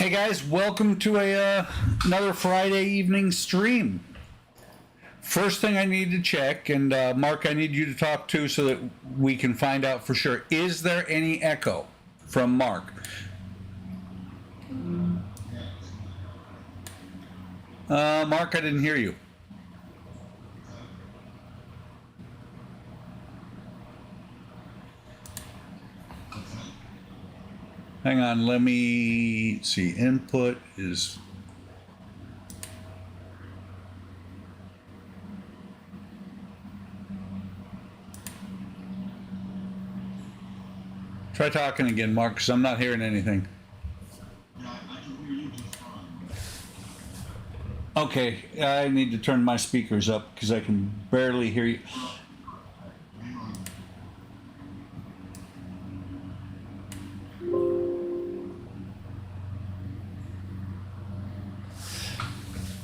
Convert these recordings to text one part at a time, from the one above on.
Hey guys, welcome to another Friday evening stream. First thing I need to check, and Mark, I need you to talk too so that we can find out for sure. Is there any echo from Mark? Mark, I didn't hear you. Hang on, let me see. Input is... Try talking again, Mark, because I'm not hearing anything. Yeah, I can hear you just fine. Okay, I need to turn my speakers up because I can barely hear you. Hang on.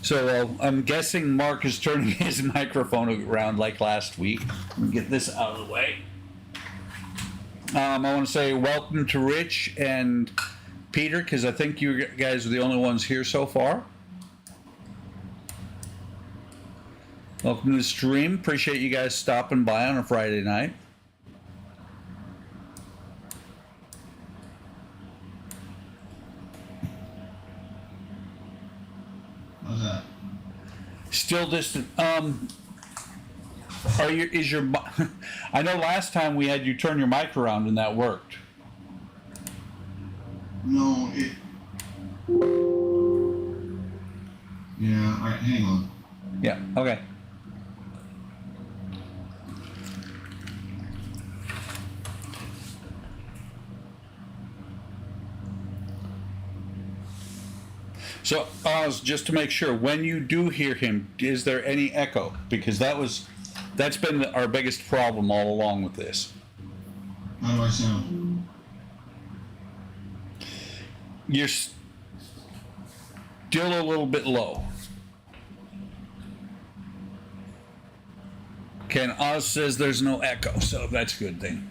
So I'm guessing Mark is turning his microphone around like last week. Let me get this out of the way. I want to say welcome to Rich and Peter, because I think you guys are the only ones here so far. Welcome to the stream. Appreciate you guys stopping by on a Friday night. How's that? Still distant. Is your, I know last time we had you turn your mic around and that worked. No, it. Yeah, alright, hang on. Yeah, okay. So, Oz, just to make sure, when you do hear him, is there any echo? Because that's been our biggest problem all along with this. How do I sound? You're still a little bit low. Okay, and Oz says there's no echo, so that's a good thing.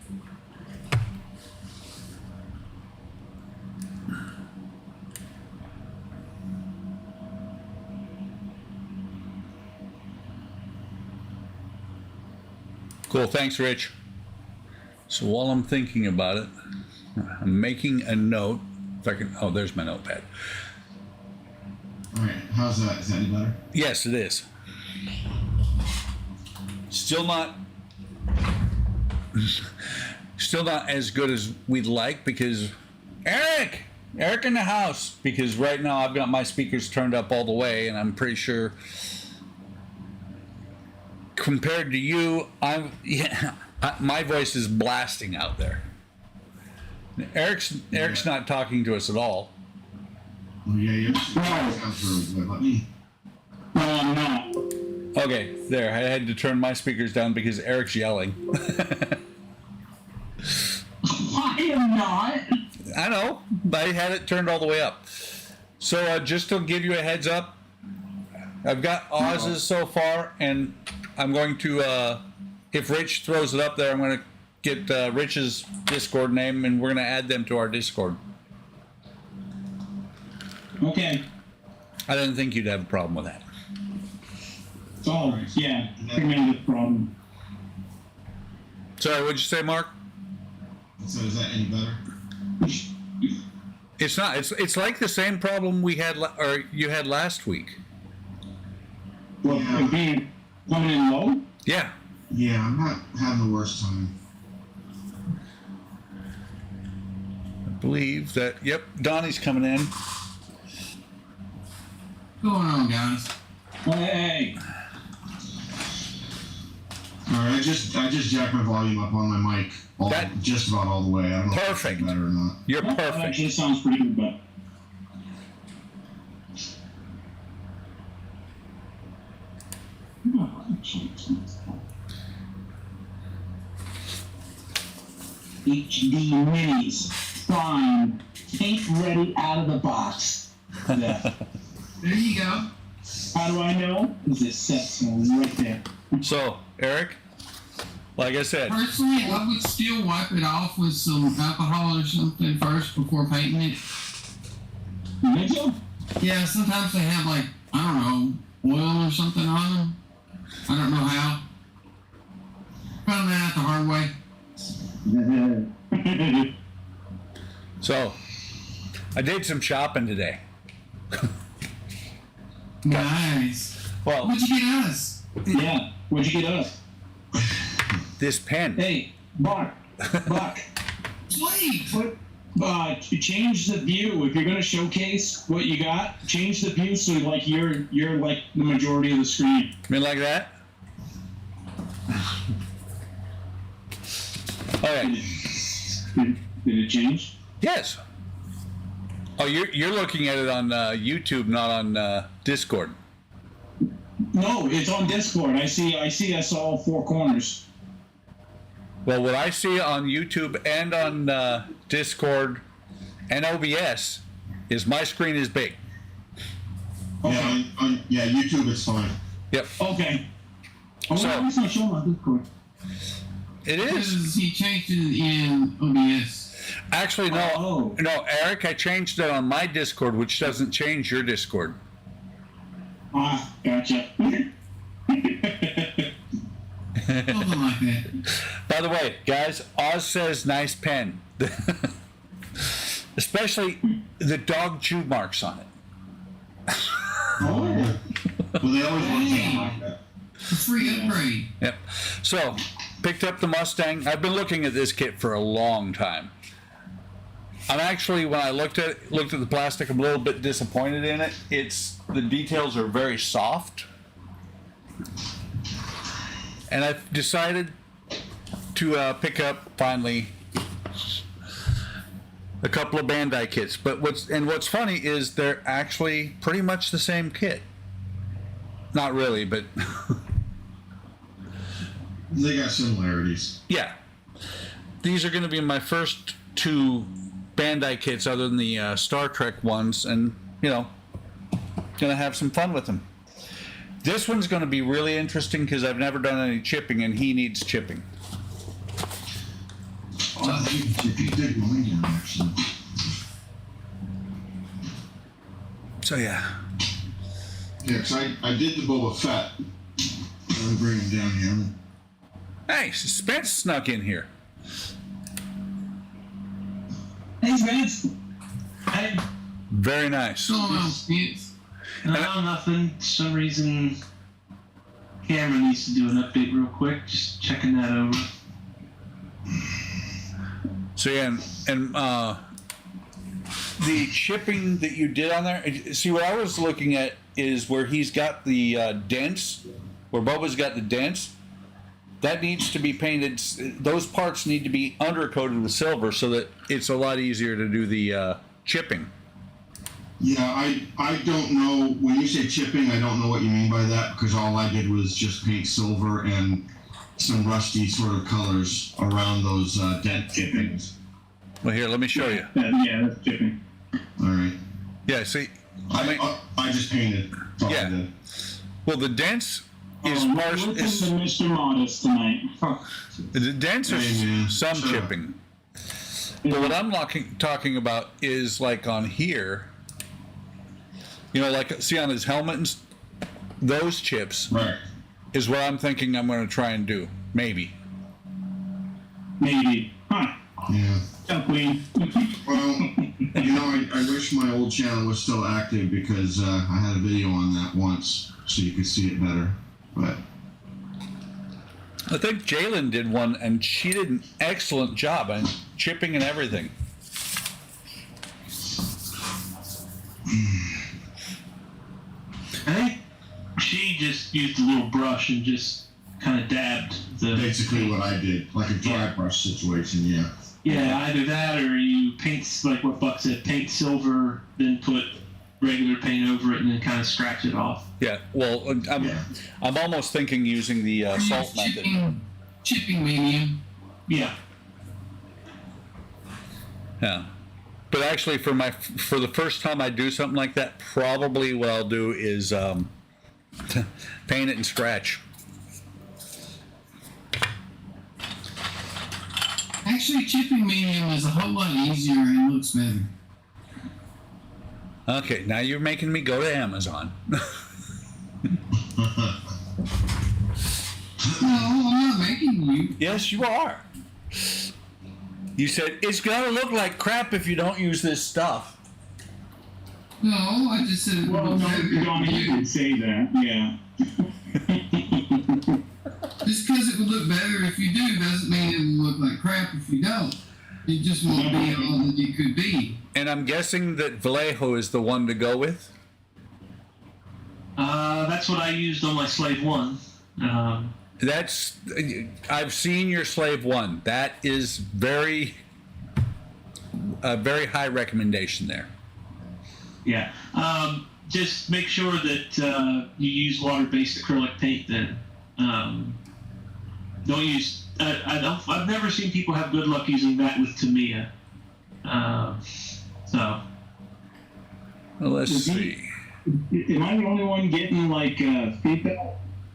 Cool, thanks, Rich. So while I'm thinking about it, I'm making a note. If I can, oh, there's my notepad. Alright, how's that? Is that any better? Yes, it is. Still not as good as we'd like because Eric in the house, because right now I've got my speakers turned up all the way and I'm pretty sure compared to you, my voice is blasting out there. Eric's not talking to us at all. Oh, yeah, yours sounds really good. Let me. No, I'm not. Okay, there. I had to turn my speakers down because Eric's yelling. I am not. I know, but I had it turned all the way up. So just to give you a heads up, I've got Oz's so far, and I'm going to, if Rich throws it up there, I'm going to get Rich's Discord name, and we're going to add them to our Discord. Okay. I didn't think you'd have a problem with that. Oh, yeah. Tremendous problem. Sorry, what'd you say, Mark? So is that any better? It's not. It's like the same problem we had, or you had last week. Well, Yeah. being coming in low? Yeah. Yeah, I'm not having the worst time. I believe that. Yep, Donnie's coming in. What's going on, guys? Hey. Alright, I just jacked my volume up on my mic just about all the way. I don't know Perfect. if it's better or not. You're That perfect. actually sounds pretty good, but. HD minis, prime, paint ready out of the box. Yeah. There you go. How do I know? Because it sets right there. So, Eric, like I said, Personally, I would still wipe it off with some alcohol or something first before painting it. You think so? Yeah, sometimes they have like, I don't know, oil or something on them. I don't know how. Found that out the hard way. So, I did some shopping today. Nice. Well, What'd you get us? Yeah. What'd you get us? this pen. Hey, Buck. Sweet. Change the view if you're gonna showcase what you got. Change the view so like you're like the majority of the screen. I mean, like that? Okay. Did it change? Yes. Oh, you're looking at it on YouTube, not on Discord. No, it's on Discord. I see us all four corners. Well, what I see on YouTube and on Discord and OBS is my screen is big. Okay. Yeah, YouTube it's fine. Yep. Okay. Oh, So- why is my show on Discord? It is. Because he changed it in OBS. Actually, no. Oh. No, Eric, I changed it on my Discord, which doesn't change your Discord. Ah, gotcha. Something like that. By the way, guys, Oz says nice pen. Especially the dog chew marks on it. Oh. Well, they always want something like that. A free upgrade. Yep. So, picked up the Mustang. I've been looking at this kit for a long time. I'm actually, when I looked at the plastic, I'm a little bit disappointed in it. The details are very soft. And I've decided to pick up, finally, a couple of Bandai kits. But what's funny is they're actually pretty much the same kit. Not really, but They got similarities. yeah. These are going to be my first two Bandai kits other than the Star Trek ones, and, going to have some fun with them. This one's going to be really interesting because I've never done any chipping, and he needs chipping. Oh, if you dig mine in, actually. So, yeah. Yeah, because I did the Boba Fett. I'm going to bring him down here. Hey, Spence snuck in here. Hey, Spence. Hey, Very nice. What's going on, Spence? no, nothing. For some reason, camera needs to do an update real quick. Just checking that over. So, yeah, and the chipping that you did on there, see, what I was looking at is where he's got the dents, where Boba's got the dents. That needs to be painted. Those parts need to be undercoated with silver so that it's a lot easier to do the chipping. Yeah, I don't know. When you say chipping, I don't know what you mean by that because all I did was just paint silver and some rusty sort of colors around those dent chippings. Well, here, let me show you. Yeah, that's chipping. All right. Yeah, see, I mean, I just painted. That's all Yeah. I did. well, the dents is Listen partial. to Mr. Modest tonight. The dents are Hey, man, some shut up. chipping. But what I'm talking about is like on here, like see on his helmet, those chips Right. is what I'm thinking I'm going to try and do. Maybe. Maybe. Huh. Yeah. So clean. Well, I wish my old channel was still active because I had a video on that once so you could see it better. But I think Jalen did one, and she did an excellent job on chipping and everything. I think she just used a little brush and just kind of dabbed the. basically what I did, like a dry brush situation, yeah. Yeah, either that or you paint, like what Buck said, paint silver, then put regular paint over it, and then kind of scratch it off. Yeah. Well, I'm almost thinking using the salt method. Chipping medium. Yeah. Yeah. But actually, for the first time I do something like that, probably what I'll do is paint it and scratch. Actually, chipping medium is a whole lot easier and looks better. Okay, now you're making me go to Amazon. No, I'm not making you. Yes, you are. You said it's gonna look like crap if you don't use this stuff. No, I just said it Well, would no, look better Donnie, if you you did. did say that. Yeah. Just because it would look better if you do doesn't mean it will look like crap if you don't. It just won't be all that it could be. And I'm guessing that Vallejo is the one to go with. That's what I used on my Slave 1. That's I've seen your Slave 1. That is a very high recommendation there. Yeah. Just make sure that you use water-based acrylic paint then. Don't use. I've never seen people have good luck using that with Tamiya. So. Well, let's see. Am I the only one getting like feedback?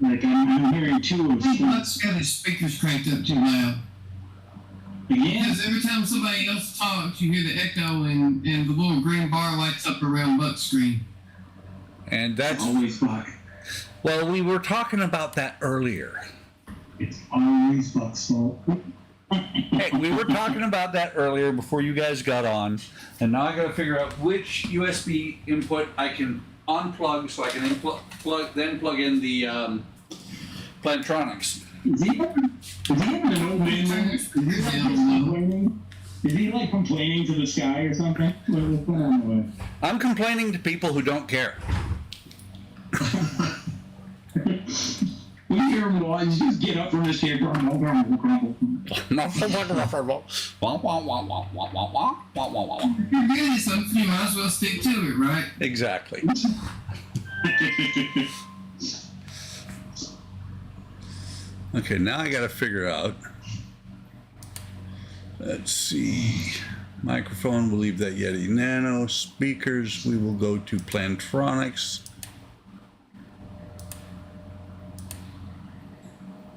Like I'm hearing two of. Let's get his speakers cranked up too loud. Yeah. Because every time somebody else talks, you hear the echo and the little green bar lights up around Buck's screen. And that's Always Buck. well, we were talking about that earlier. It's always Buck's fault. Hey, we were talking about that earlier before you guys got on, and now I got to figure out which USB input I can unplug so I can plug in the Plantronics. Is he having an old man? Is he like complaining to the sky or something? What's going on with? I'm complaining to people who don't care. We hear him while you just get up from his chair, grumble, grumble, grumble. If you're getting something, you might as well stick to it, right? Exactly. Okay, now I got to figure out. Let's see. Microphone, we'll leave that Yeti Nano. Speakers, we will go to Plantronics.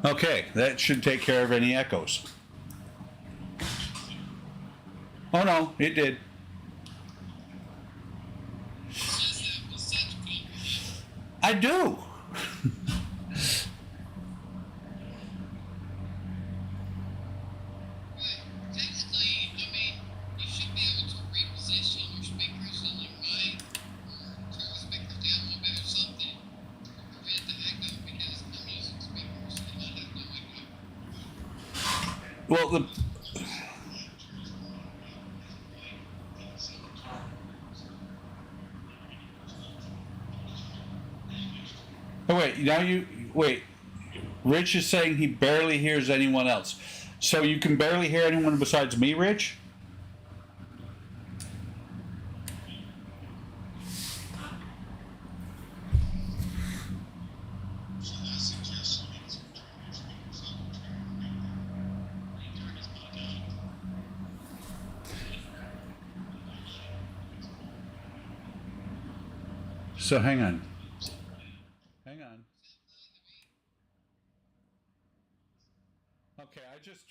Okay, that should take care of any echoes. Oh no, it did. I do. Technically, I mean, you should be able to reposition your speakers on your mic or turn the speakers down a little bit or something to prevent the echo because I'm using speakers and I have no echo. Well, oh, wait. Rich is saying he barely hears anyone else. So you can barely hear anyone besides me, Rich? So hang on. Okay, I just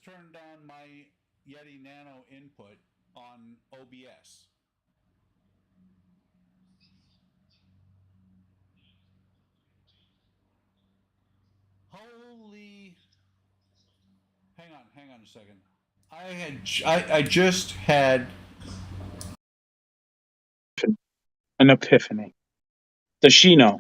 turned down my Yeti Nano input on OBS. Holy! Hang on a second. I just had An epiphany. Does she know?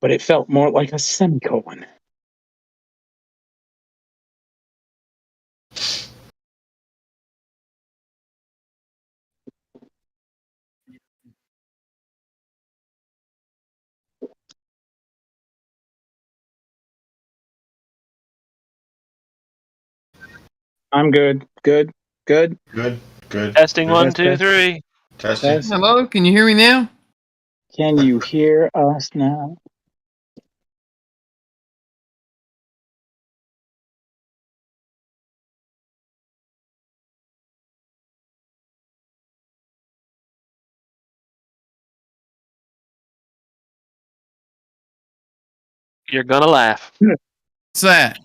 But it felt more like a semicolon. I'm good. Good. Good. Testing Good. 1, 2, 3. Testing. Test. Hello, can you hear me now? Can you hear us now? You're gonna laugh. What's that?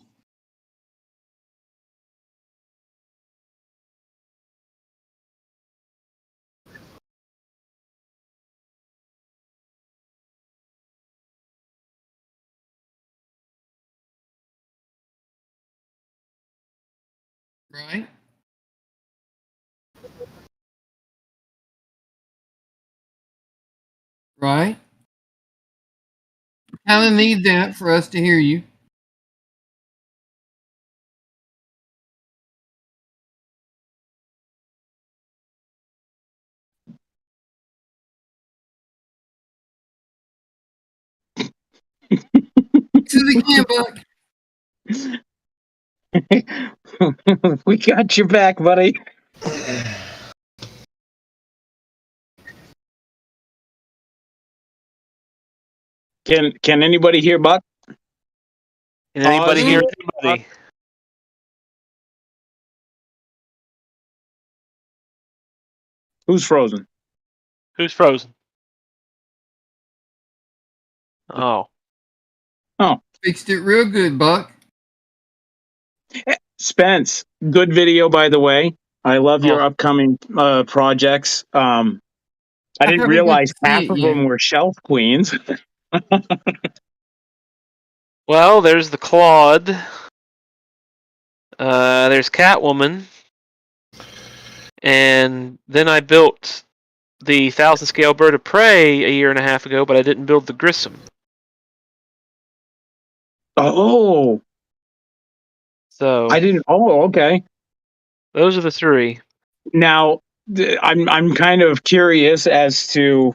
Right? Right? Kind of need that for us to hear you. To the Buck. We got your back, buddy. Can anybody hear Buck? Can anybody Ozzy? hear anybody? Who's frozen? Who's frozen? Oh. Fixed it real good, Buck. Spence, good video, by the way. I love your Oh. upcoming projects. I didn't haven't got realize to see half it of yet. them were shelf queens. Well, there's the Claude. There's Catwoman. And then I built the 1,000 scale bird of prey a year and a half ago, but I didn't build the Grissom. Oh, So I didn't. Oh, okay. those are the three. Now, I'm kind of curious as to,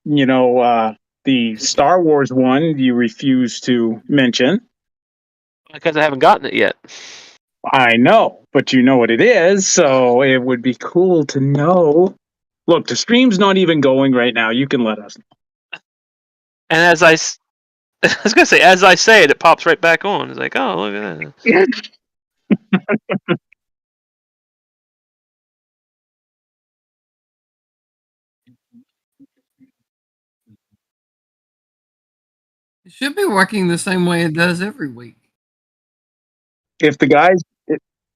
the Star Wars one you refuse to mention. Because I haven't gotten it yet. I know, but you know what it is, so it would be cool to know. Look, the stream's not even going right now. You can let us know. And as I was gonna say, as I say it, it pops right back on. It's like, oh, look at that. It should be working the same way it does every week. If the guys,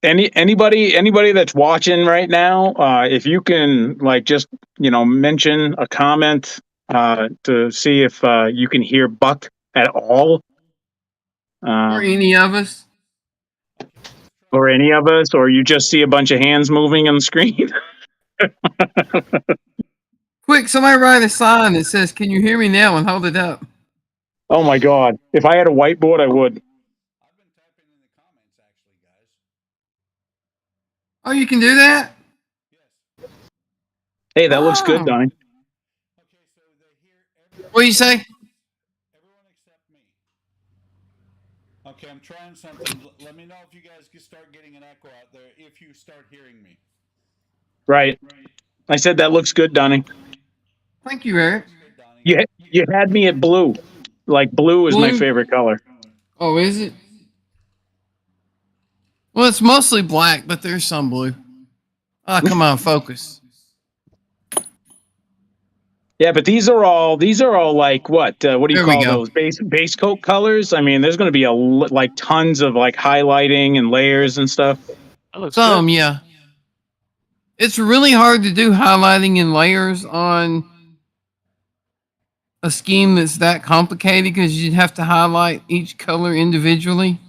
anybody that's watching right now, if you can just mention a comment to see if you can hear Buck at all, Or any of us. or any of us, or you just see a bunch of hands moving on the screen. Quick, somebody write a sign that says, "Can you hear me now?" and hold it up. Oh my God! If I had a whiteboard, I would. Oh, you can do that? Hey, that looks good, Oh. Donnie. What do you say? Okay, I'm trying something. Let me know if you guys can start getting an echo out there if you start hearing me. Right. I said that looks good, Donnie. Thank you, Eric. You had me at blue. Like blue is my Blue? favorite color. Oh, is it? Well, it's mostly black, but there's some blue. Ah, come on, focus. Yeah, but these are all like what do you There we call go. those base coat colors? I mean, there's going to be like tons of like highlighting and layers and stuff. That looks Some, good. yeah. It's really hard to do highlighting and layers on a scheme that's that complicated because you'd have to highlight each color individually.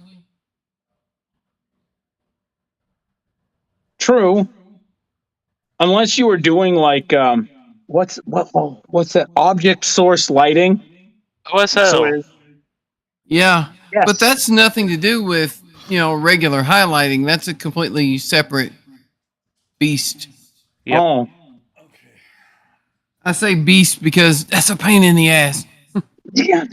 True, unless you were doing like what's that object source lighting? OSL. So Yeah. yes. But that's nothing to do with, regular highlighting. That's a completely separate beast. Yep. Oh, I say beast because that's a pain in the ass. yeah.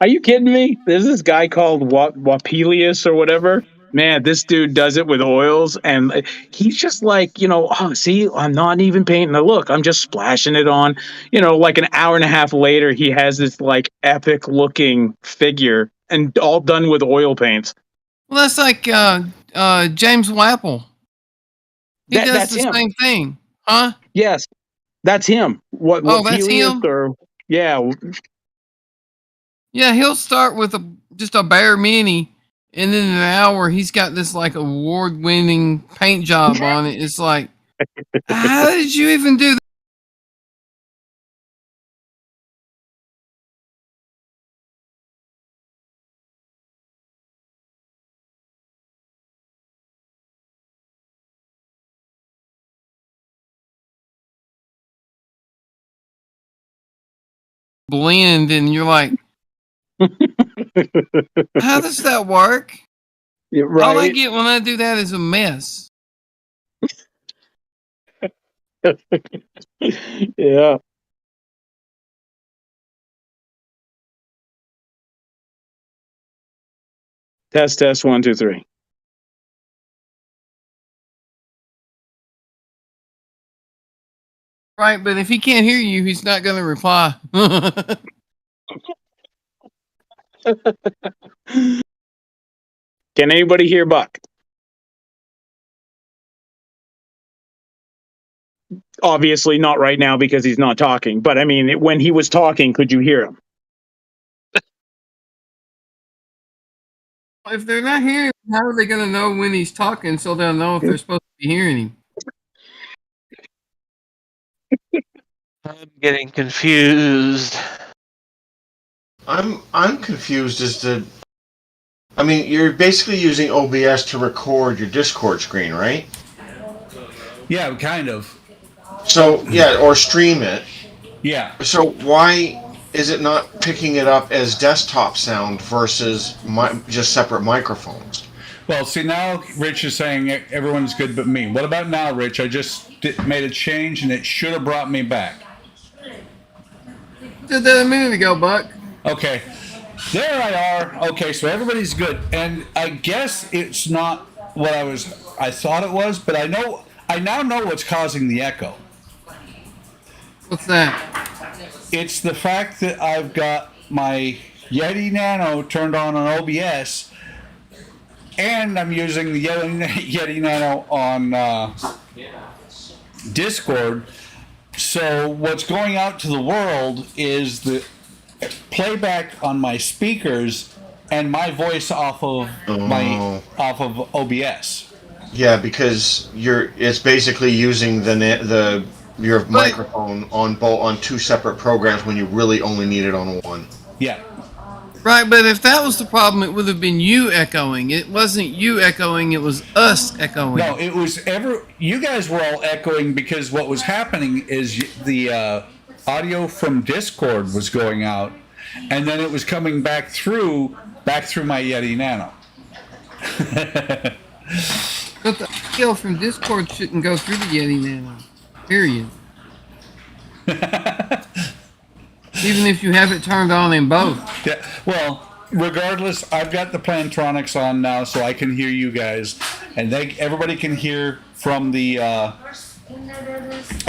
Are you kidding me? There's this guy called Wapelius or whatever. Man, this dude does it with oils, and he's just like, oh, see, I'm not even painting the look. I'm just splashing it on. Like an hour and a half later, he has this like epic looking figure and all done with oil paints. Well, that's like James Wapple. He does That's the him. same thing, huh? Yes, that's him. What That's Pelias him? or yeah. Yeah, he'll start with just a bare mini, and then in an hour he's got this like award-winning paint job on it. It's like, how did you even do that? Blend, and you're like, how does that work? Yeah, All I right. get when I do that is a mess. Yeah. Test 1 2 3. Right, but if he can't hear you, he's not going to reply. Can anybody hear Buck? Obviously not right now because he's not talking. But I mean, when he was talking, could you hear him? If they're not hearing him, how are they going to know when he's talking so they'll know if they're supposed to be hearing him? I'm getting confused. I'm confused as to. I mean, you're basically using OBS to record your Discord screen, right? Yeah, kind of. So yeah, or stream it. Yeah. So why is it not picking it up as desktop sound versus just separate microphones? Well, see, now Rich is saying everyone's good but me. What about now, Rich? I just made a change and it should have brought me back. Did that a minute ago, Buck. Okay. There I are. Okay, so everybody's good. And I guess it's not what I thought it was, but I now know what's causing the echo. What's that? It's the fact that I've got my Yeti Nano turned on OBS, and I'm using the Yeti Nano on Discord. So what's going out to the world is the playback on my speakers and my voice off of OBS. Yeah, because it's basically using your microphone on two separate programs when you really only need it on one. Yeah. Right, but if that was the problem, it would have been you echoing. It wasn't you echoing, it was us echoing. No, it was you guys were all echoing because what was happening is the audio from Discord was going out, and then it was coming back through my Yeti Nano. But the audio from Discord shouldn't go through the Yeti Nano. Period. Even if you have it turned on in both. Yeah. Well, regardless, I've got the Plantronics on now, so I can hear you guys, and everybody can hear from the. I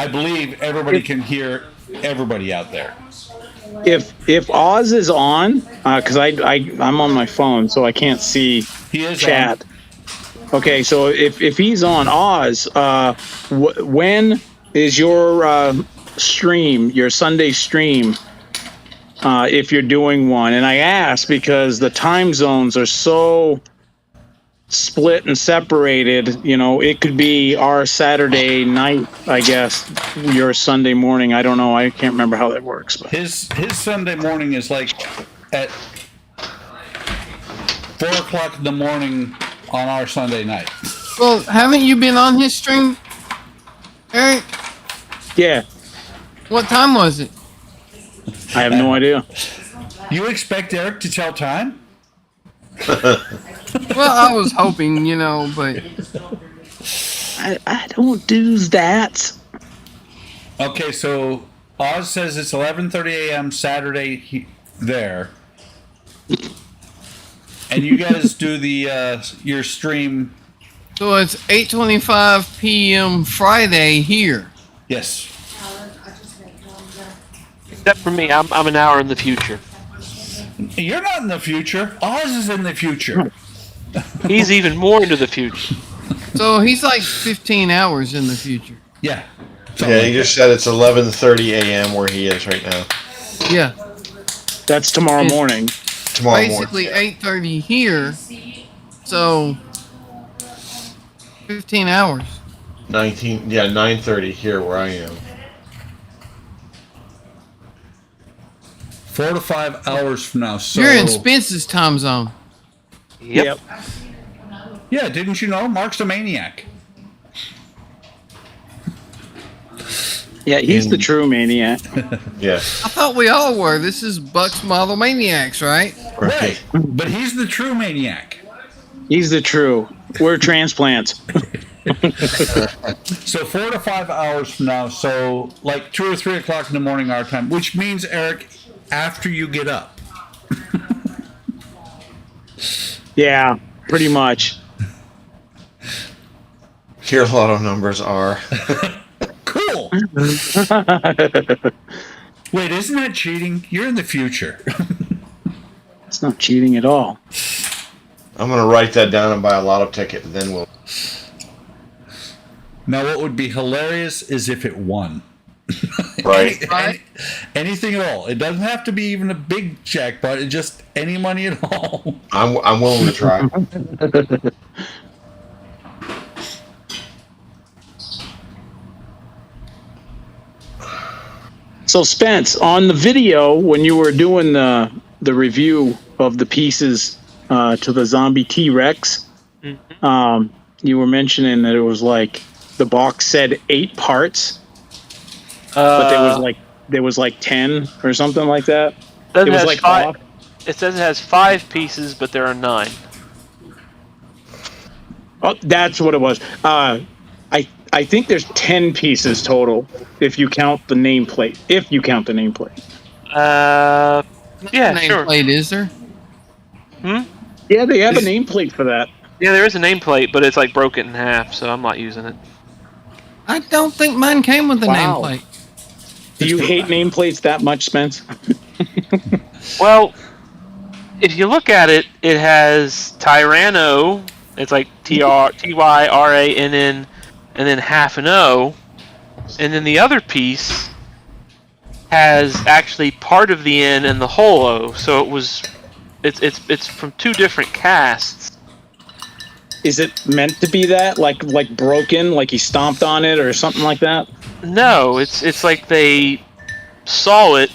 believe everybody can hear everybody out there. If Oz is on, because I'm on my phone, so I can't see He is chat. on. Okay, so if he's on, Oz, when is your stream, your Sunday stream? If you're doing one, and I ask because the time zones are so split and separated. It could be our Saturday night, I guess, your Sunday morning. I don't know. I can't remember how that works. But. His Sunday morning is like at 4:00 in the morning on our Sunday night. Well, haven't you been on his stream, Eric? Yeah. What time was it? I have no idea. You expect Eric to tell time? Well, I was hoping, but I don't do that. Okay, so Oz says it's 11:30 a.m. Saturday there. And you guys do the your stream. So it's 8:25 p.m. Friday here. Yes. Except for me, I'm an hour in the future. You're not in the future. Oz is in the future. He's even more into the future. So he's like 15 hours in the future. Yeah. Yeah, he just said it's 11:30 a.m. where he is right now. Yeah. That's tomorrow It's morning. Tomorrow basically morning. 8:30 here. So 15 hours. 9:30 here where I am. 4 to 5 hours from now. So You're in Spence's time zone. Yep. yeah, didn't you know? Mark's a maniac. Yeah, he's the true maniac. Yes. I thought we all were. This is Buck's Model Maniacs, right? Right. But he's the true maniac. He's the true. We're transplants. So 4 to 5 hours from now. So like 2 or 3 o'clock in the morning our time, which means, Eric, after you get up. Yeah, pretty much. Your lotto numbers are. Cool. Wait, isn't that cheating? You're in the future. It's not cheating at all. I'm gonna write that down and buy a lotto ticket, and then we'll. Now, what would be hilarious is if it won. Right. Anything at all. It doesn't have to be even a big jackpot. It's just any money at all. I'm willing to try. So Spence, on the video when you were doing the review of the pieces to the zombie T-Rex, you were mentioning that it was like the box said 8 parts, but there was like 10 or something like that. It was like off. It says it has 5 pieces, but there are 9. Oh, that's what it was. I think there's 10 pieces total if you count the nameplate. If you count the nameplate. Yeah, sure. Nameplate, is there? Yeah, they have a nameplate for that. Yeah, there is a nameplate, but it's like broken in half, so I'm not using it. I don't think mine came with a Wow. nameplate. Do you hate nameplates that much, Spence? Well, if you look at it, it has Tyranno. It's like Tyrann, and then half an O, and then the other piece has actually part of the N and the whole O. So it's from 2 different casts. Is it meant to be that, like broken, like he stomped on it or something like that? No, it's like they saw that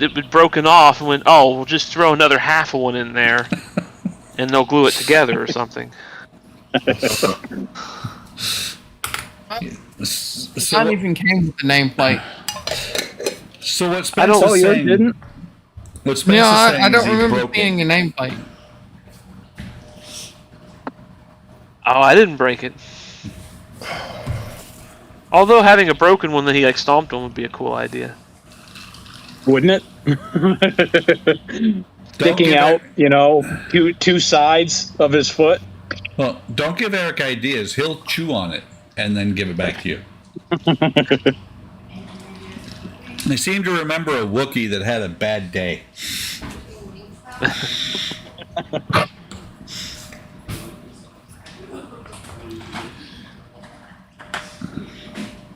it was broken off, and went, oh, we'll just throw another half of one in there, and they'll glue it together or something. Mine even came with the nameplate. So what Spence is yours saying? didn't? What Spence No, is saying I is don't he remember broke being it. a nameplate. Oh, I didn't break it. Although having a broken one that he like stomped on would be a cool idea. Wouldn't it? Sticking out, two sides of his foot. Well, don't give Eric ideas. He'll chew on it and then give it back to you. I seem to remember a Wookiee that had a bad day.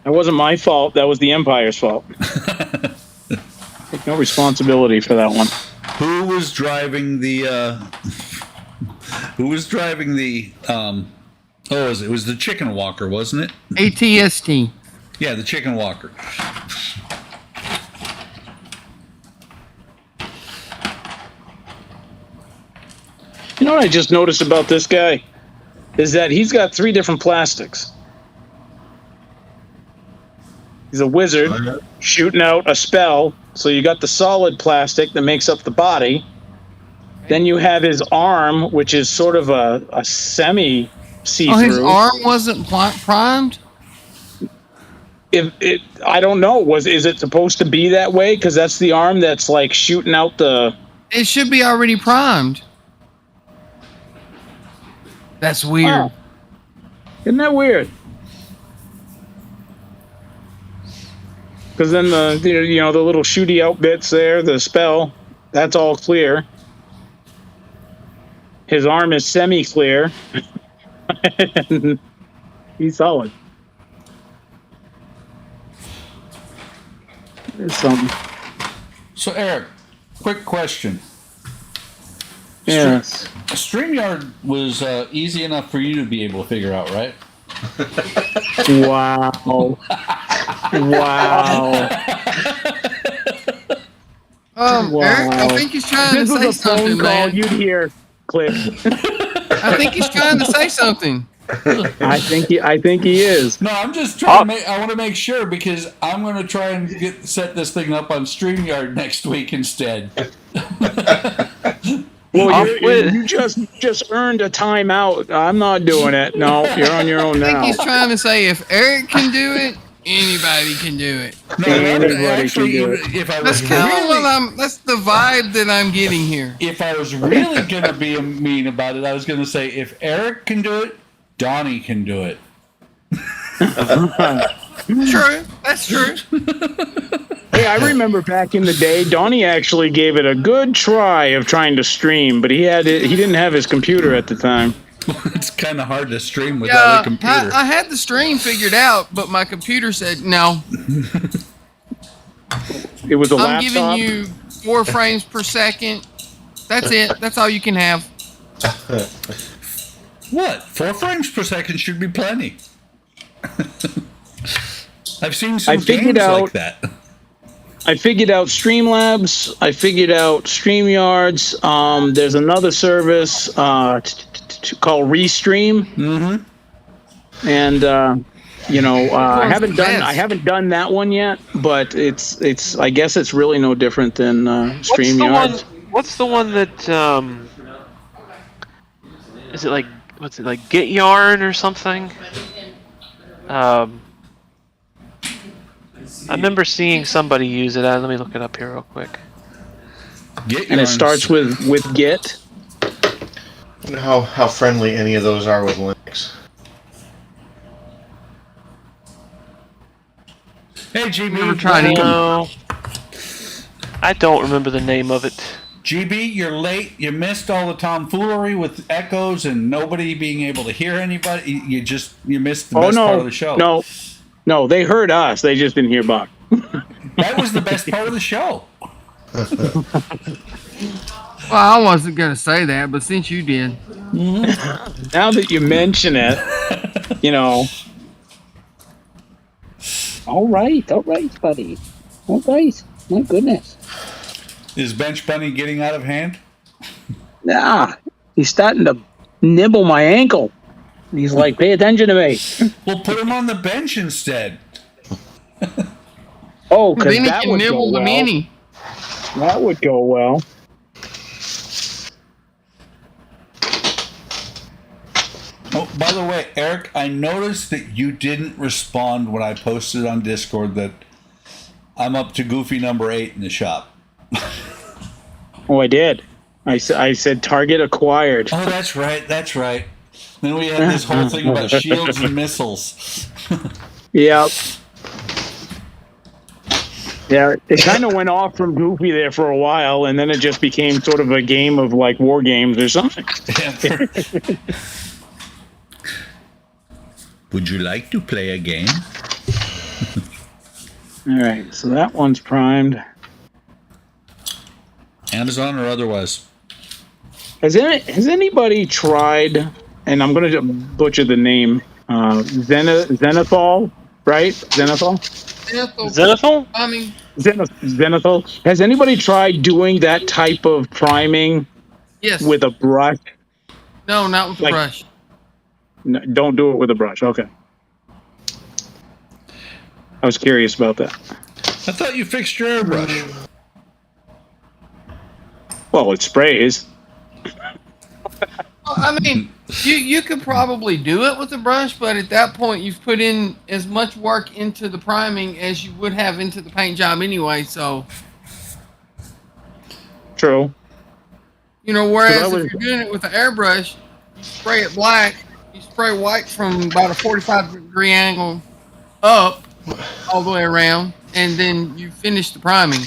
That wasn't my fault. That was the Empire's fault. Take no responsibility for that one. Who was driving the? It was the chicken walker, wasn't it? ATST. Yeah, the chicken walker. You know what I just noticed about this guy? Is that he's got 3 different plastics. He's a wizard shooting out a spell. So you got the solid plastic that makes up the body. Then you have his arm, which is sort of a semi see-through. Oh, his arm wasn't primed? I don't know. Is it supposed to be that way? Because that's the arm that's like shooting out the. It should be already primed. That's weird. Oh. Isn't that weird? Because then the little shooty out bits there, the spell, that's all clear. His arm is semi-clear. He's solid. There's something. So Eric, quick question. Yes. StreamYard was easy enough for you to be able to figure out, right? Wow. Wow. Wow. Eric, I think he's trying This to say was a phone something, call. man. You'd hear click. I think he's trying to say something. I think he is. No, I'm just trying to make. I want to make sure because I'm going to try and set this thing up on StreamYard next week instead. Well, you just earned a timeout. I'm not doing it. No, you're on your own I think now. he's trying to say if Eric can do it, anybody can do it. No, Anybody can do it. If I That's was kind of really, what that's the vibe that I'm getting here. if I was really going to be mean about it, I was going to say if Eric can do it, Donnie can do it. True, that's true. Hey, I remember back in the day, Donnie actually gave it a good try of trying to stream, but he didn't have his computer at the time. It's kind of hard to stream without a computer. I had the stream figured out, but my computer said no. It was a I'm laptop. giving you 4 frames per second. That's it. That's all you can have. What? 4 frames per second should be plenty. I've seen some games like that. I figured out Streamlabs. I figured out StreamYards. There's another service called Restream. Mm-hmm. And I haven't done that one yet, but it's I guess it's really no different than StreamYards. What's the one that is it like? What's it like? Get Yarn or something? I remember seeing somebody use it. Let me look it up here real quick. And it starts with Git. I don't know how friendly any of those are with Linux. Hey, GB. Never tried it. No, I don't remember the name of it. GB, you're late. You missed all the tomfoolery with echoes and nobody being able to hear anybody. You missed the best part of the show. No, they heard us. They just didn't hear Buck. That was the best part of the show. Well, I wasn't going to say that, but since you did. Now that you mention it, All right, buddy. All right. My goodness. Is Bench Bunny getting out of hand? Nah, he's starting to nibble my ankle. He's like, pay attention to me. Well, put him on the bench instead. Oh, because Then he that can would nibble go the well. mini. That would go well. Oh, by the way, Eric, I noticed that you didn't respond when I posted on Discord that I'm up to Goofy number 8 in the shop. Oh, I did. I said target acquired. Oh, that's right. Then we had this whole thing about shields and missiles. Yep. Yeah, it kind of went off from Goofy there for a while, and then it just became sort of a game of like war games or something. Would you like to play a game? All right, so that one's primed. Amazon or otherwise? Has anybody tried? And I'm going to butcher the name. Zenithal, right? Zenithal? Zenithal? I mean, Zenithal. Has anybody tried doing that type of priming yes. with a brush? No, not with the brush. No, don't do it with a brush. Okay. I was curious about that. I thought you fixed your airbrush. Well, it sprays. I mean, you could probably do it with a brush, but at that point, you've put in as much work into the priming as you would have into the paint job anyway. So, True. whereas if you're doing it with an airbrush, spray it black. You spray white from about a 45-degree angle up all the way around, and then you finish the priming.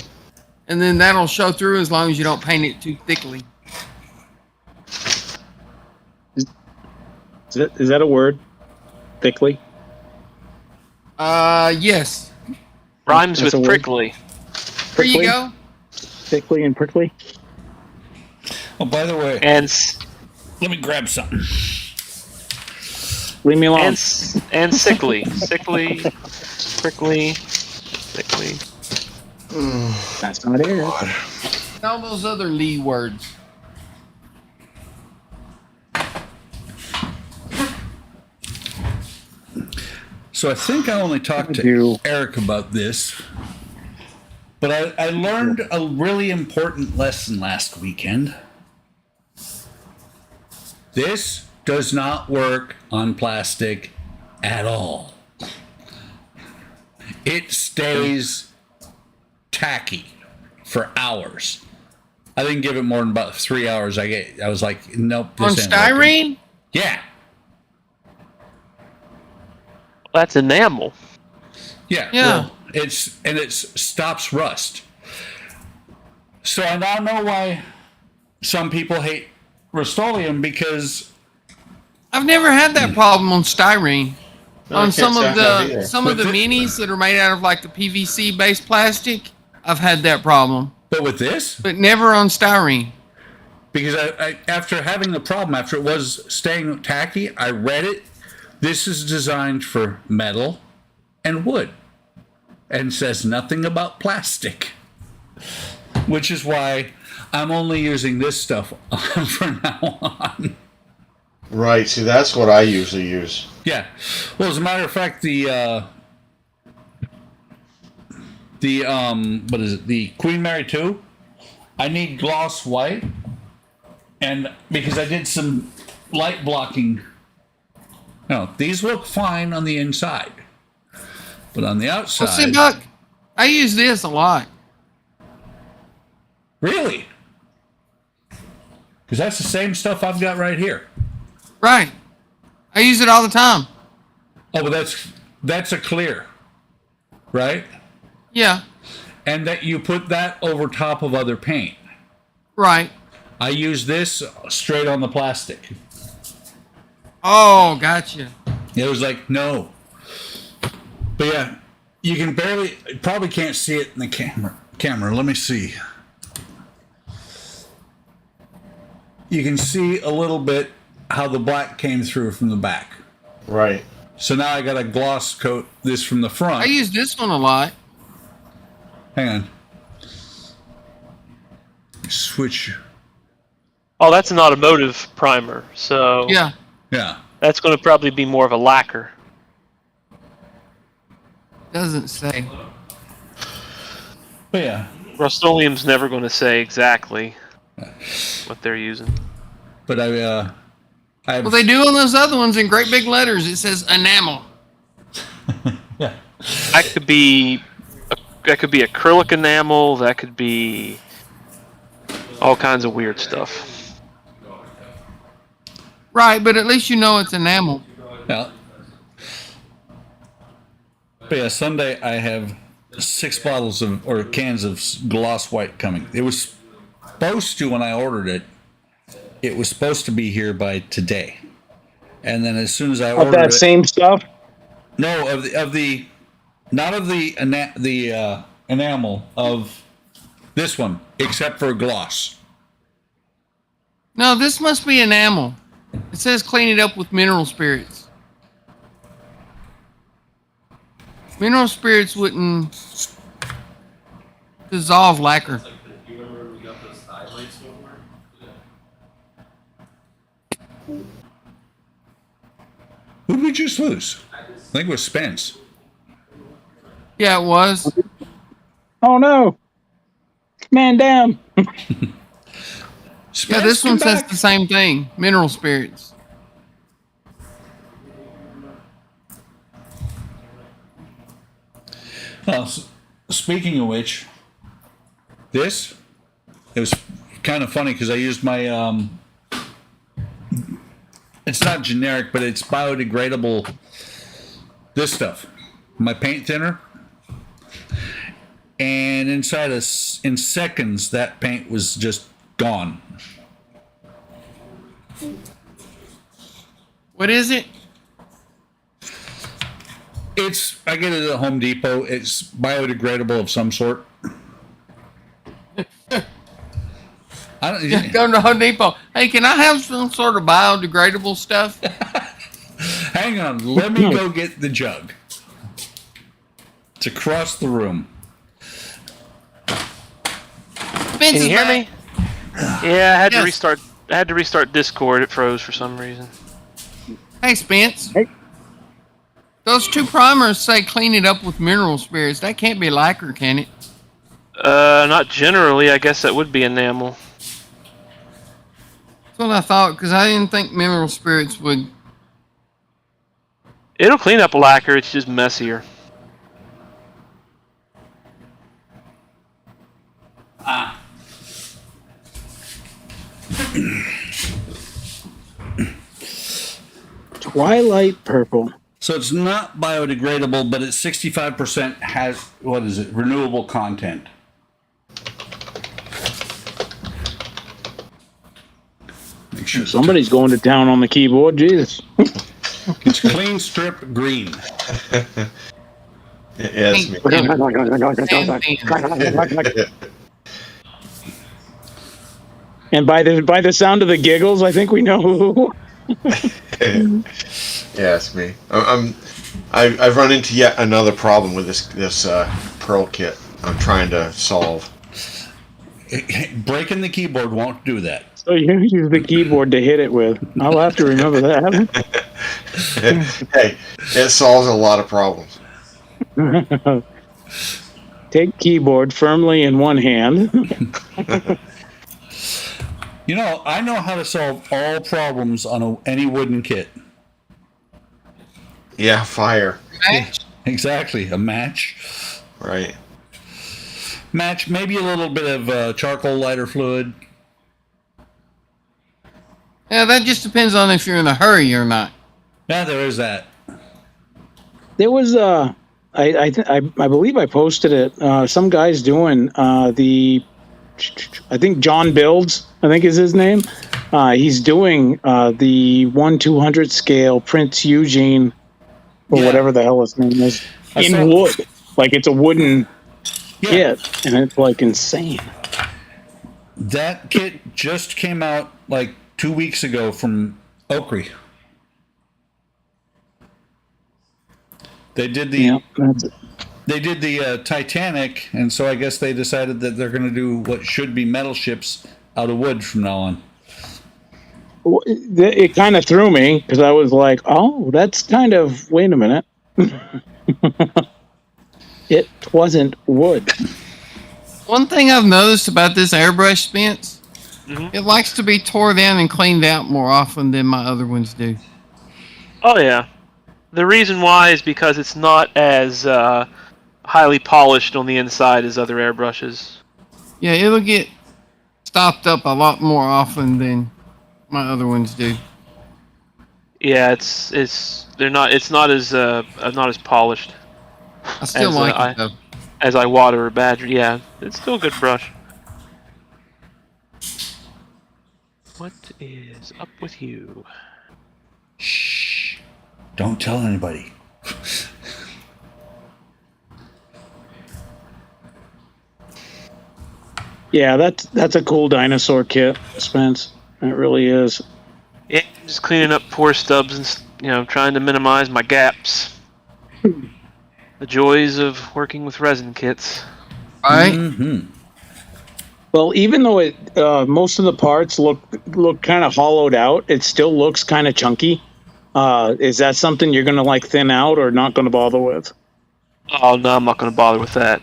And then that'll show through as long as you don't paint it too thickly. Is that a word? Thickly? Yes. Rhymes That's with a word. prickly. There you Prickly? go. Thickly and prickly? Oh, by the way, And let me grab something. Leave me alone. and sickly. Sickly, prickly, sickly. That's not it. And all those other Lee words. So I think I only talked to do. Eric about this, but I learned a really important lesson last weekend. This does not work on plastic at all. It stays tacky for hours. I didn't give it more than about 3 hours. I was like, nope. On This ain't working. styrene? Yeah. That's enamel. Yeah. Yeah. Well, it stops rust. So I now know why some people hate Rust-Oleum, because I've never had that problem on styrene. No, I On can't some say I of have the either. some of the With it- minis that are made out of like the PVC based plastic, I've had that problem, but with this, but never on styrene. because I after having the problem, after it was staying tacky, I read it. This is designed for metal and wood, and says nothing about plastic, which is why I'm only using this stuff from now on. Right. See, that's what I usually use. Yeah. Well, as a matter of fact, the what is it? The Queen Mary 2. I need gloss white, and because I did some light blocking. No, these look fine on the inside, but on the Well, outside, see, Buck, I use this a lot. really, because that's the same stuff I've got right here. Right. I use it all the time. Oh, but that's a clear, right? Yeah. And that you put that over top of other paint. Right. I use this straight on the plastic. Oh, gotcha. It was like, no. But yeah, you can probably can't see it in the camera. Let me see. You can see a little bit how the black came through from the back. Right. So now I got to gloss coat this from the front. I use this one a lot. Hang on. Switch. Oh, that's an automotive primer, so Yeah. Yeah. that's going to probably be more of a lacquer. Doesn't say. But yeah. Rust-Oleum's never going to say exactly what they're using. But I have, Well, they do on those other ones in great big letters. It says enamel. yeah. That could be acrylic enamel. That could be all kinds of weird stuff. Right, but at least you know it's enamel. Yeah. But yeah, Sunday I have 6 bottles or cans of gloss white coming. It was supposed to, when I ordered it, it was supposed to be here by today. And then as soon as I Of ordered that it, same stuff? no, of the not of the enamel of this one, except for gloss. No, this must be enamel. It says clean it up with mineral spirits. Mineral spirits wouldn't dissolve lacquer. Who did we just lose? I think it was Spence. Yeah, it was. Oh no. Man down. Spence, Yeah, this come one says back. the same thing. Mineral spirits. Speaking of which, it was kind of funny because I used my it's not generic, but it's biodegradable. This stuff, my paint thinner, and inside us in seconds that paint was just gone. What is it? I get it at Home Depot. It's biodegradable of some sort. Go to Home Depot. Hey, can I have some sort of biodegradable stuff? Hang on, let me go get the jug. It's across the room. Vince Can is you hear back. me? Yeah, I had to Yes. restart. I had to restart Discord. It froze for some reason. Hey, Spence. Hey. Those two primers say clean it up with mineral spirits. That can't be lacquer, can it? Not generally. I guess that would be enamel. That's what I thought, because I didn't think mineral spirits would. It'll clean up lacquer. It's just messier. Twilight purple. So it's not biodegradable, but it's 65% has, what is it, renewable content. Make sure Somebody's going to town on the keyboard. Jesus. it's clean strip green. Yeah, it's me. And by the sound of the giggles, I think we know who. Yeah, it's me. I've run into yet another problem with this Pearl kit. I'm trying to solve. Breaking the keyboard won't do that. So you use the keyboard to hit it with. I'll have to remember that. Hey, it solves a lot of problems. Take keyboard firmly in one hand. You know, I know how to solve all problems on any wooden kit. Yeah, fire. Match? Exactly, a match. Right. Match, maybe a little bit of charcoal lighter fluid. Yeah, that just depends on if you're in a hurry or not. Yeah, there is that. There was I believe I posted it. Some guy's doing I think John Builds, I think is his name. He's doing the 1/200 scale Prince Eugene, or Yeah. whatever the hell his name is, I in saw- wood. Like it's a wooden Yeah. kit, and it's like insane. That kit just came out like 2 weeks ago from Oakry. They did the Yeah, that's it. they did the Titanic, and so I guess they decided that they're going to do what should be metal ships out of wood from now on. It kind of threw me because I was like, "Oh, that's kind of wait a minute." It wasn't wood. One thing I've noticed about this airbrush, Spence, it likes to be tore down and cleaned out more often than my other ones do. Oh yeah. The reason why is because it's not as highly polished on the inside as other airbrushes. Yeah, it'll get stopped up a lot more often than my other ones do. Yeah, it's not as polished I still As, like I- it though. as I water a badger. Yeah, it's still a good brush. What is up with you? Shh! Don't tell anybody. Yeah, that's a cool dinosaur kit, Spence. It really is. Yeah, just cleaning up pore stubs and trying to minimize my gaps. The joys of working with resin kits. Right? Mm-hmm. Well, even though it most of the parts look kind of hollowed out, it still looks kind of chunky. Is that something you're gonna like thin out or not gonna bother with? Oh no, I'm not going to bother with that.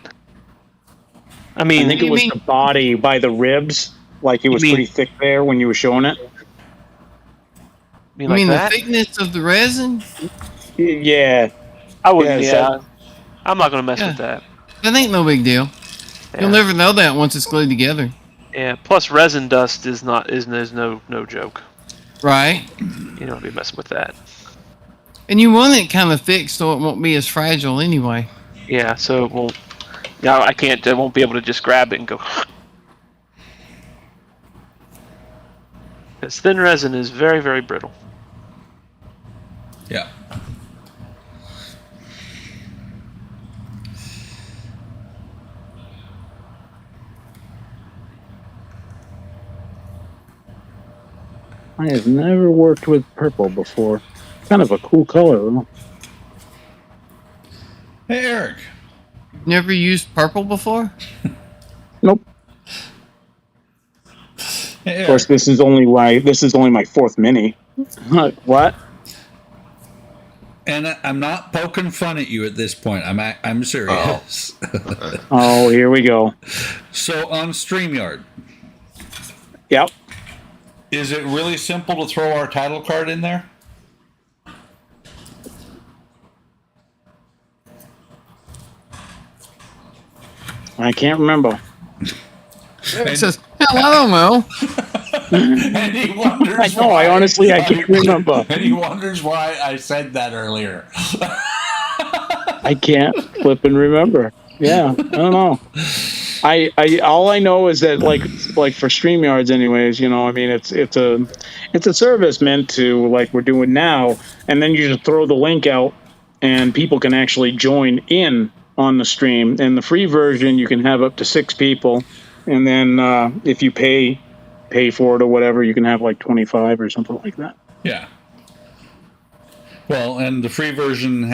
I mean, I think it was the body by the ribs, like it was mean- pretty thick there when you were showing it. you I like mean that? the thickness of the resin? Yeah, I wouldn't. yeah, Yeah, so- I'm not going to mess Yeah. with that. That ain't no big deal. Yeah. You'll never know that once it's glued together. Yeah. Plus, resin dust is no joke. Right. You don't want to be messing with that. And you want it kind of fixed so it won't be as fragile anyway. Yeah, so it won't. No, I can't. I won't be able to just grab it and go. Because thin resin is very, very brittle. Yeah. I have never worked with purple before. Kind of a cool color, though. Hey, Eric. Never used purple before? Nope. Hey, Of course, Eric. this is only my fourth mini. What? And I'm not poking fun at you at this point. I'm serious. Oh, here we go. So on StreamYard, Yep. is it really simple to throw our title card in there? I can't remember. It says, hell, I don't know. And he wonders. I know. I honestly can't remember. And he wonders why I said that earlier. I can't flip and remember. Yeah, I don't know. I all I know is that like for StreamYards anyways, you know, I mean it's a service meant to like we're doing now, and then you just throw the link out and people can actually join in on the stream. In the free version you can have up to 6 people, and then if you pay for it or whatever, you can have like 25 or something like that. Yeah. Well, and the free version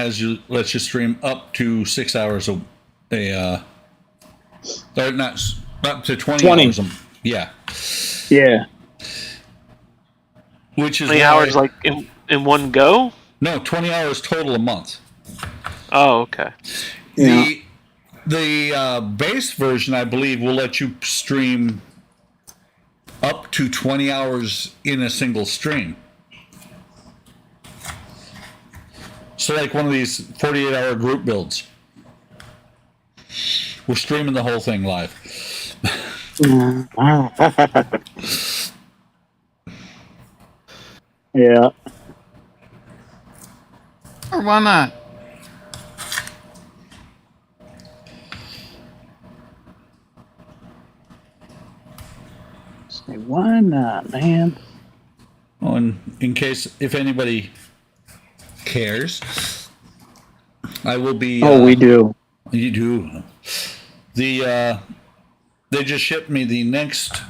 lets you stream up to 6 hours or not up to 20 hours. Yeah. Yeah. Which is 20 hours like in one go? No, 20 hours total a month. Oh, okay. Yeah. The base version, I believe, will let you stream up to 20 hours in a single stream. So like one of these 48-hour group builds. We're streaming the whole thing live. Yeah. Or why not? Say, why not, man? Oh, and in case, if anybody cares, I will be... we do. You do. They just shipped me the next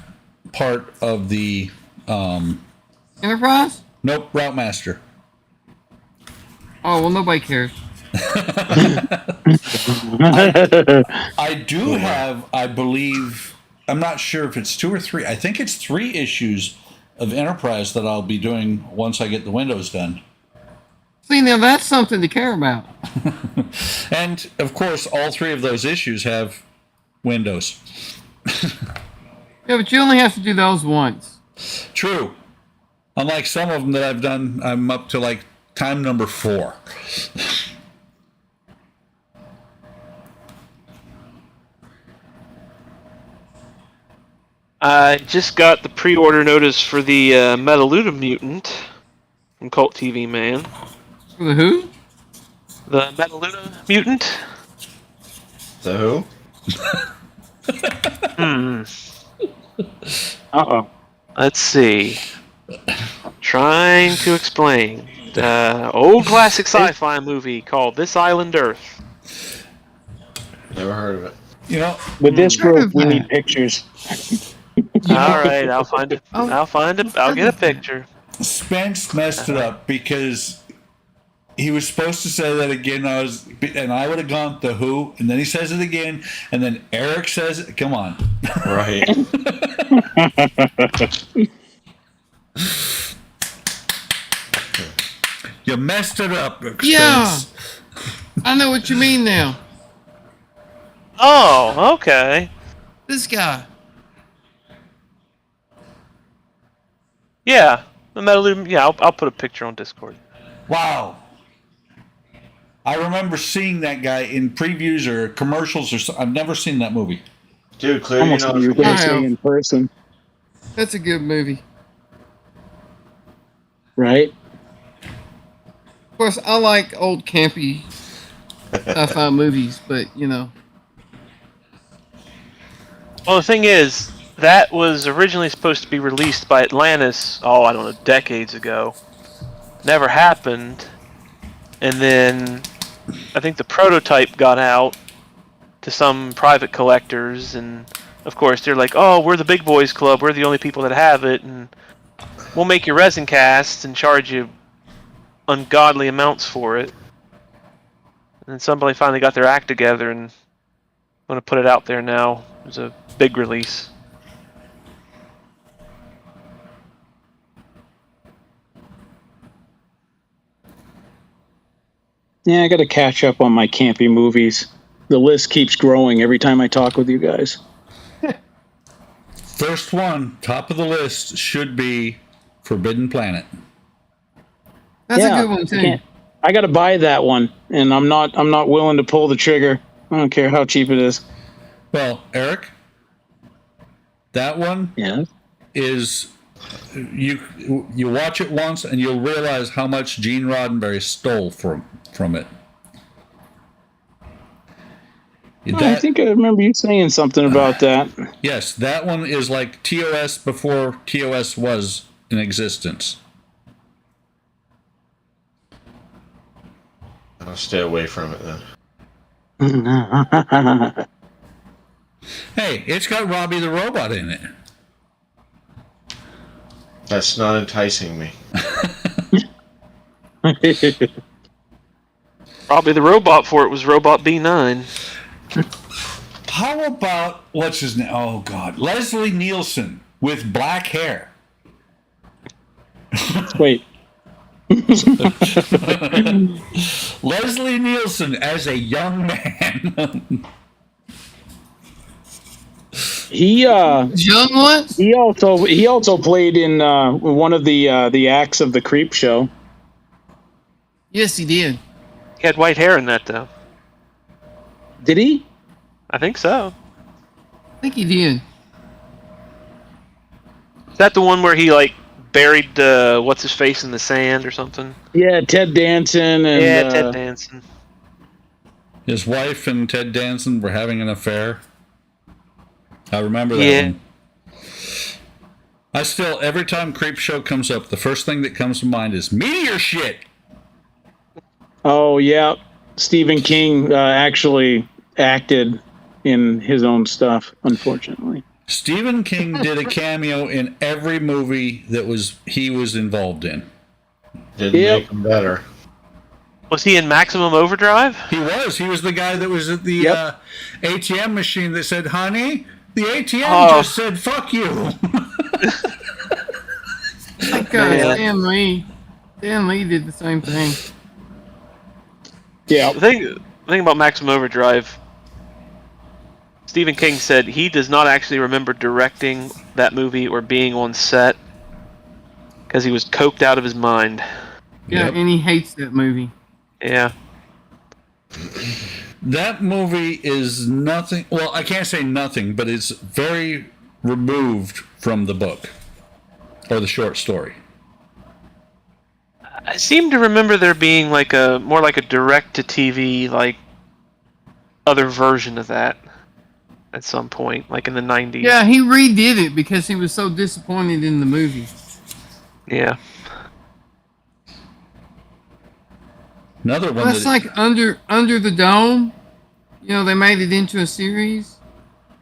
part of the... Enterprise? Nope, Route Master. Oh, well, nobody cares. I do have, I believe, I'm not sure if it's 2 or 3. I think it's 3 issues of Enterprise that I'll be doing once I get the Windows done. See, now that's something to care about. And, of course, all 3 of those issues have Windows. Yeah, but you only have to do those once. True. Unlike some of them that I've done, I'm up to, like, time number 4. I just got the pre-order notice for the Metaluna Mutant from Cult TV Man. For the who? The Metaluna Mutant. The who? Uh-oh. Let's see. Trying to explain. Old classic sci-fi movie called This Island Earth. Never heard of it. You know, With this group, we need pictures. Alright, I'll find it. I'll find it. I'll get a picture. Spence messed it up because he was supposed to say that again. And I would have gone the Who, and then he says it again, and then Eric says it. Come on, Right. you messed it up, Spence. Yeah. I know what you mean now. Oh, okay. This guy. Yeah, the Metaluna. Yeah, I'll put a picture on Discord. Wow. I remember seeing that guy in previews or commercials or something. I've never seen that movie. Dude, clear your Almost nose. you were going to I say am. in person. That's a good movie. right? Of course, I like old campy sci-fi movies, but you know, Well, the thing is, that was originally supposed to be released by Atlantis, I don't know, decades ago. Never happened. And then I think the prototype got out to some private collectors, and of course they're like, oh, we're the big boys club, we're the only people that have it, and we'll make your resin casts and charge you ungodly amounts for it. And then somebody finally got their act together and want to put it out there now. It was a big release. Yeah, I got to catch up on my campy movies. The list keeps growing every time I talk with you guys. First one, top of the list, should be Forbidden Planet. that's Yeah, a good one too. I got to buy that one, and I'm not willing to pull the trigger. I don't care how cheap it is. Well, Eric, that one Yeah. is you watch it once and you'll realize how much Gene Roddenberry stole from it. I think I remember you saying something about that. Yes, that one is like TOS before TOS was in existence. I'll stay away from it then. Hey, it's got Robbie the Robot in it. That's not enticing me. Probably the robot for it was Robot B9. How about, what's his name? Oh, God. Leslie Nielsen with black hair. Wait. Leslie Nielsen as a young man. He Young ones? he also played in one of the acts of the Creep Show. Yes, he did. He had white hair in that, though. Did he? I think so. I think he did. Is that the one where he, like, buried what's his face in the sand or something? Yeah, Ted Danson and Yeah, Ted Danson. His wife and Ted Danson were having an affair. I remember that Yeah. one. I still, every time Creep Show comes up, the first thing that comes to mind is meteor shit. Oh yeah, Stephen King actually acted in his own stuff, unfortunately. Stephen King did a cameo in every movie that he was involved in. Didn't Yep. make them better. Was he in Maximum Overdrive? He was the guy that was at the Yep. ATM machine that said, honey, the ATM Oh. just said, fuck you. Like Yeah. Stan Lee. Stan Lee did the same thing. Yeah. The thing about Maximum Overdrive, Stephen King said he does not actually remember directing that movie or being on set because he was coked out of his mind. Yeah, Yep. and he hates that movie. Yeah. That movie is nothing. Well, I can't say nothing, but it's very removed from the book or the short story. I seem to remember there being like more like a direct-to-TV, like, other version of that at some point, like in the 90s. Yeah, he redid it because he was so disappointed in the movie. Yeah. Another one That's like Under the Dome. You know, they made it into a series.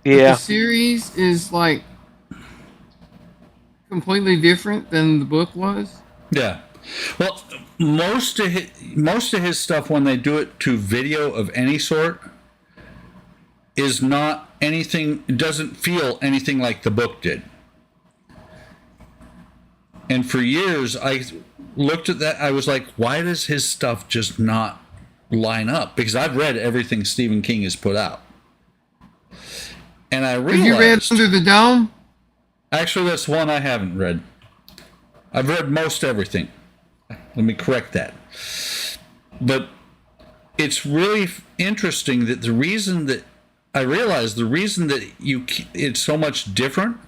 But Yeah. the series is like completely different than the book was. Yeah. Well, most of his stuff, when they do it to video of any sort, is not anything. It doesn't feel anything like the book did. And for years, I looked at that. I was like, why does his stuff just not line up? Because I've read everything Stephen King has put out, and I realized. Have you read Under the Dome? Actually, that's one I haven't read. I've read most everything. Let me correct that. But it's really interesting that the reason that it's so much different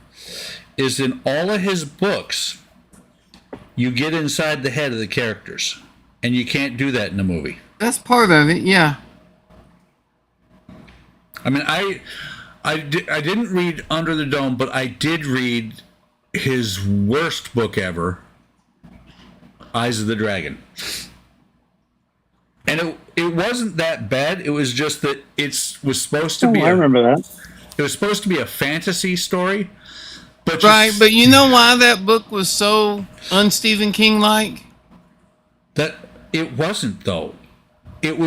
is in all of his books, you get inside the head of the characters, and you can't do that in a movie. That's part of it, yeah. I mean, I didn't read Under the Dome, but I did read his worst book ever, Eyes of the Dragon. And it wasn't that bad. It was just that it was supposed to be. I remember that. It was supposed to be a fantasy story, but Right, but you know why that book was so un-Stephen King-like? that it wasn't though. It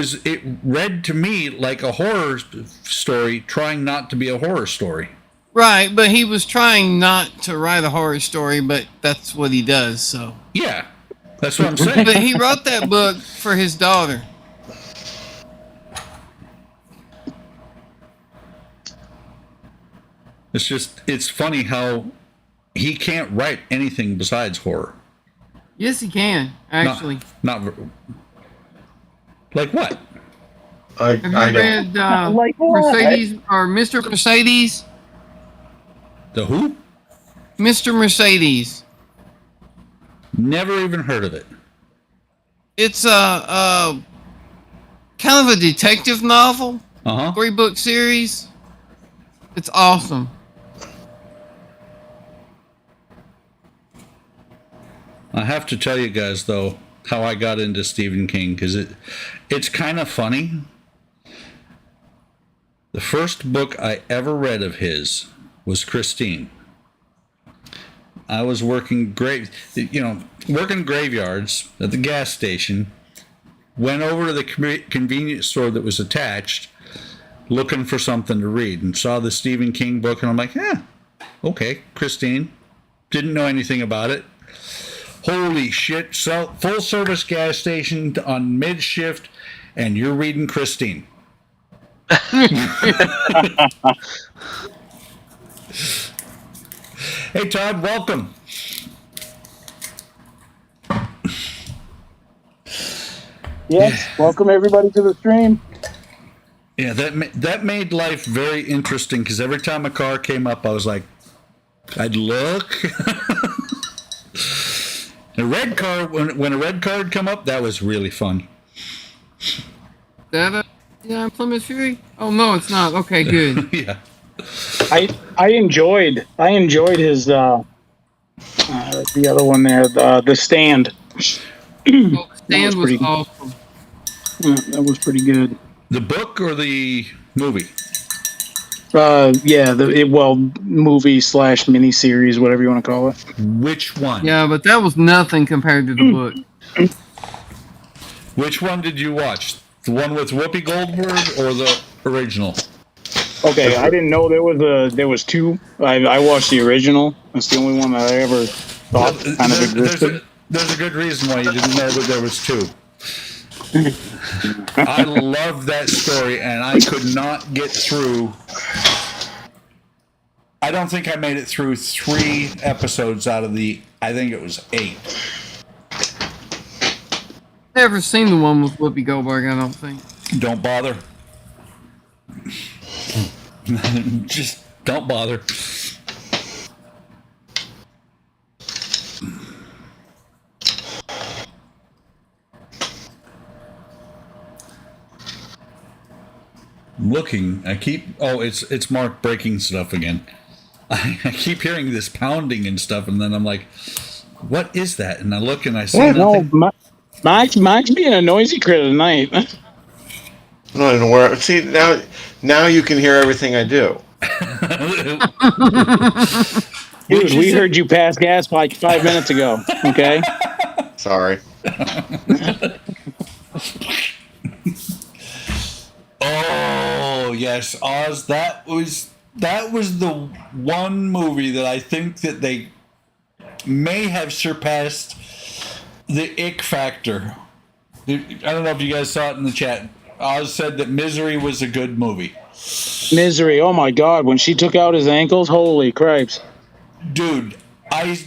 read to me like a horror story trying not to be a horror story. Right, but he was trying not to write a horror story, but that's what he does, so. Yeah, that's what I'm saying. But he wrote that book for his daughter. It's funny how he can't write anything besides horror. Yes, he can, actually. Not like what? Have you I don't. read Like what? Mercedes or Mr. Mercedes? The who? Mr. Mercedes. Never even heard of it. It's a kind of a detective novel, 3-book series. It's awesome. I have to tell you guys though how I got into Stephen King because it's kind of funny. The first book I ever read of his was Christine. I was working graveyards at the gas station. Went over to the convenience store that was attached, looking for something to read, and saw the Stephen King book, and I'm like, okay, Christine. Didn't know anything about it. Holy shit! Full service gas station on mid shift, and you're reading Christine. Hey Todd, welcome. Yes, welcome everybody to the stream. Yeah, that made life very interesting because every time a car came up, I was like, I'd look. A red car, when a red car would come up, that was really fun. That Plymouth Fury? Oh no, it's not. Okay, good. Yeah. I enjoyed his the other one there, the Stand. Stand was awesome. That was pretty good. The book or the movie? Yeah, movie / miniseries, whatever you want to call it. Which one? Yeah, but that was nothing compared to the book. Which one did you watch? The one with Whoopi Goldberg or the original? Okay, I didn't know there was two. I watched the original. That's the only one that I ever thought kind of existed. There's a good reason why you didn't know that there was two. I love that story, and I could not get through. I don't think I made it through 3 episodes out of I think it was 8. Never seen the one with Whoopi Goldberg, I don't think. Don't bother. Just don't bother. I'm looking. It's Mark breaking stuff again. I keep hearing this pounding and stuff, and then I'm like, what is that? And I look and I see nothing. No, Mike's being a noisy critter tonight. I don't know where. See now you can hear everything I do. Dude, we heard you pass gas like 5 minutes ago. Okay. Sorry. Oh yes, Oz. That was the one movie that I think that they may have surpassed the ick factor. I don't know if you guys saw it in the chat. Oz said that Misery was a good movie. Misery. Oh my God! When she took out his ankles, holy cripes! Dude, I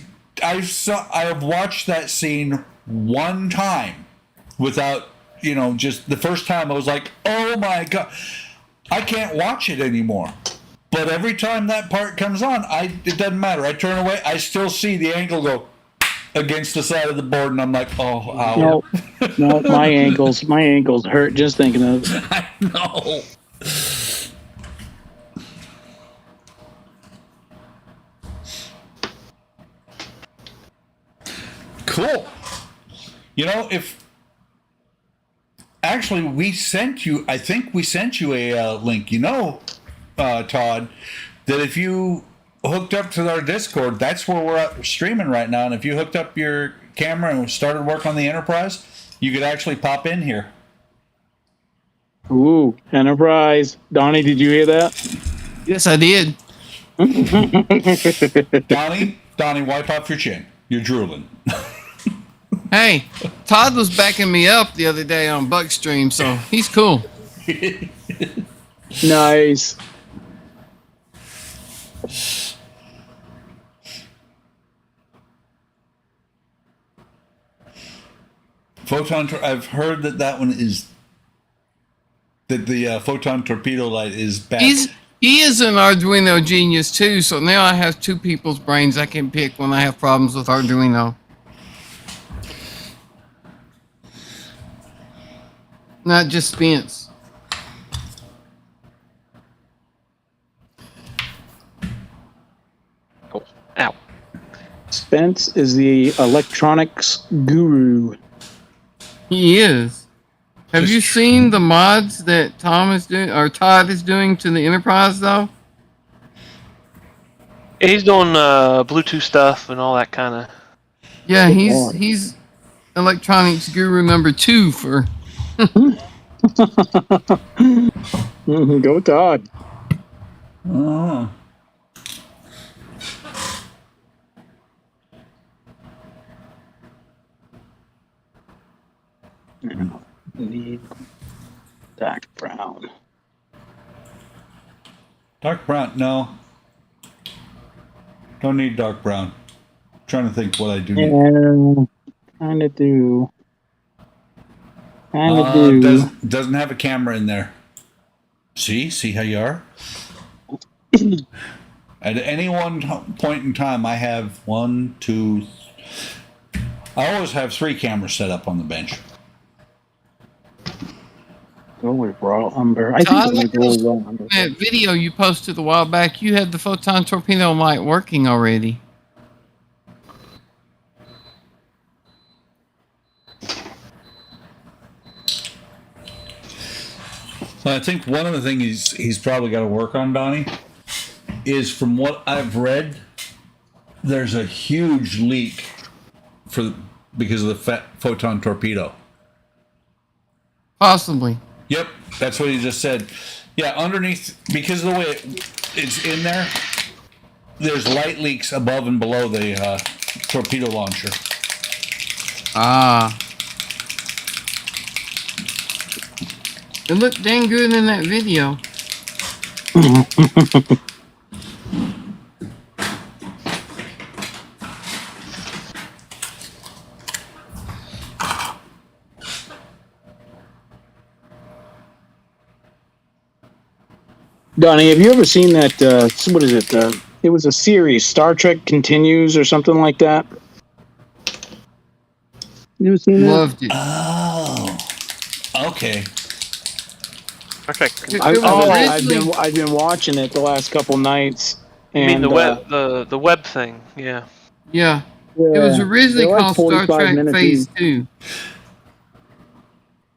have watched that scene one time without, just the first time I was like, oh my God, I can't watch it anymore. But every time that part comes on, it doesn't matter. I turn away, I still see the ankle go, against the side of the board, and I'm like, oh, ow. No, no, my ankles hurt just thinking of it. I know. Cool. You know, if actually we sent you, I think we sent you a link. You know, Todd, that if you hooked up to our Discord, that's where we're streaming right now. And if you hooked up your camera and started work on the Enterprise, you could actually pop in here. Ooh, Enterprise. Donnie, did you hear that? Yes, I did. Donnie, wipe off your chin. You're drooling. Hey, Todd was backing me up the other day on Buckstream, so he's cool. Nice. I've heard that one is that the photon torpedo light is back. He is an Arduino genius too, so now I have two people's brains I can pick when I have problems with Arduino. Not just Spence. Ow. Spence is the electronics guru. He is. Have you seen the mods that Tom is doing or Todd is doing to the Enterprise though? He's doing Bluetooth stuff and all that kind of. Yeah, he's electronics guru number 2 for. Go Todd. Oh. Need Dark Brown. Dark brown? No. Don't need dark brown. I'm trying to think what I do need. Yeah, kind of do. Kind of do. Doesn't have a camera in there. See how you are? At any one point in time, I have 1, 2. I always have 3 cameras set up on the bench. Go with raw umber. I Todd, think we go raw umber. That video you posted a while back, you had the photon torpedo light working already. So I think one of the things he's probably got to work on, Donnie, is from what I've read, there's a huge leak because of the photon torpedo. Possibly. Yep, that's what he just said. Yeah, underneath, because of the way it's in there, there's light leaks above and below the torpedo launcher. Ah. It looked dang good in that video. Donnie, have you ever seen that? What is it? It was a series, Star Trek Continues or something like that. You ever seen that? Loved it. Oh, okay. Okay. I've been watching it the last couple nights. You And, mean the web, the web thing? Yeah. Yeah. yeah, It was originally they're like called Star 45 Trek minutes Phase each. 2.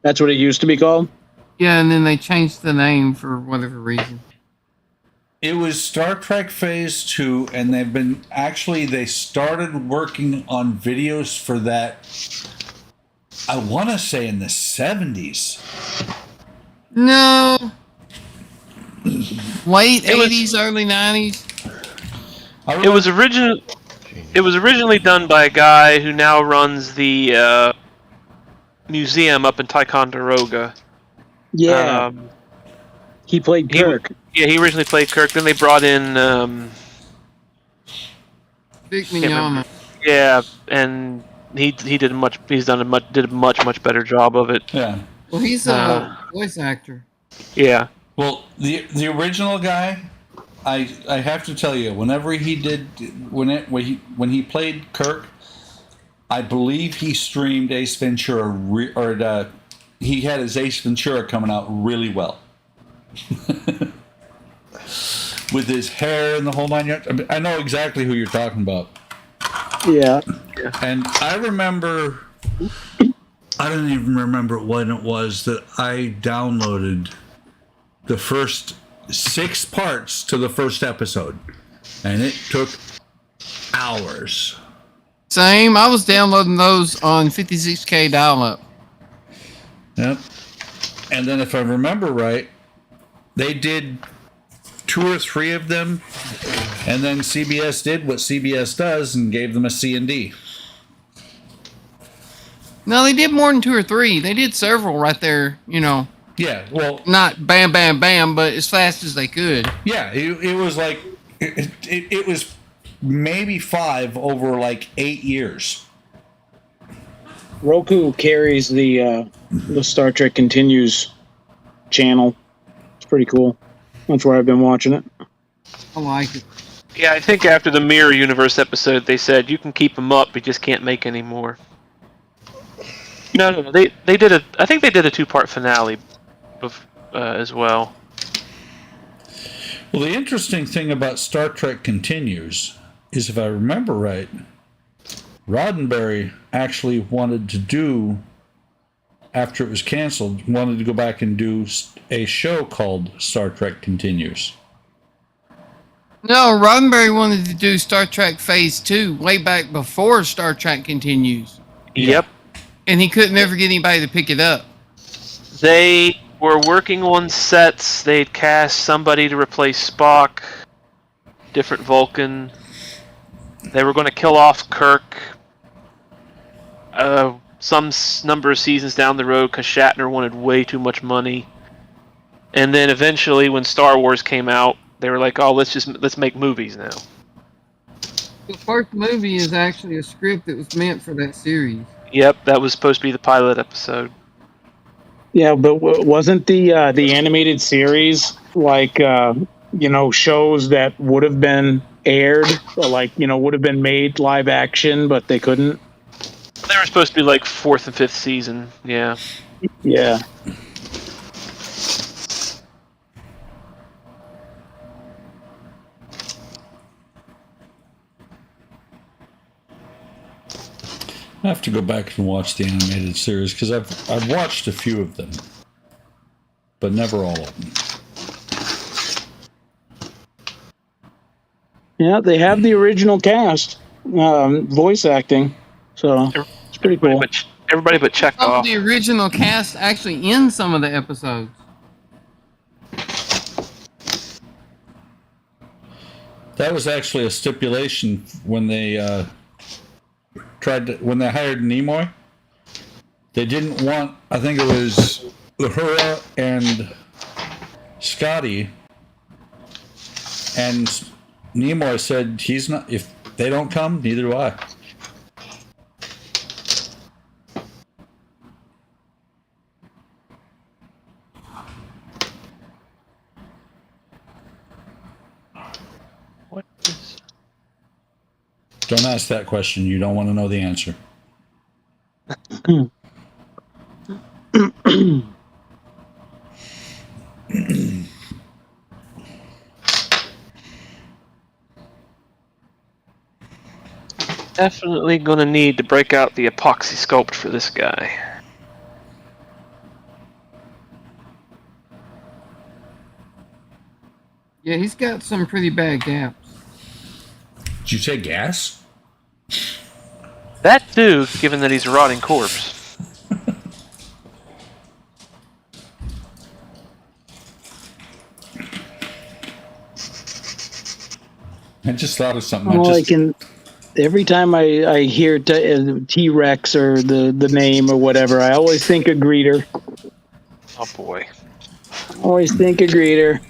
That's what it used to be called? Yeah, and then they changed the name for whatever reason. It was Star Trek Phase 2, and they started working on videos for that, I want to say in the 70s. No. Late It was- 80s, early 90s. It was originally done by a guy who now runs the museum up in Ticonderoga. Yeah. He played Kirk. He originally played Kirk. Then they brought in Vic remember. Mignogna. yeah, and he did a much better job of it. Yeah. Well, he's a voice actor. Yeah. Well, the original guy, I have to tell you, whenever he did when he played Kirk, I believe he streamed Ace Ventura, he had his Ace Ventura coming out really well. With his hair and the whole 9 yards. I know exactly who you're talking about. Yeah. And I remember, I don't even remember when it was that I downloaded the first 6 parts to the first episode. And it took hours. Same. I was downloading those on 56K dial-up. Yep. And then if I remember right, they did 2 or 3 of them, and then CBS did what CBS does and gave them a C and D. No, they did more than 2 or 3. They did several right there, you know. Yeah, well, Not bam, bam, bam, but as fast as they could. yeah, it was like it was maybe 5 over like 8 years. Roku carries the Star Trek Continues channel. It's pretty cool. That's where I've been watching it. I like it. Yeah, I think after the Mirror Universe episode, they said you can keep them up, but you just can't make any more. No, they did I think they did a 2-part finale, as well. Well, the interesting thing about Star Trek Continues is, if I remember right, Roddenberry actually wanted to do, after it was canceled, wanted to go back and do a show called Star Trek Continues. No, Roddenberry wanted to do Star Trek Phase 2 way back before Star Trek Continues. Yep. And he couldn't ever get anybody to pick it up. They were working on sets. They'd cast somebody to replace Spock, different Vulcan. They were going to kill off Kirk some number of seasons down the road because Shatner wanted way too much money. And then eventually, when Star Wars came out, they were like, "Oh, let's make movies now." The first movie is actually a script that was meant for that series. Yep, that was supposed to be the pilot episode. Yeah, but wasn't the animated series like shows that would have been aired, or would have been made live action, but they couldn't? They were supposed to be like 4th and 5th season. Yeah. Yeah. I have to go back and watch the animated series because I've watched a few of them, but never all of them. Yeah, they have the original cast, voice acting, so it's pretty cool. Everybody but Chekhov. Some of the original cast actually in some of the episodes. That was actually a stipulation when they when they hired Nimoy. They didn't want, I think it was Uhura and Scotty, and Nimoy said he's not, if they don't come, neither do I. What is... Don't ask that question. You don't want to know the answer. Definitely gonna need to break out the epoxy sculpt for this guy. Yeah, he's got some pretty bad gaps. Did you say gas? That too, given that he's a rotting corpse. I just thought of something. Well, every time I hear T-Rex or the name or whatever, I always think of Greeter. Oh boy. Always think of Greeter.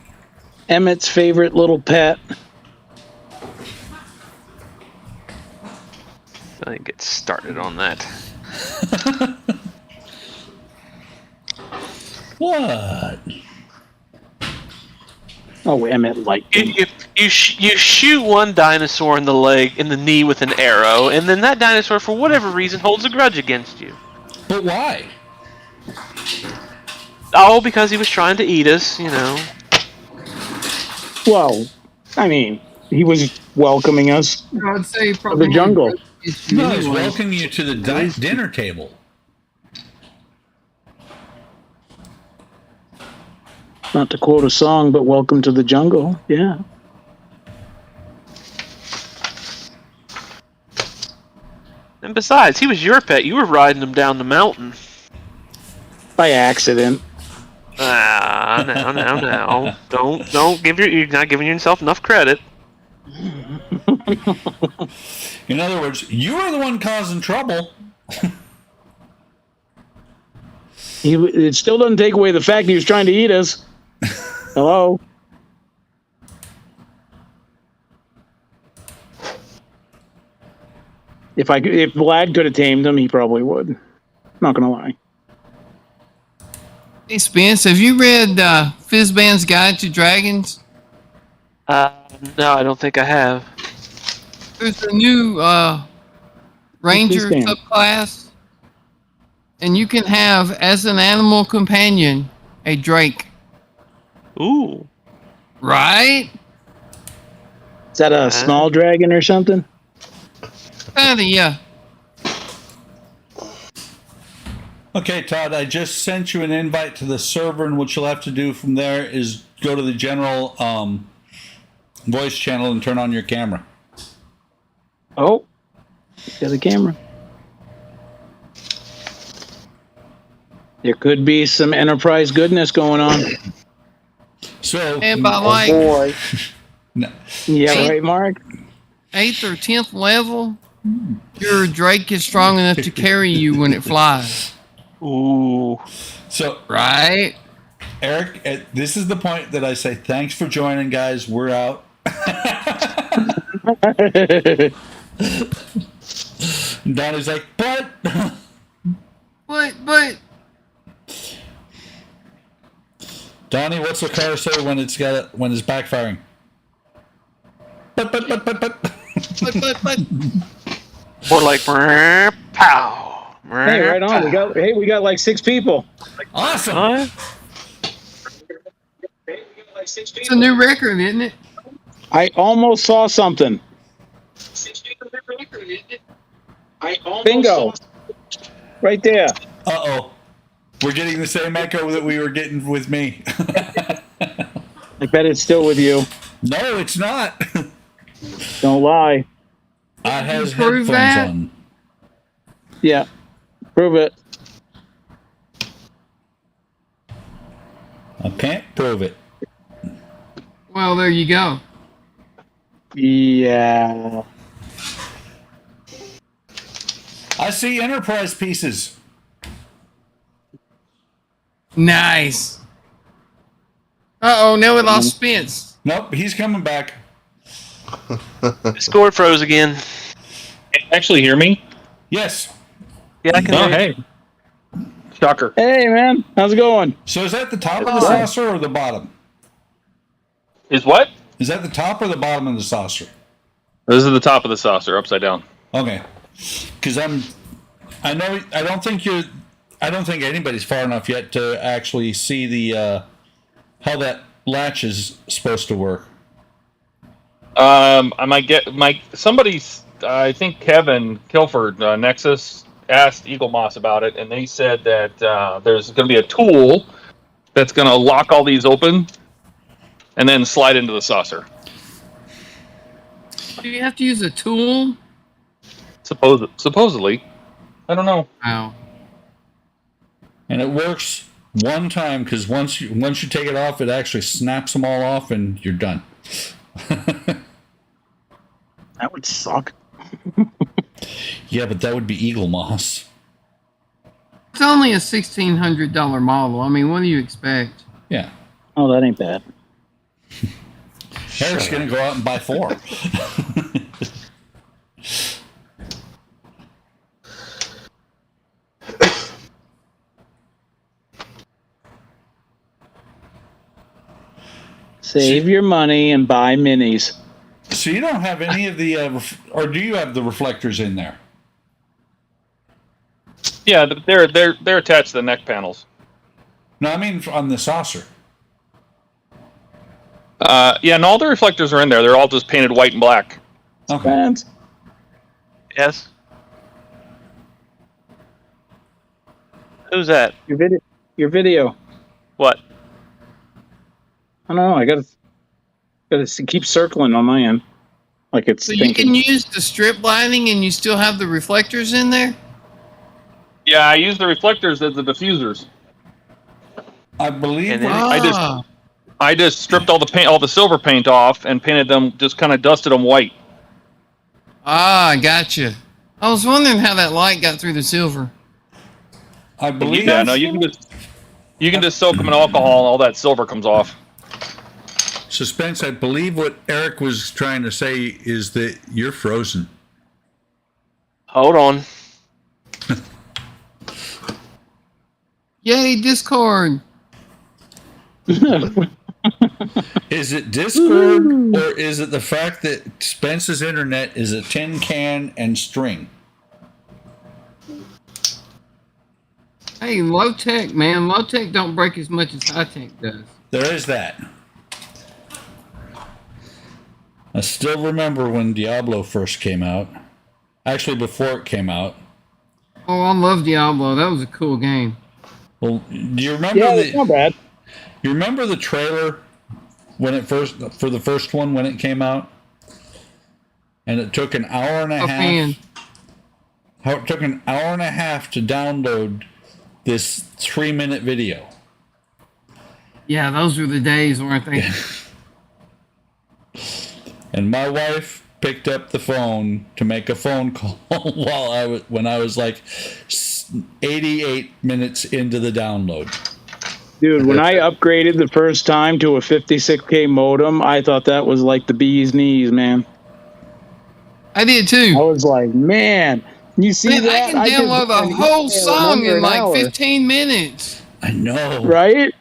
Emmett's favorite little pet. I didn't get started on that. What? Oh, Emmett You, Lightning. you shoot one dinosaur in the knee with an arrow, and then that dinosaur, for whatever reason, holds a grudge against you. But why? Oh, because he was trying to eat us, you know. Well, I mean, he was welcoming us I'd say to probably the jungle. against you No, he's anyway. welcoming you to the dinner table. Not to quote a song, but welcome to the jungle. Yeah. And besides, he was your pet. You were riding him down the mountain. By accident. Now. Don't give you're not giving yourself enough credit. In other words, you were the one causing trouble. It still doesn't take away the fact he was trying to eat us. Hello? If Vlad could have tamed him, he probably would. Not gonna lie. Hey Spence, have you read Fizzban's Guide to Dragons? No, I don't think I have. There's a new Ranger Fizzban? subclass, and you can have as an animal companion a Drake. Ooh. Right? Is that a small dragon or something? Kinda, yeah. Okay, Todd, I just sent you an invite to the server, and what you'll have to do from there is go to the general voice channel and turn on your camera. Oh, got a camera. There could be some Enterprise goodness going on. So, And by like Boy. no, Yeah, right, Mark? 8th or 10th level, your Drake is strong enough to carry you when it flies. Ooh. so Right? Eric, this is the point that I say thanks for joining, guys. We're out. Donnie's like, but But Donnie, what's the car say when it's backfiring? But. Or like, pow. Hey, right on. We got like 6 people. Awesome. Huh? it's a new record, isn't it? I almost saw something. Bingo. Right there. Uh-oh. We're getting the same echo that we were getting with me. I bet it's still with you. No, it's not. Don't lie. I have Prove headphones that? on. Yeah. Prove it. I can't prove it. Well, there you go. Yeah. I see Enterprise pieces. Nice. Uh-oh, now we lost Spence. Nope, he's coming back. Discord froze again. Actually hear me? Yes. Yeah, I can Oh, hear you. hey. Shocker. Hey, man. How's it going? So is that the top of the saucer or the bottom? Is what? Is that the top or the bottom of the saucer? This is the top of the saucer, upside down. Okay. Because I don't think anybody's far enough yet to actually see the how that latch is supposed to work. I might get I think Kevin Kilford, Nexus, asked Eagle Moss about it, and they said that there's going to be a tool that's going to lock all these open and then slide into the saucer. Do you have to use a tool? Supposedly. I don't know. Wow. And it works one time because once you take it off, it actually snaps them all off, and you're done. That would suck. Yeah, but that would be Eagle Moss. It's only a $1,600 model. I mean, what do you expect? Yeah. Oh, that ain't bad. Eric's gonna go out and buy 4. Save your money and buy minis. So you don't have any of the, or do you have the reflectors in there? Yeah, they're attached to the neck panels. No, I mean on the saucer. Yeah, and all the reflectors are in there. They're all just painted white and black. Okay. Friends. Yes. Who's that? Your video. What? I don't know. I gotta keep circling on my end, like it's So you thinking. can use the strip lighting and you still have the reflectors in there? Yeah, I use the reflectors as the diffusers. I believe. And then- I just stripped all the paint, all the silver paint off, and painted them. Just kind of dusted them white. Ah, gotcha. I was wondering how that light got through the silver. I believe. Yeah, no, you can just soak them in alcohol, and all that silver comes off. Suspense. I believe what Eric was trying to say is that you're frozen. Hold on. Yay, Discord. Is it Discord or is it the fact that Spence's internet is a tin can and string? Hey, low tech, man. Low tech don't break as much as high tech does. There is that. I still remember when Diablo first came out. Actually, before it came out. Oh, I love Diablo. That was a cool game. Well, do you remember it's not bad. You remember the trailer when it first for the first one when it came out, and it took an hour and a half. Man. How it took an hour and a half to download this 3-minute video. Yeah, those were the days, weren't they? And my wife picked up the phone to make a phone call when I was like 88 minutes into the download. Dude, when I upgraded the first time to a 56K modem, I thought that was like the bee's knees, man. I did I too. was like, man, you see Man, that? I can download a whole song in like hour. 15 minutes. I know. Right?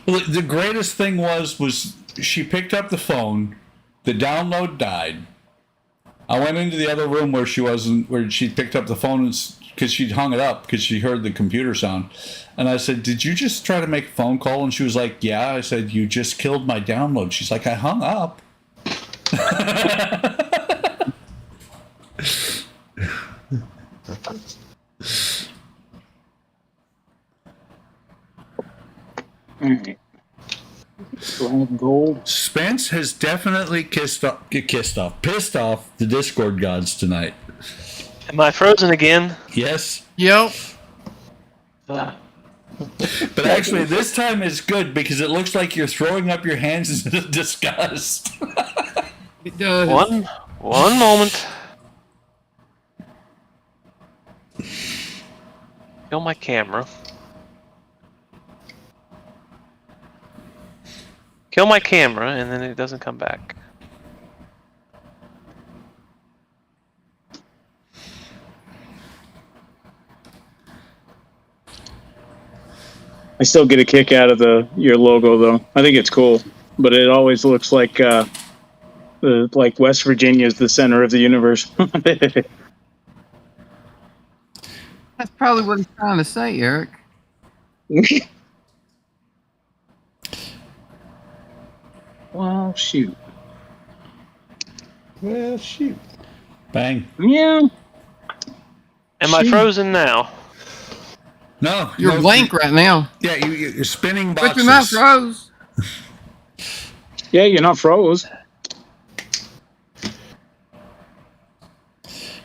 Well, the greatest thing was she picked up the phone, the download died. I went into the other room where she picked up the phone because she'd hung it up because she heard the computer sound. And I said, "Did you just try to make a phone call?" And she was like, "Yeah." I said, "You just killed my download." She's like, "I hung up." All right. Do I have gold? Spence has definitely pissed off the Discord gods tonight. Am I frozen again? Yes. Yep. But actually, this time is good because it looks like you're throwing up your hands in disgust. It does. One moment. Kill my camera. Kill my camera, and then it doesn't come back. I still get a kick out of your logo, though. I think it's cool, but it always looks like like West Virginia is the center of the universe. That's probably what he's trying to say, Eric. Well, shoot. Well, shoot. Bang. Yeah. Am I frozen now? No. You're no, blank right now. Yeah, you're spinning But boxes. you're not froze. Yeah, you're not froze.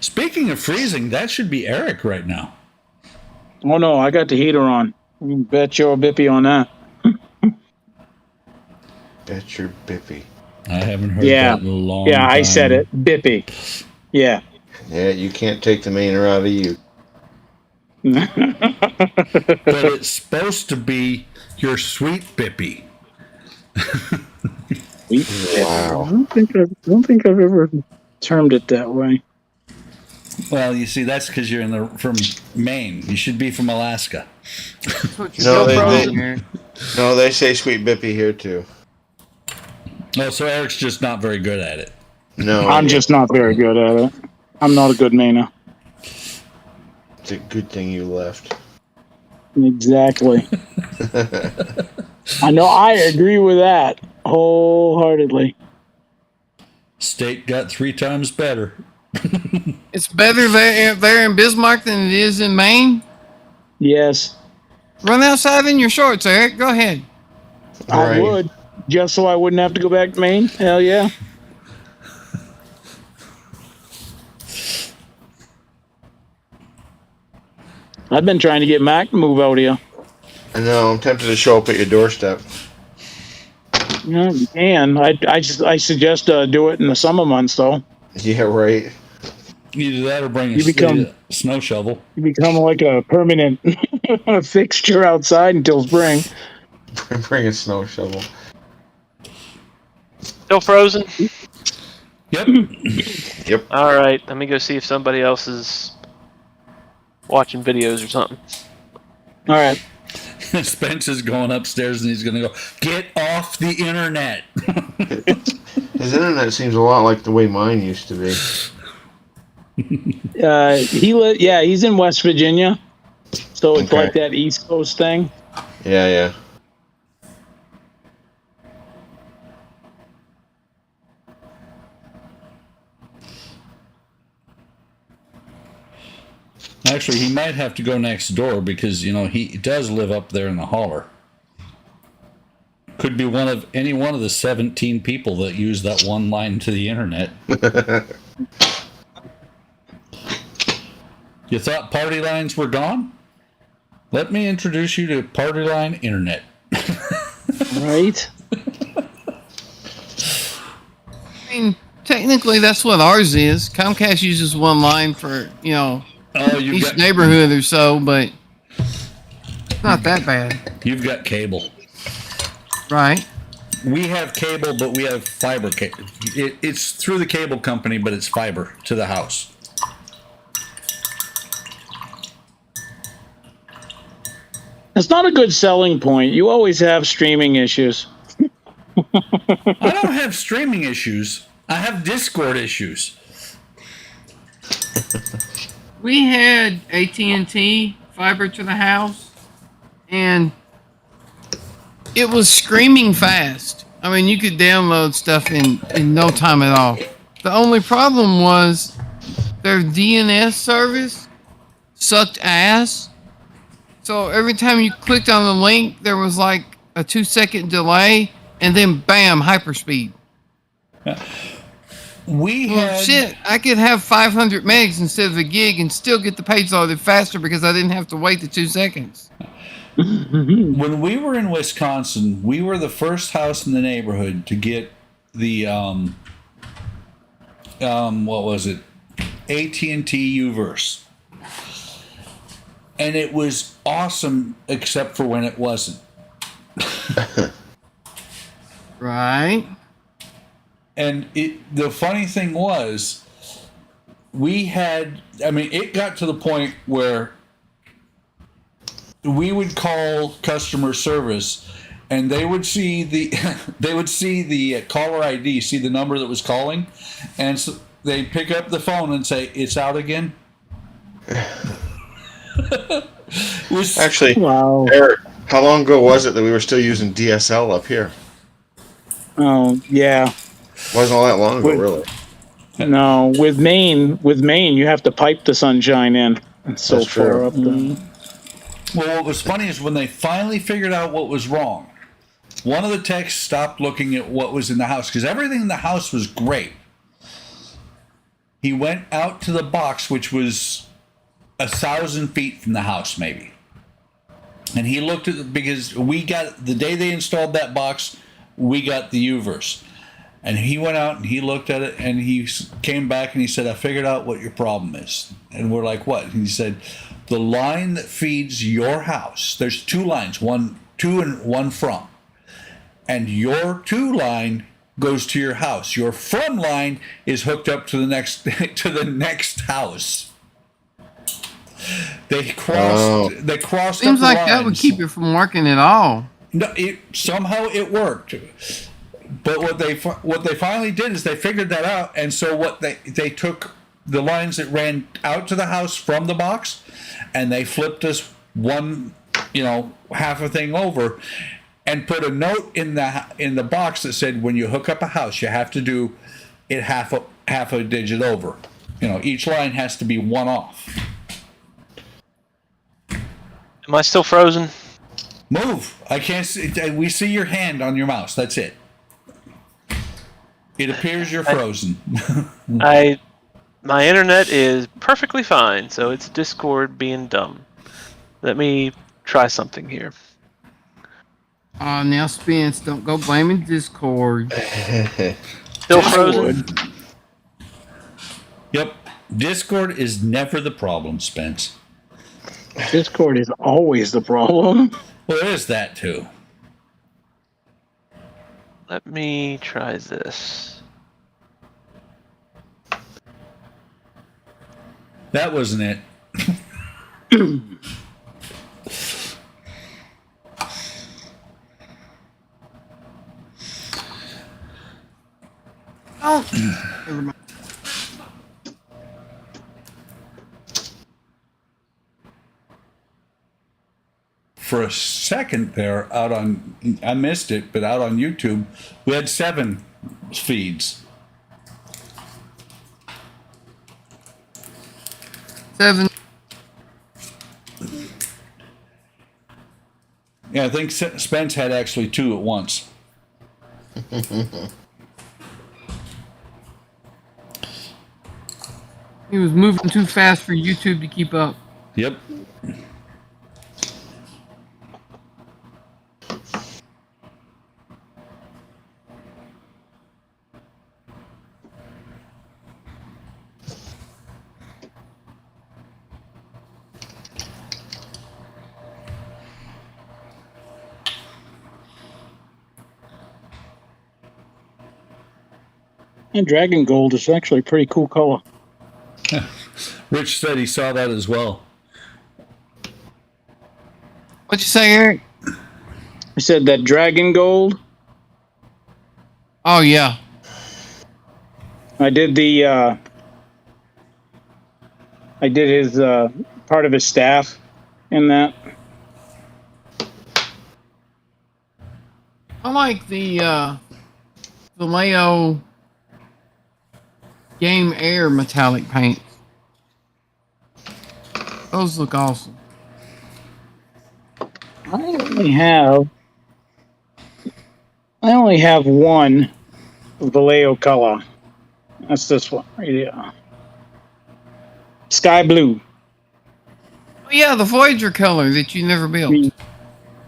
Speaking of freezing, that should be Eric right now. Oh, no, I got the heater on. You bet your bippy on that. Bet your bippy. I haven't heard Yeah. that in a long Yeah, time. I said it. Bippy. Yeah. Yeah, you can't take the manor out of you. But it's supposed to be your sweet Bippy. Wow. I don't think I've ever termed it that way. Well, you see, that's because you're from Maine. You should be from Alaska. That's what you're No, still they- frozen, Eric. No, they say sweet bippy here too. Oh, so Eric's just not very good at it. No, I'm just not very good at it. I'm not a good mainer. It's a good thing you left. Exactly. I know. I agree with that wholeheartedly. State got 3 times better. It's better there in Bismarck than it is in Maine. Yes, Run outside in your shorts, Eric. Go ahead. I Right. would, just so I wouldn't have to go back to Maine. Hell yeah. I've been trying to get Mac to move out here. I know. I'm tempted to show up at your doorstep. Yeah, you can. I suggest do it in the summer months, though. Yeah, right. Either that or bring You become- a snow shovel. You become like a permanent fixture outside until spring. Bring a snow shovel. Still frozen? Yep. Yep. All right, let me go see if somebody else is watching videos or something. All right. Spence is going upstairs and he's going to go, get off the internet. His internet seems a lot like the way mine used to be. He's in West Virginia, so it's Okay. like that East Coast thing. Yeah, yeah. Actually, he might have to go next door because, he does live up there in the holler. Could be any one of the 17 people that use that one line to the internet. You thought party lines were gone? Let me introduce you to Party Line Internet. Right? I mean, technically, that's what ours is. Comcast uses one line for, each neighborhood or so, but it's not that bad. You've got cable. Right. We have cable, but we have fiber cable. It's through the cable company, but it's fiber to the house. It's not a good selling point. You always have streaming issues. I don't have streaming issues. I have Discord issues. We had AT&T fiber to the house, and it was screaming fast. I mean, you could download stuff in no time at all. The only problem was their DNS service sucked ass. So every time you clicked on the link, there was like a 2-second delay, and then bam, hyperspeed. Shit, I could have 500 megs instead of a gig and still get the page loaded faster because I didn't have to wait the 2 seconds. When we were in Wisconsin, we were the first house in the neighborhood to get the what was it? AT&T Uverse. And it was awesome except for when it wasn't. Right. And the funny thing was, it got to the point where we would call customer service and they would see the caller ID, see the number that was calling, and so they'd pick up the phone and say, "It's out again." Actually, Wow. Eric, how long ago was it that we were still using DSL up here? Oh, yeah. Wasn't all that long ago, really. No, with Maine, you have to pipe the sunshine in. It's so That's far true. up there. Well, what was funny is when they finally figured out what was wrong, one of the techs stopped looking at what was in the house because everything in the house was great. He went out to the box, which was 1,000 feet from the house, maybe. And he looked at because we got the day they installed that box, we got the Uverse. And he went out and he looked at it and he came back and he said, "I figured out what your problem is." And we're like, "What?" And he said, "The line that feeds your house, there's 2 lines, one to and one from. And your to line goes to your house. Your from line is hooked up to the next to the next house." They crossed Seems up the like that would lines. keep it from working at all. No, somehow it worked. But what they finally did is they figured that out, and so what they took the lines that ran out to the house from the box, and they flipped us one, half a thing over, and put a note in the box that said when you hook up a house, you have to do it half a digit over. Each line has to be one off. Am I still frozen? Move. I can't see. We see your hand on your mouse. That's it. It appears you're frozen. My internet is perfectly fine, so it's Discord being dumb. Let me try something here. Now Spence, don't go blaming Discord. Still frozen? Yep. Discord is never the problem, Spence. Discord is always the problem. Well, there is that too. Let me try this. That wasn't it. Oh, never mind. For a second there, I missed it, but out on YouTube, we had 7 feeds. 7. Yeah, I think Spence had actually 2 at once. He was moving too fast for YouTube to keep up. Yep. And Dragon Gold is actually a pretty cool color. Rich said he saw that as well. What'd you say, Eric? I said that Dragon Gold. Oh, yeah. I did his part of his staff in that. I like the Vallejo Game Air metallic paint. Those look awesome. I only have one Vallejo color. That's this one right here. Sky blue. Oh, yeah, the Voyager color that you never built.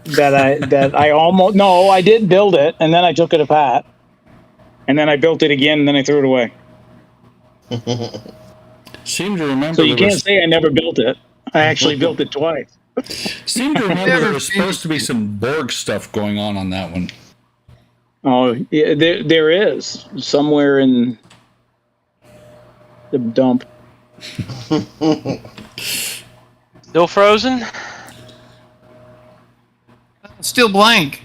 That I almost no, I did build it, and then I took it apart, and then I built it again, and then I threw it away. Seem to remember. So you can't say I never built it. I actually built it twice. Seem to remember there was supposed to be some Borg stuff going on that one. Oh, yeah, there is somewhere in the dump. Still frozen? Still blank.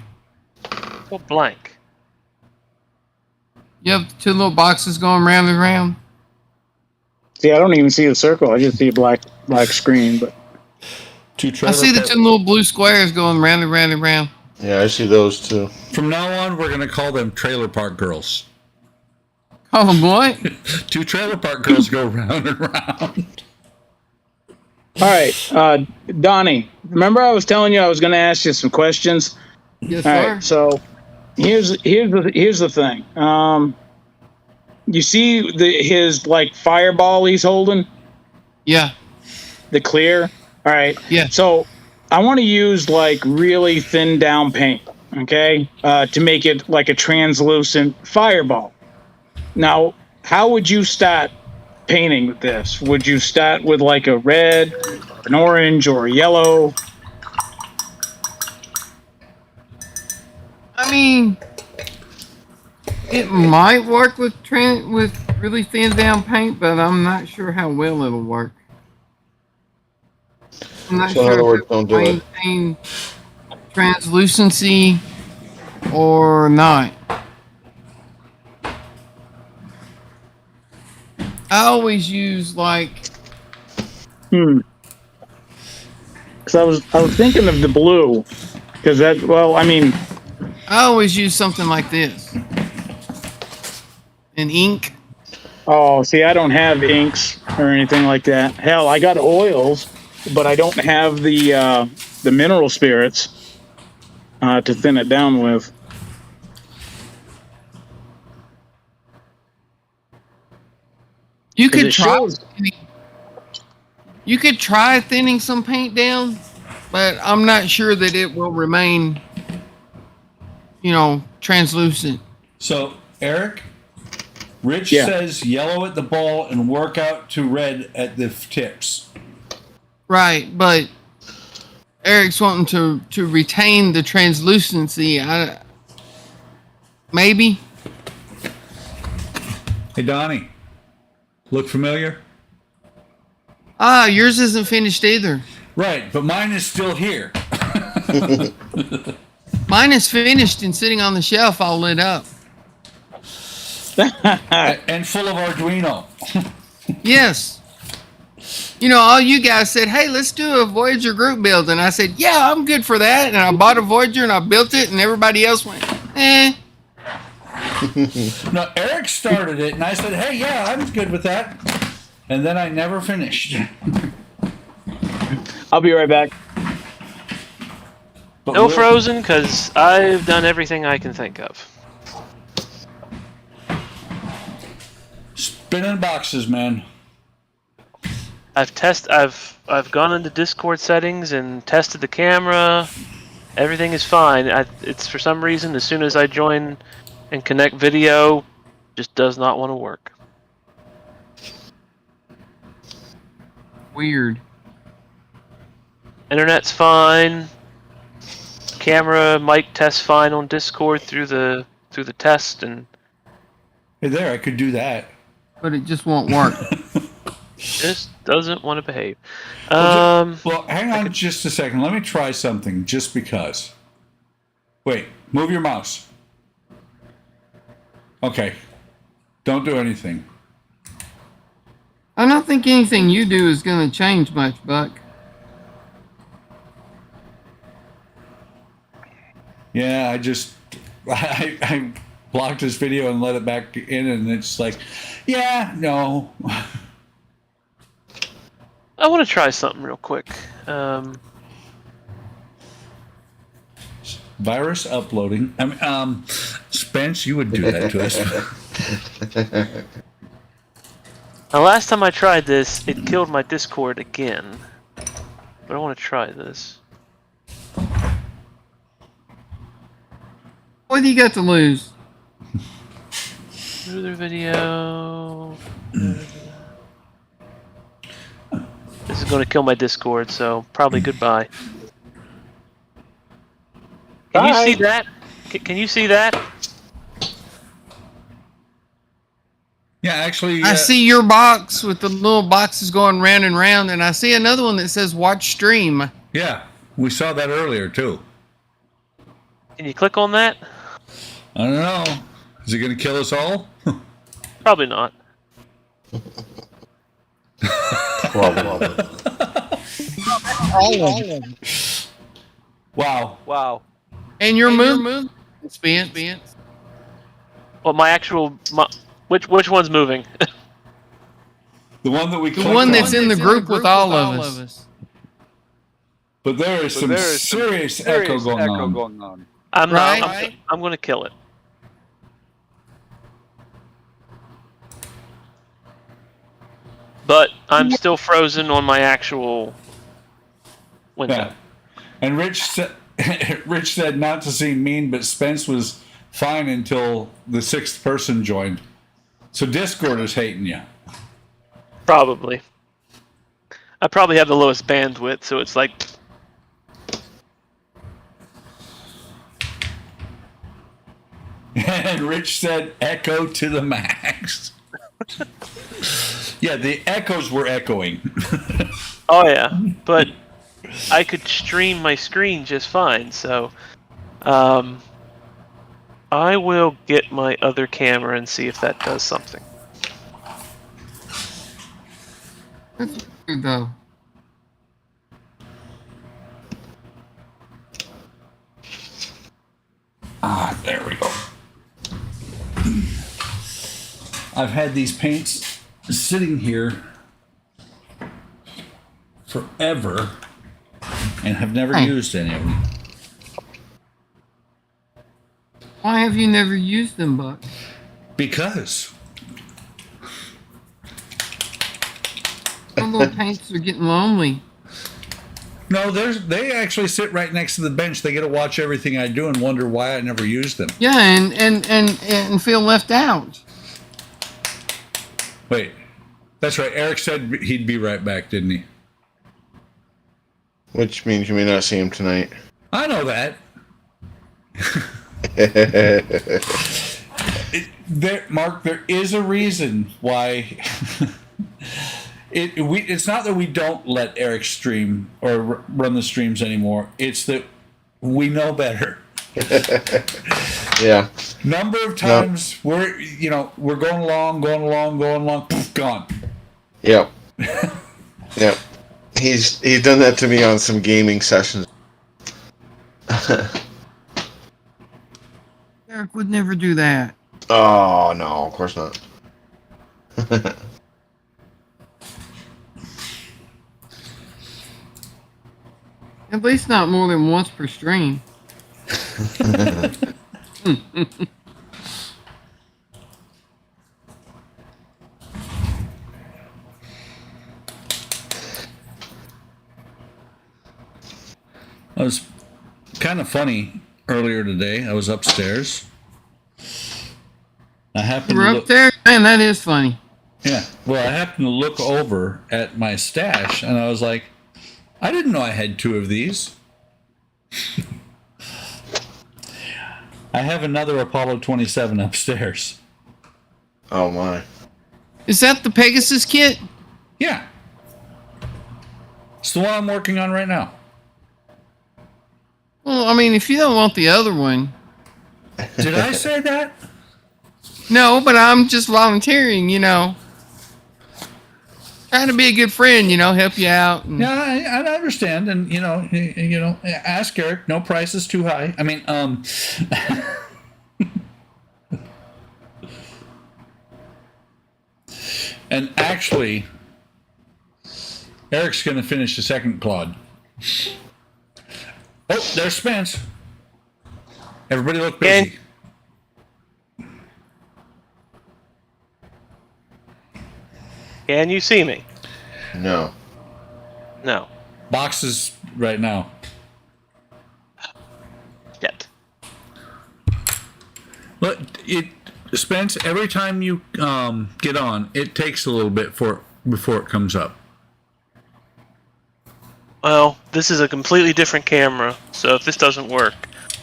Still blank. You have 2 little boxes going round and round. See, I don't even see the circle. I just see a black screen. But I see the 2 little blue squares going round and round and round. Yeah, I see those too. From now on, we're going to call them Trailer Park Girls. Call them what? 2 Trailer Park Girls go round and round. all right, Donnie. Remember, I was telling you I was going to ask you some questions. Yes, All sir. right, so here's the thing. You see his like fireball he's holding, Yeah. the clear. All right. Yeah. So I want to use like really thin down paint, okay, to make it like a translucent fireball. Now, how would you start painting with this? Would you start with like a red, an orange, or a yellow? I mean, it might work with really thin down paint, but I'm not sure how well it'll work. I'm not So in sure other words, if it'll don't do it. maintain translucency or not. I always use like Because I was thinking of the blue, because that, well, I mean, I always use something like this. An ink. oh, see, I don't have inks or anything like that. Hell, I got oils, but I don't have the mineral spirits to thin it down with. You 'Cause could it try. shows- You could try thinning some paint down, but I'm not sure that it will remain, translucent. So, Eric, Rich Yeah. says yellow at the ball and work out to red at the tips. Right, but Eric's wanting to retain the translucency. Maybe. Hey, Donnie, look familiar? Yours isn't finished either. Right, but mine is still here. Mine is finished and sitting on the shelf all lit up. And full of Arduino. Yes. All you guys said, hey, let's do a Voyager group build. And I said, yeah, I'm good for that. And I bought a Voyager and I built it, and everybody else went, eh. No, Eric started it, and I said, hey, yeah, I'm good with that. And then I never finished. I'll be right back. But No we'll- Frozen, because I've done everything I can think of. Spinning boxes, man. I've gone into Discord settings and tested the camera. Everything is fine. It's for some reason, as soon as I join and connect video, just does not want to work. Weird. Internet's fine. Camera, mic test fine on Discord through the test, and Hey, there, I could do that. But it just won't work. just doesn't want to behave. Well, hang on just a second. Let me try something, just because. Wait, move your mouse. Okay. Don't do anything. I don't think anything you do is going to change much, Buck. Yeah, I blocked this video and let it back in, and it's like, yeah, no. I want to try something real quick. Virus uploading. I mean, Spence, you would do that to us. The last time I tried this, it killed my Discord again. But I want to try this. What do you got to lose? Further video. This is going to kill my Discord, so probably goodbye. Can you see that? Can you see that? Yeah, actually. I see your box with the little boxes going round and round, and I see another one that says watch stream. Yeah, we saw that earlier, too. Can you click on that? I don't know. Is it going to kill us all? Probably not. Probably. Wow. And your move? Spence. Well, which one's moving? The one that we The one that's in the group with all of us. But there is some serious echo going on. I'm Right. not. I'm going to kill it. But I'm still frozen on my actual window. Yeah. And Rich said not to seem mean, but Spence was fine until the sixth person joined. So Discord is hating you. Probably. I probably have the lowest bandwidth, so it's like. And Rich said echo to the max. Yeah, the echoes were echoing. Oh yeah, but I could stream my screen just fine. So, I will get my other camera and see if that does something. That's weird though. There we go. I've had these paints sitting here forever and have never used any of them. Why have you never used them, Buck? Because Some little paints are getting lonely. no, they actually sit right next to the bench. They get to watch everything I do and wonder why I never use them. Yeah, and feel left out. Wait, that's right. Eric said he'd be right back, didn't he? Which means you may not see him tonight. I know that. Mark, there is a reason why. It's not that we don't let Eric stream or run the streams anymore. It's that we know better. Yeah. Number of times we're going along, poof, gone. Yep. Yep. He's done that to me on some gaming sessions. Eric would never do that. Oh no, of course not. At least not more than once per stream. It was kind of funny earlier today. I was upstairs. I happened We're to up look, there? Man, that is funny. Yeah. Well, I happened to look over at my stash and I was like, I didn't know I had two of these. I have another Apollo 27 upstairs. Oh my. Is that the Pegasus kit? Yeah. It's the one I'm working on right now. Well, I mean, if you don't want the other one. Did I say that? No, but I'm just volunteering, Trying to be a good friend, help you out. And... Yeah, I understand, and ask Eric. No price is too high. I mean, and actually, Eric's going to finish the second Claude. Oh, there's Spence. Everybody look busy. Can you see me? No. No. Boxes right now. Yet. But Spence, every time you get on, it takes a little bit before it comes up. Well, this is a completely different camera, so if this doesn't work,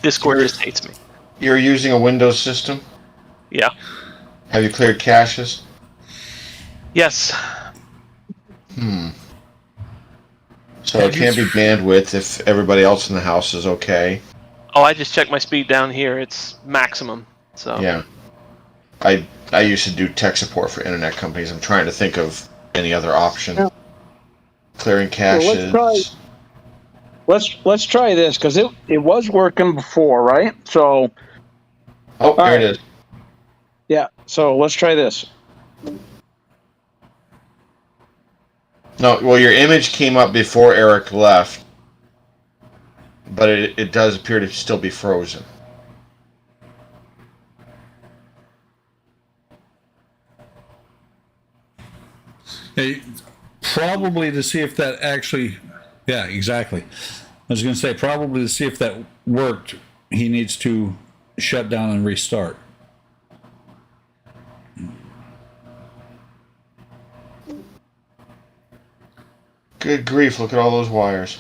Discord just hates me. You're using a Windows system? Yeah. Have you cleared caches? Yes. So it can't be bandwidth if everybody else in the house is okay. Oh, I just checked my speed down here. It's maximum. So Yeah. I used to do tech support for internet companies. I'm trying to think of any other option. Yeah. Clearing caches. Let's try this because it was working before, right? So Oh, there right. it is. yeah, so let's try this. No, well, your image came up before Eric left, but it does appear to still be frozen. Hey, probably to see if that actually, yeah, exactly. I was going to say, probably to see if that worked, he needs to shut down and restart. Good grief, look at all those wires.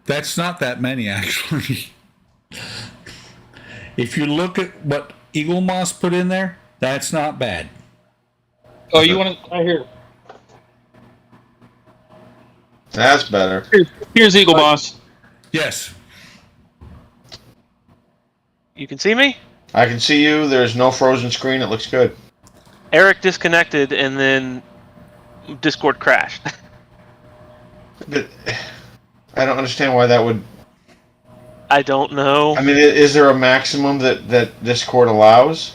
That's not that many, actually. If you look at what Eagle Moss put in there, that's not bad. Oh, you want to? Right here. That's better. Here's Eagle Boss. Yes. you can see me? I can see you. There's no frozen screen. It looks good. Eric disconnected and then Discord crashed. But I don't understand why that would. I don't know. I mean, is there a maximum that Discord allows?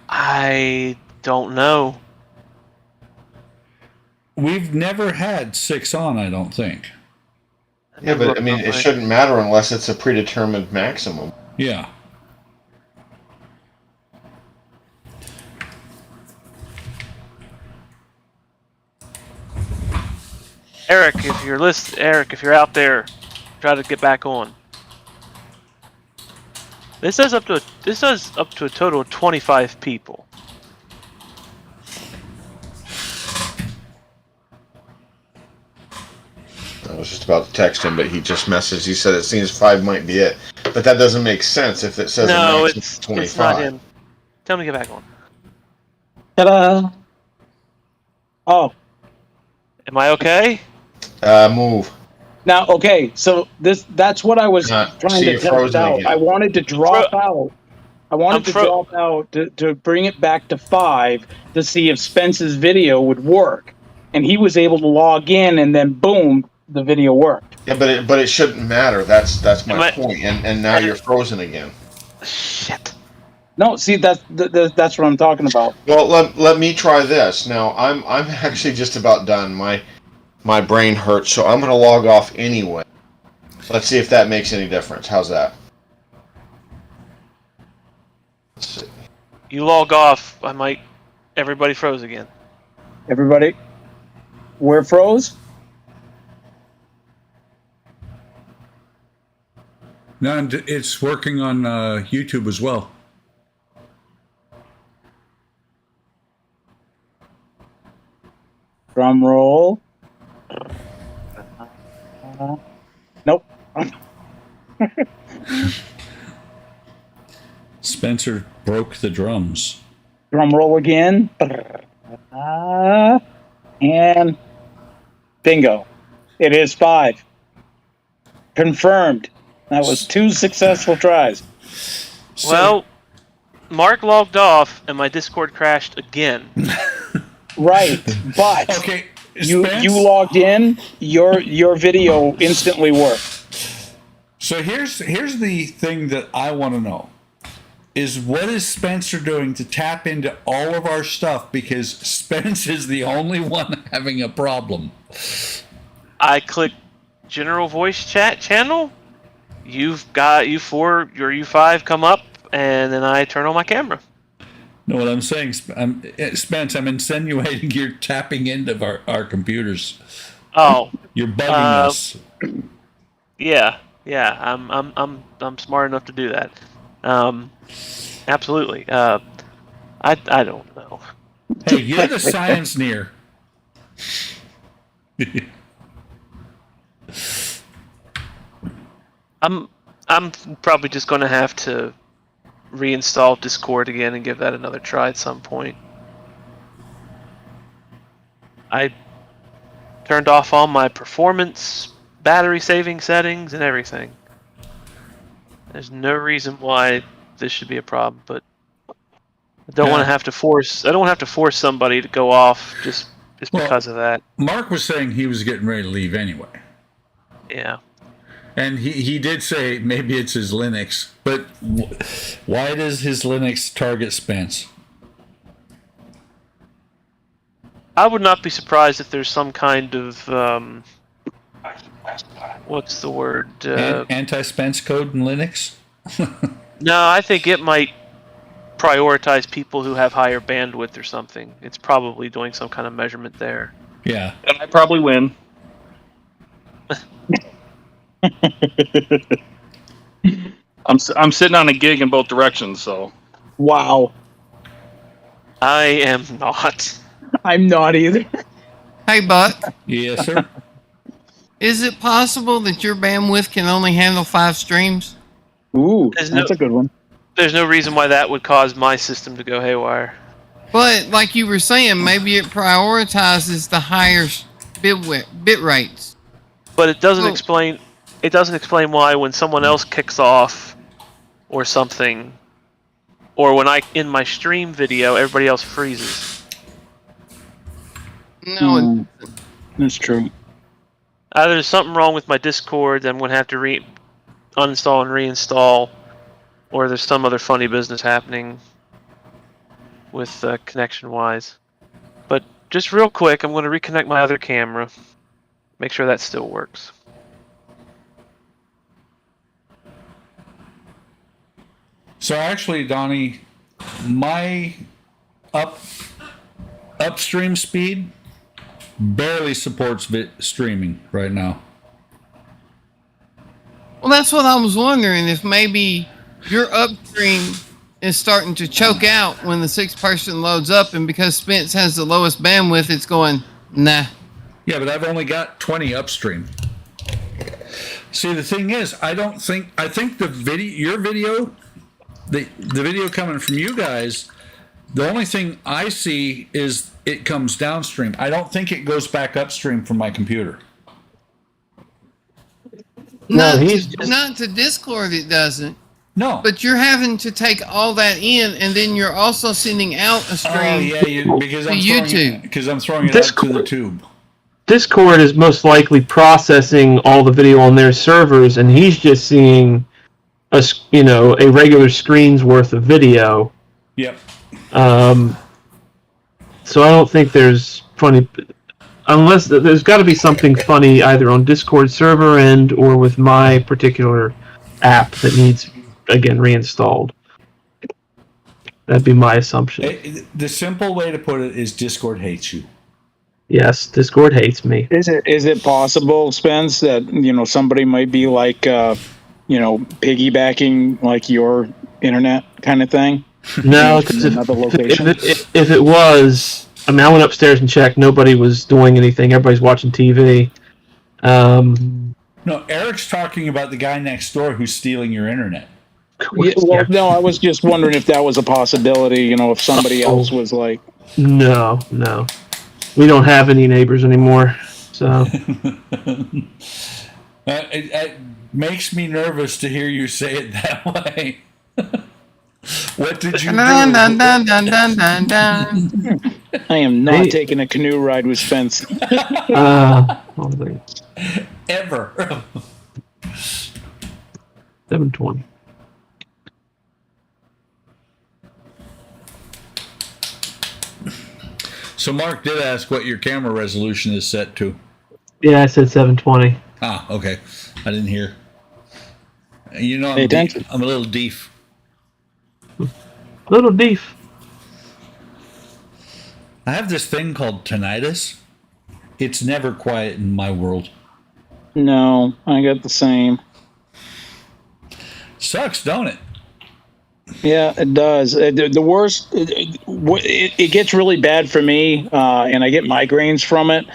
I don't know. We've never had 6 on, I don't think. Yeah, but I mean, it shouldn't matter unless it's a predetermined maximum. Yeah. Eric, if you're out there, try to get back on. This says up to a total of 25 people. I was just about to text him, but he just messaged. He said it seems 5 might be it, but that doesn't make sense if it says No, a maximum of 25. it's not him. Tell me to get back on. Ta-da! Oh, Am I okay? Move. now okay. So that's what I was trying see, to you're test frozen out. again. I wanted to drop out. I wanted to drop out to bring it back to 5 to see if Spence's video would work, and he was able to log in, and then boom, the video worked. Yeah, but it shouldn't matter. That's my point. And now you're frozen again. Shit. No, see that's what I'm talking about. Well, let me try this. Now I'm actually just about done. My brain hurts, so I'm gonna log off anyway. Let's see if that makes any difference. How's that? Let's see. You log off, everybody froze again. Everybody, we're froze. No, and it's working on YouTube as well. Drum roll. Nope. Spencer broke the drums. Drum roll again. And bingo. It is 5. Confirmed. That was 2 successful tries. So, Well, Mark logged off and my Discord crashed again. Right, but okay, you Spence, logged in, your video instantly worked. So here's the thing that I want to know. Is what is Spencer doing to tap into all of our stuff, because Spence is the only one having a problem. I click general voice chat channel. You've got U4, your U5 come up, and then I turn on my camera. No, what I'm saying, Spence, I'm insinuating you're tapping into our computers. Oh, You're bugging us. yeah. I'm smart enough to do that. Absolutely. I don't know. Hey, you're the science near. I'm probably just going to have to reinstall Discord again and give that another try at some point. I turned off all my performance, battery saving settings, and everything. There's no reason why this should be a problem, but I don't want to have to force. I don't have to force somebody to go off just because of that. Mark was saying he was getting ready to leave anyway. Yeah. And he did say maybe it's his Linux, but why does his Linux target Spence? I would not be surprised if there's some kind of what's the word? Anti-Spence code in Linux? No, I think it might prioritize people who have higher bandwidth or something. It's probably doing some kind of measurement there. Yeah. And I probably win. I'm sitting on a gig in both directions, so. Wow. I am not. I'm not either. Hey, Buck. Yes, sir. Is it possible that your bandwidth can only handle 5 streams? Ooh, There's that's a good one. There's no reason why that would cause my system to go haywire. But like you were saying, maybe it prioritizes the higher bit rates. But it doesn't Oh. explain. It doesn't explain why when someone else kicks off, or something, or when in my stream video everybody else freezes. No, Mm, that's true. Either there's something wrong with my Discord that I'm going to have to uninstall and reinstall, or there's some other funny business happening with connection-wise. But just real quick, I'm going to reconnect my other camera. Make sure that still works. So actually, Donnie, my upstream speed barely supports streaming right now. well, that's what I was wondering, if maybe your upstream is starting to choke out when the 6-person loads up, and because Spence has the lowest bandwidth, it's going, nah. Yeah, but I've only got 20 upstream. See, the thing is, I think the video, your video, the video coming from you guys, the only thing I see is it comes downstream. I don't think it goes back upstream from my computer. Not, he's to, just- not to Discord, it doesn't. No. But you're having to take all that in, and then you're also sending out a stream. Oh yeah, because I'm to throwing YouTube. because I'm throwing it out to the tube. Discord is most likely processing all the video on their servers, and he's just seeing a regular screen's worth of video. Yep. So I don't think there's funny, unless there's got to be something funny either on Discord server end or with my particular app that needs again reinstalled. That'd be my assumption. The simple way to put it is Discord hates you. Yes, Discord hates me. Is it possible, Spence, that somebody might be like piggybacking like your internet kind of thing? No, From because another location. if it was, I mean, I went upstairs and checked. Nobody was doing anything. Everybody's watching TV. No, Eric's talking about the guy next door who's stealing your internet. Yeah, well, no, I was just wondering if that was a possibility. If somebody else was like, No, we don't have any neighbors anymore. So It makes me nervous to hear you say it that way. What did you do? Dun, dun, dun, dun, dun, dun, dun. I am not Hey. taking a canoe ride with Spence. Ever. 720. So Mark did ask what your camera resolution is set to. Yeah, I said 720. Ah, okay. I didn't hear. Pay attention. I'm a little deaf. Little beef. I have this thing called tinnitus. It's never quiet in my world. No, I got the same. Sucks, don't it? Yeah, it does. The worst, it gets really bad for me, and I get migraines from it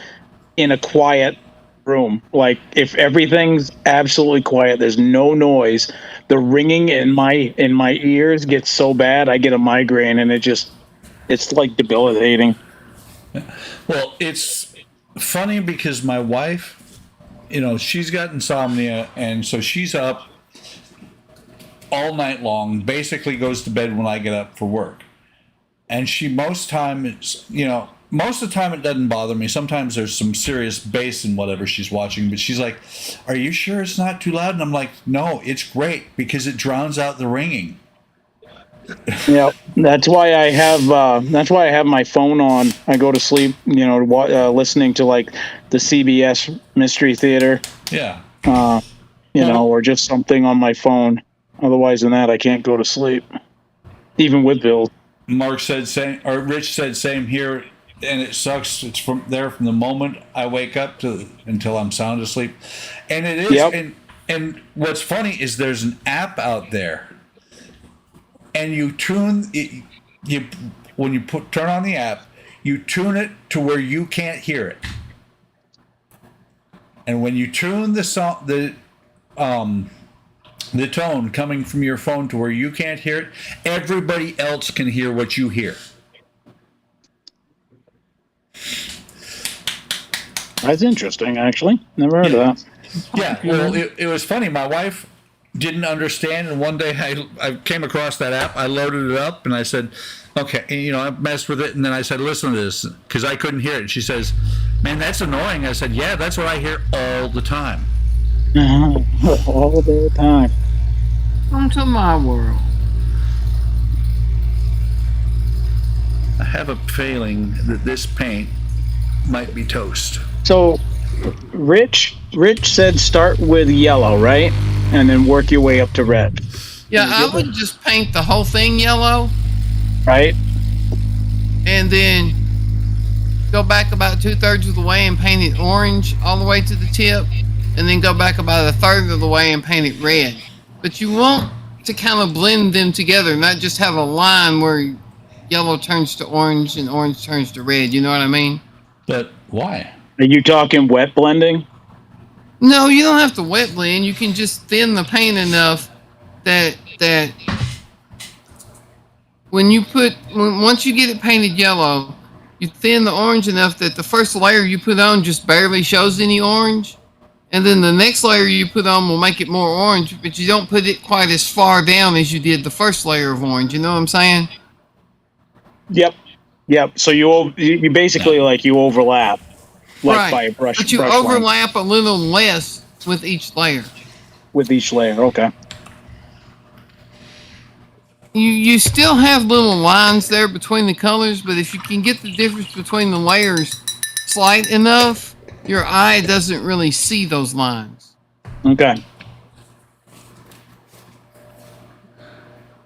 in a quiet room. Like if everything's absolutely quiet, there's no noise, the ringing in my ears gets so bad, I get a migraine, and it's like debilitating. Well, it's funny because my wife, she's got insomnia, and so she's up all night long, basically goes to bed when I get up for work. And she most of the time it doesn't bother me. Sometimes there's some serious bass in whatever she's watching, but she's like, "Are you sure it's not too loud?" And I'm like, "No, it's great because it drowns out the ringing." Yeah, that's why I have my phone on. I go to sleep, listening to like the CBS Mystery Theater. Yeah. Or just something on my phone. Otherwise than that, I can't go to sleep, even with Bill. Mark said same, or Rich said same here, and it sucks. It's from the moment I wake up until I'm sound asleep, and it is. Yep. And what's funny is there's an app out there, and you tune it. When you turn on the app, you tune it to where you can't hear it, and when you tune the tone coming from your phone to where you can't hear it, everybody else can hear what you hear. That's interesting, actually. Never heard of that. Yeah, well, it was funny. My wife, didn't understand, and one day I came across that app. I loaded it up, and I said, okay, and, you know, I messed with it, and then I said, listen to this, because I couldn't hear it. And she says, man, that's annoying. I said, yeah, that's what I hear all the time. All the time. Come to my world. I have a feeling that this paint might be toast. So, Rich said start with yellow, right? And then work your way up to red. Yeah, I would just paint the whole thing yellow. Right? And then go back about 2/3 of the way and paint it orange all the way to the tip. And then go back about 1/3 of the way and paint it red. But you want to kind of blend them together, not just have a line where yellow turns to orange and orange turns to red. You know what I mean? But why? Are you talking wet blending? No, you don't have to wet blend. You can just thin the paint enough that once you get it painted yellow, you thin the orange enough that the first layer you put on just barely shows any orange. And then the next layer you put on will make it more orange, but you don't put it quite as far down as you did the first layer of orange. You know what I'm saying? Yep. So you basically you overlap, like right. by a brush. But you brush overlap a little less with each layer. with each layer. Okay. You still have little lines there between the colors, but if you can get the difference between the layers slight enough, your eye doesn't really see those lines. Okay.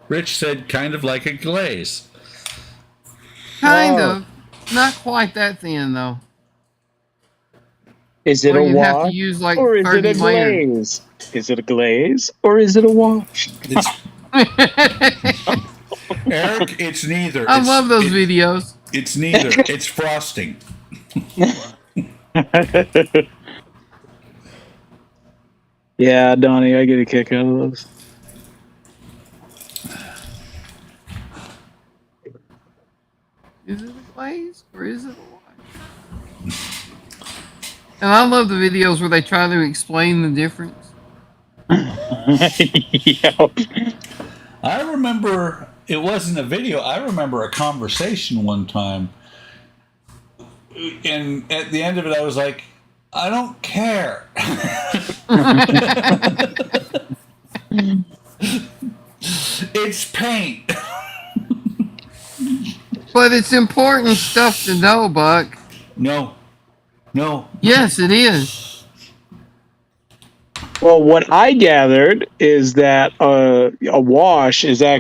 Rich said kind of like a glaze. Kind Wow. of. Not quite that thin, though. Is it Or a you have wash to use like or is it 30 a layers. glaze? Is it a glaze or is it a wash? It's, Eric, it's neither. I love those videos. It's neither. It's frosting. Yeah, Donnie, I get a kick out of those. Is it a glaze or is it a wash? And I love the videos where they try to explain the difference. Yep. I remember it wasn't a video. I remember a conversation one time, and at the end of it, I was like, "I don't care." It's paint. But it's important stuff to know, Buck. No. Yes, it is. Well, what I gathered is that a wash is a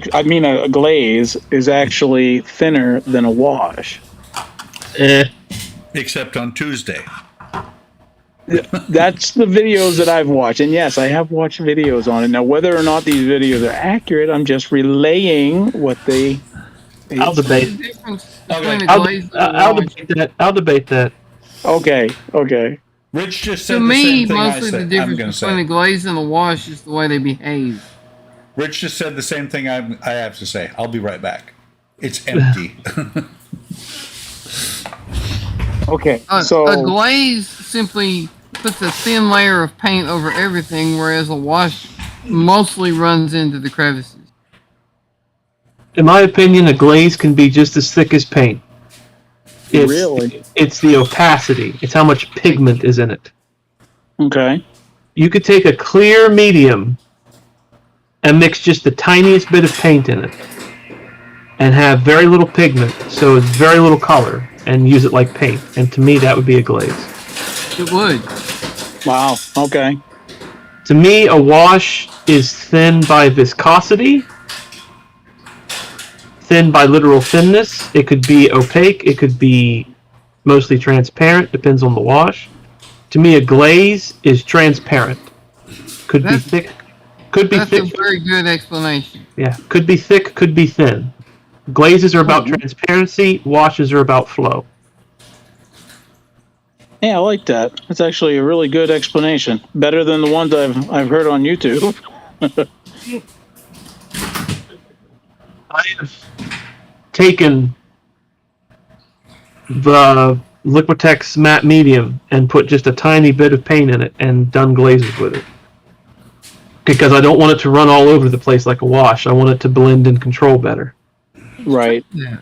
glaze is actually thinner than a wash. Except on Tuesday. That's the videos that I've watched, and yes, I have watched videos on it. Now, whether or not these videos are accurate, I'm just relaying what they. I'll debate. The difference Okay. between a glaze and a wash. I'll debate that. Okay. Rich just said To the me, same thing mostly the I'm difference going to between a say. glaze and a wash is the way they behave. Rich just said the same thing I have to say. I'll be right back. It's empty. Okay. A So glaze simply puts a thin layer of paint over everything, whereas a wash mostly runs into the crevices. In my opinion, a glaze can be just as thick as paint. Really? It's the opacity. It's how much pigment is in it. okay. You could take a clear medium and mix just the tiniest bit of paint in it and have very little pigment, so it's very little color, and use it like paint. And to me, that would be a glaze. It would. Wow. Okay. To me, a wash is thin by viscosity, thin by literal thinness. It could be opaque. It could be mostly transparent. Depends on the wash. To me, a glaze is transparent. Could be That's- thick. Could be That's thick. a very good explanation. Yeah. Could be thick. Could be thin. Glazes are about transparency. Washes are about flow. Yeah, I like that. That's actually a really good explanation. Better than the ones I've heard on YouTube. I have taken the Liquitex matte medium and put just a tiny bit of paint in it and done glazes with it. because I don't want it to run all over the place like a wash. I want it to blend and control better. Right. Yeah.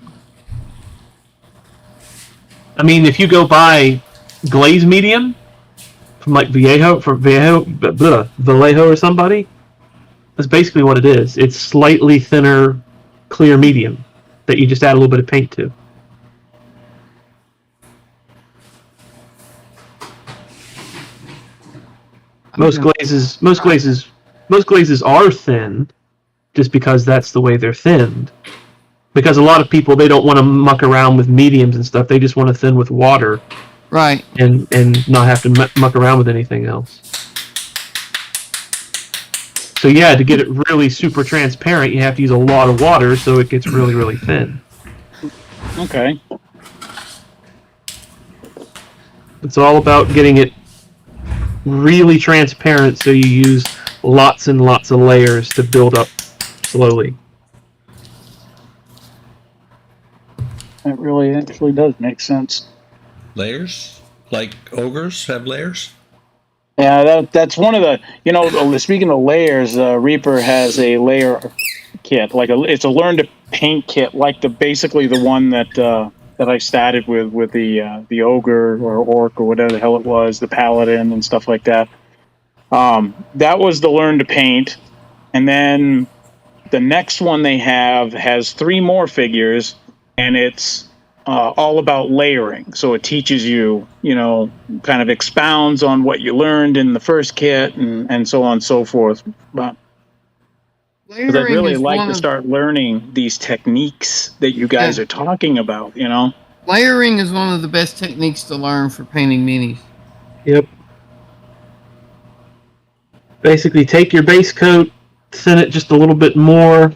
I mean, if you go buy glaze medium from like Vallejo or somebody, that's basically what it is. It's slightly thinner, clear medium that you just add a little bit of paint to. Most glazes are thin, just because that's the way they're thinned. Because a lot of people, they don't want to muck around with mediums and stuff. They just want to thin with water, Right. and not have to muck around with anything else. So yeah, to get it really super transparent, you have to use a lot of water, so it gets really, really thin. Okay. It's all about getting it really transparent, so you use lots and lots of layers to build up slowly. That really actually does make sense. Layers? Like ogres have layers? Yeah, that's one of the, speaking of layers, Reaper has a layer kit, it's a learn to paint kit, basically the one that I started with the ogre or orc or whatever the hell it was, the paladin and stuff like that. That was the learn to paint, and then the next one they have has 3 more figures, and it's all about layering. So it teaches you, kind of expounds on what you learned in the first kit and so on and so forth. But because I'd really like to start learning these techniques that you guys are talking about, Layering is one of the best techniques to learn for painting minis. Yep. Basically, take your base coat, thin it just a little bit more,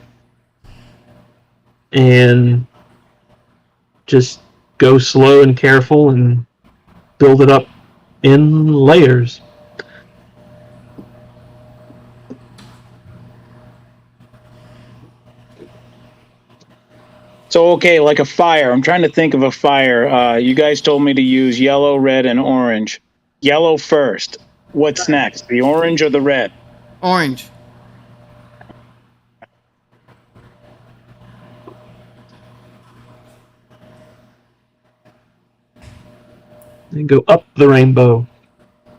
and just go slow and careful and build it up in layers. So, okay, like a fire. I'm trying to think of a fire. You guys told me to use yellow, red, and orange. Yellow first. What's next? The orange or the red? Orange. And go up the rainbow.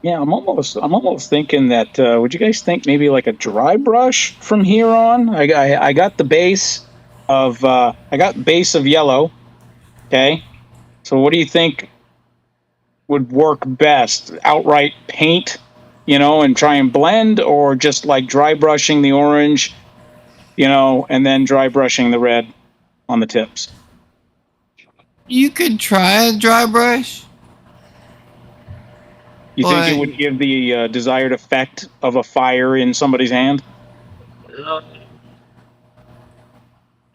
Yeah, I'm almost thinking that. Would you guys think maybe like a dry brush from here on? I got the base of yellow. Okay, so what do you think would work best? Outright paint, and try and blend, or just like dry brushing the orange, and then dry brushing the red on the tips? You could try a dry brush. You think it would give the desired effect of a fire in somebody's hand?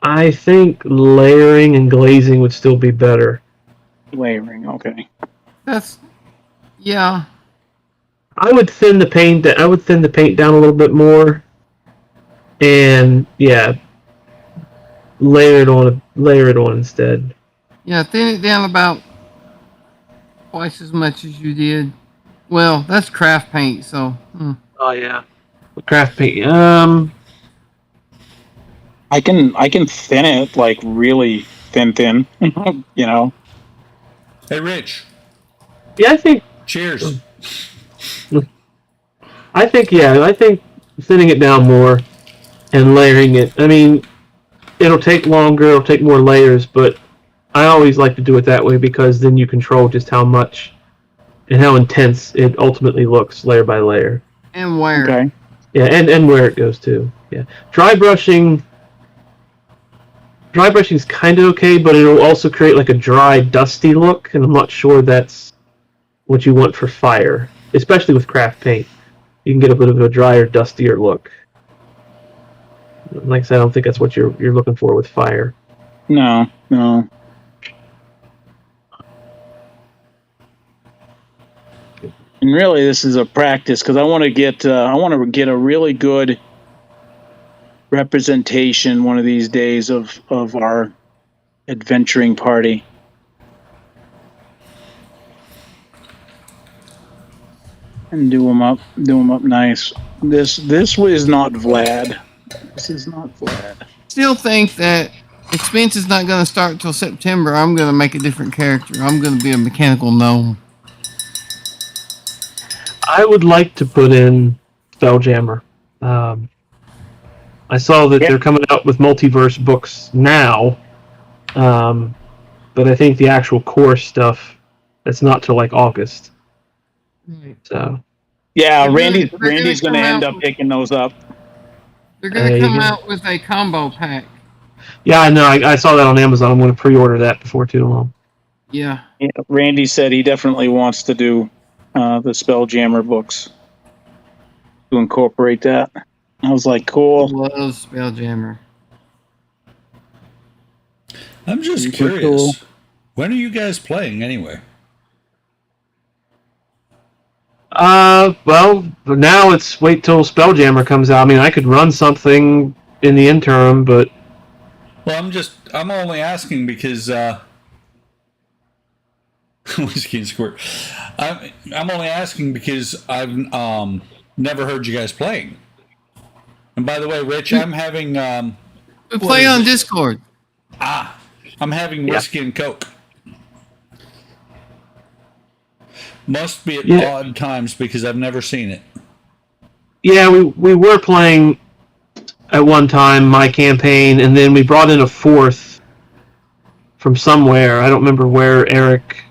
I think layering and glazing would still be better. Layering, okay. Yeah. I would thin the paint. I would thin the paint down a little bit more, and layer it on instead. Yeah, thin it down about twice as much as you did. Well, that's craft paint, so. Oh yeah, craft paint. I can thin it like really thin. Hey, Rich. Yeah, I think. Cheers. I think thinning it down more and layering it. I mean, it'll take longer. It'll take more layers, but I always like to do it that way because then you control just how much and how intense it ultimately looks layer by layer. And where. Okay. Yeah, and where it goes too. Yeah. Dry brushing is kind of okay, but it'll also create like a dry, dusty look, and I'm not sure that's what you want for fire, especially with craft paint. You can get a bit of a drier, dustier look. Like I said, I don't think that's what you're looking for with fire. No. And really, this is a practice because I want to get a really good representation one of these days of our adventuring party. And do them up nice. This was not Vlad. This is not Vlad. Still think that expense is not going to start until September. I'm going to make a different character. I'm going to be a mechanical gnome. I would like to put in Spelljammer. I saw that they're coming out with multiverse books now, but I think the actual core stuff, that's not till like August. Right. So Yeah, They're Randy's gonna going to come end out up picking those up. They're going to you come go. out with a combo pack. yeah, I know. I saw that on Amazon. I'm going to pre-order that before too long. Yeah. Yeah, Randy said he definitely wants to do the Spelljammer books to incorporate that. I was like, cool. Loves Spelljammer. I'm just Super curious. cool. When are you guys playing anyway? Well, now it's wait till Spelljammer comes out. I mean, I could run something in the interim, but Well, I'm only asking because whiskey and squirt. I'm only asking because I've never heard you guys playing. And by the way, Rich, I'm having We play on Discord. I'm having whiskey and coke. Must be at odd times because I've never seen it. yeah, we were playing at one time my campaign, and then we brought in a fourth from somewhere. I don't remember where. Eric,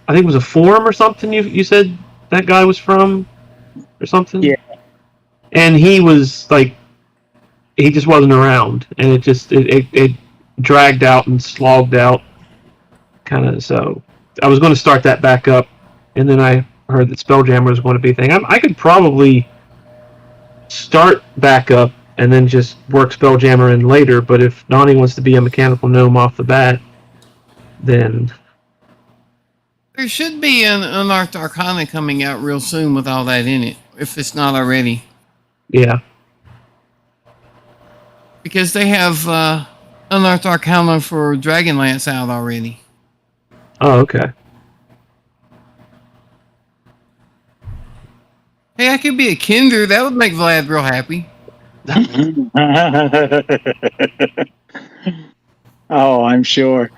I think it was a forum or something. You said that guy was from, or something. Yeah. And he was like, he just wasn't around, and it dragged out and slogged out, kind of. So I was going to start that back up, and then I heard that Spelljammer was going to be a thing. I could probably start back up and then just work Spelljammer in later, but if Donnie wants to be a mechanical gnome off the bat, then There should be an Unearthed Arcana coming out real soon with all that in it, if it's not already. yeah. Because they have Unearthed Arcana for Dragonlance out already. Oh, okay. Hey, I could be a Kinder. That would make Vlad real happy. Oh, I'm sure.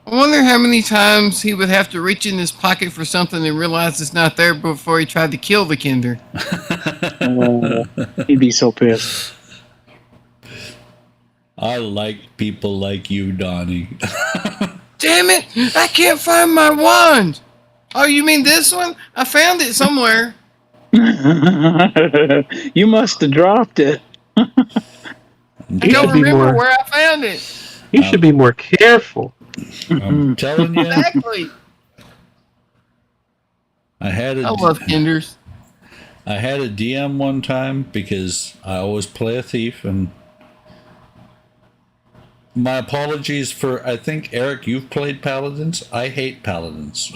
I wonder how many times he would have to reach in his pocket for something and realize it's not there before he tried to kill the Kinder. He'd be so pissed. I like people like you, Donnie. Damn it! I can't find my wand! Oh, you mean this one? I found it somewhere. You must have dropped it. I don't remember where I found it. You should be more careful. I'm telling you. Exactly. I love Kinders. I had a DM one time because I always play a thief, and my apologies for, I think, Eric, you've played Paladins. I hate Paladins.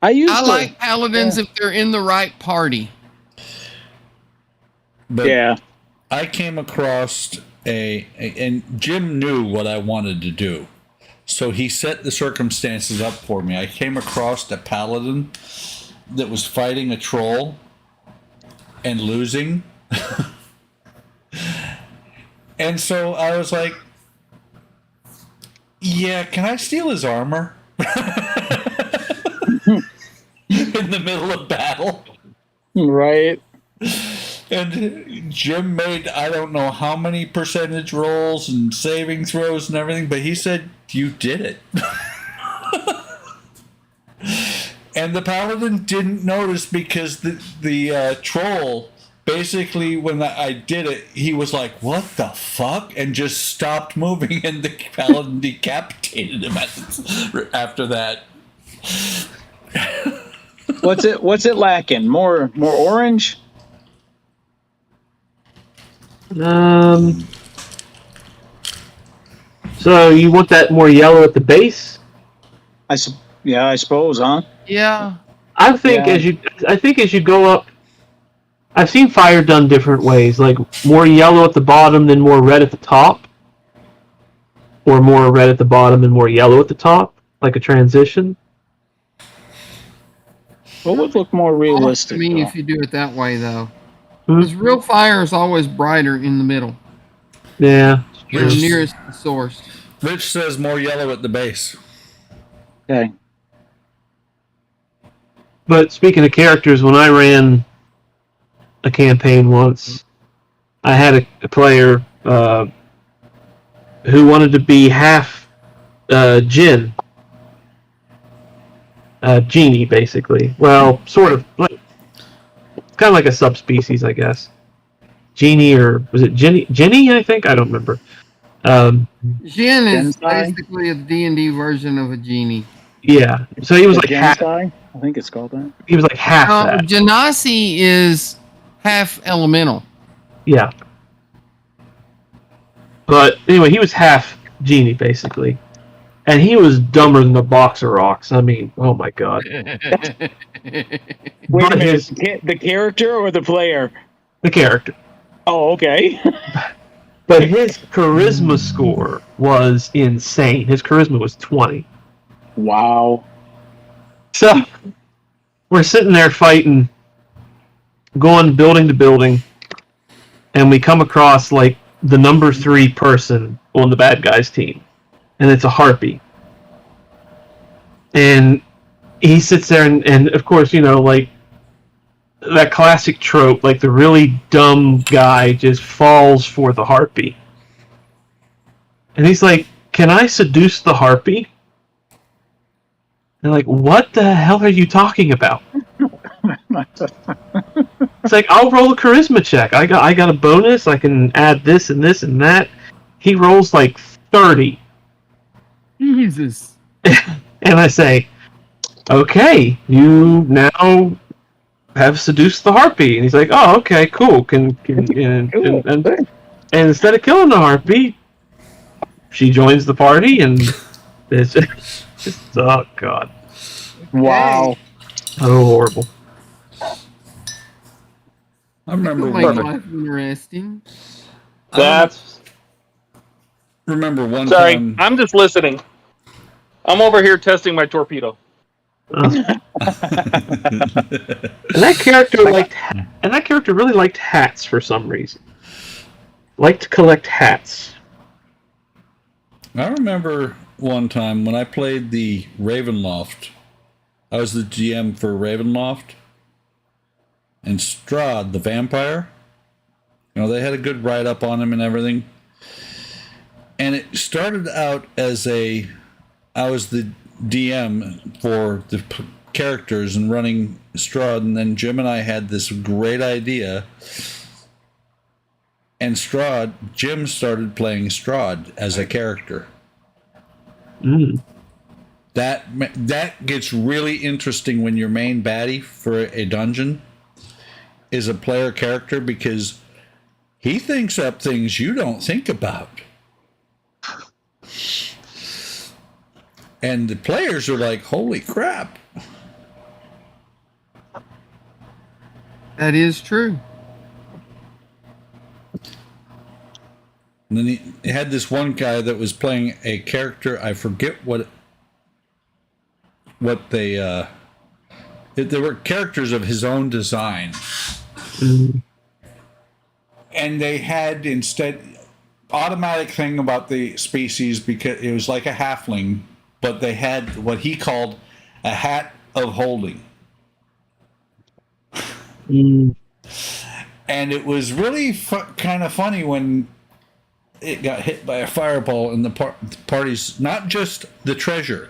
I like Paladins if they're in the right party. But yeah. I came across and Jim knew what I wanted to do. So he set the circumstances up for me. I came across a paladin that was fighting a troll and losing. And so I was like, yeah, can I steal his armor? In the middle of battle. Right. And Jim made, I don't know how many percentage rolls and saving throws and everything, but he said, you did it. And the paladin didn't notice because the troll, basically, when I did it, he was like, what the fuck? And just stopped moving, and the paladin decapitated him after that. What's it lacking? More orange? So you want that more yellow at the base? I suppose, huh? Yeah. I think as you go up, I've seen fire done different ways, like more yellow at the bottom, then more red at the top, or more red at the bottom and more yellow at the top. like a transition. What would look more To realistic? me, though? if you do it that way, though, Hmm? because real fire is always brighter in the middle. Yeah, You're Rich, nearest the source. Rich says more yellow at the base. Okay. but speaking of characters, when I ran a campaign once, I had a player who wanted to be half Jinn, genie, basically. Well, sort of. It's kind of like a subspecies, I guess. Genie, or was it Jenny? Jenny, I think. I don't remember. Jinn is Gensai? basically a D&D version of a genie. Yeah. So he was like half. Gensai? I think it's called that. He was like half that. Genasi is half elemental. Yeah. But anyway, he was half genie, basically. And he was dumber than a box of rocks. I mean, oh my god. Wait But a minute, his- the character or the player? The character. Oh, okay. But his charisma score was insane. His charisma was 20. Wow. So we're sitting there fighting, going building to building, and we come across like the number 3 person on the bad guys team, and it's a harpy. And he sits there, and of course, you know, like that classic trope, like the really dumb guy just falls for the harpy. And he's like, "Can I seduce the harpy?" They're like, "What the hell are you talking about?" It's like, "I'll roll a charisma check. I got a bonus. I can add this and this and that." He rolls like 30. Jesus. And I say, "Okay, you now have seduced the harpy." And he's like, "Oh, okay, cool. And instead of killing the harpy, she joins the party, and it's just oh god, Wow. oh horrible." I remember That'll make one. life interesting. That's Remember one sorry. time. I'm just listening. I'm over here testing my torpedo. And that character really liked hats for some reason. Liked to collect hats. I remember one time when I played the Ravenloft. I was the GM for Ravenloft. And Strahd, the vampire. You know, they had a good write-up on him and everything. And it started out as I was the DM for the characters and running Strahd, and then Jim and I had this great idea. And Jim started playing Strahd as a character. Mm. That gets really interesting when your main baddie for a dungeon is a player character, because he thinks up things you don't think about. And the players are like, holy crap. That is true. And then he had this one guy that was playing a character, I forget what they there were characters of his own design. Mm. And they had instead automatic thing about the species, because it was like a halfling, but they had what he called a hat of holding. Mm. And it was really kind of funny when it got hit by a fireball, and the party's, not just the treasure,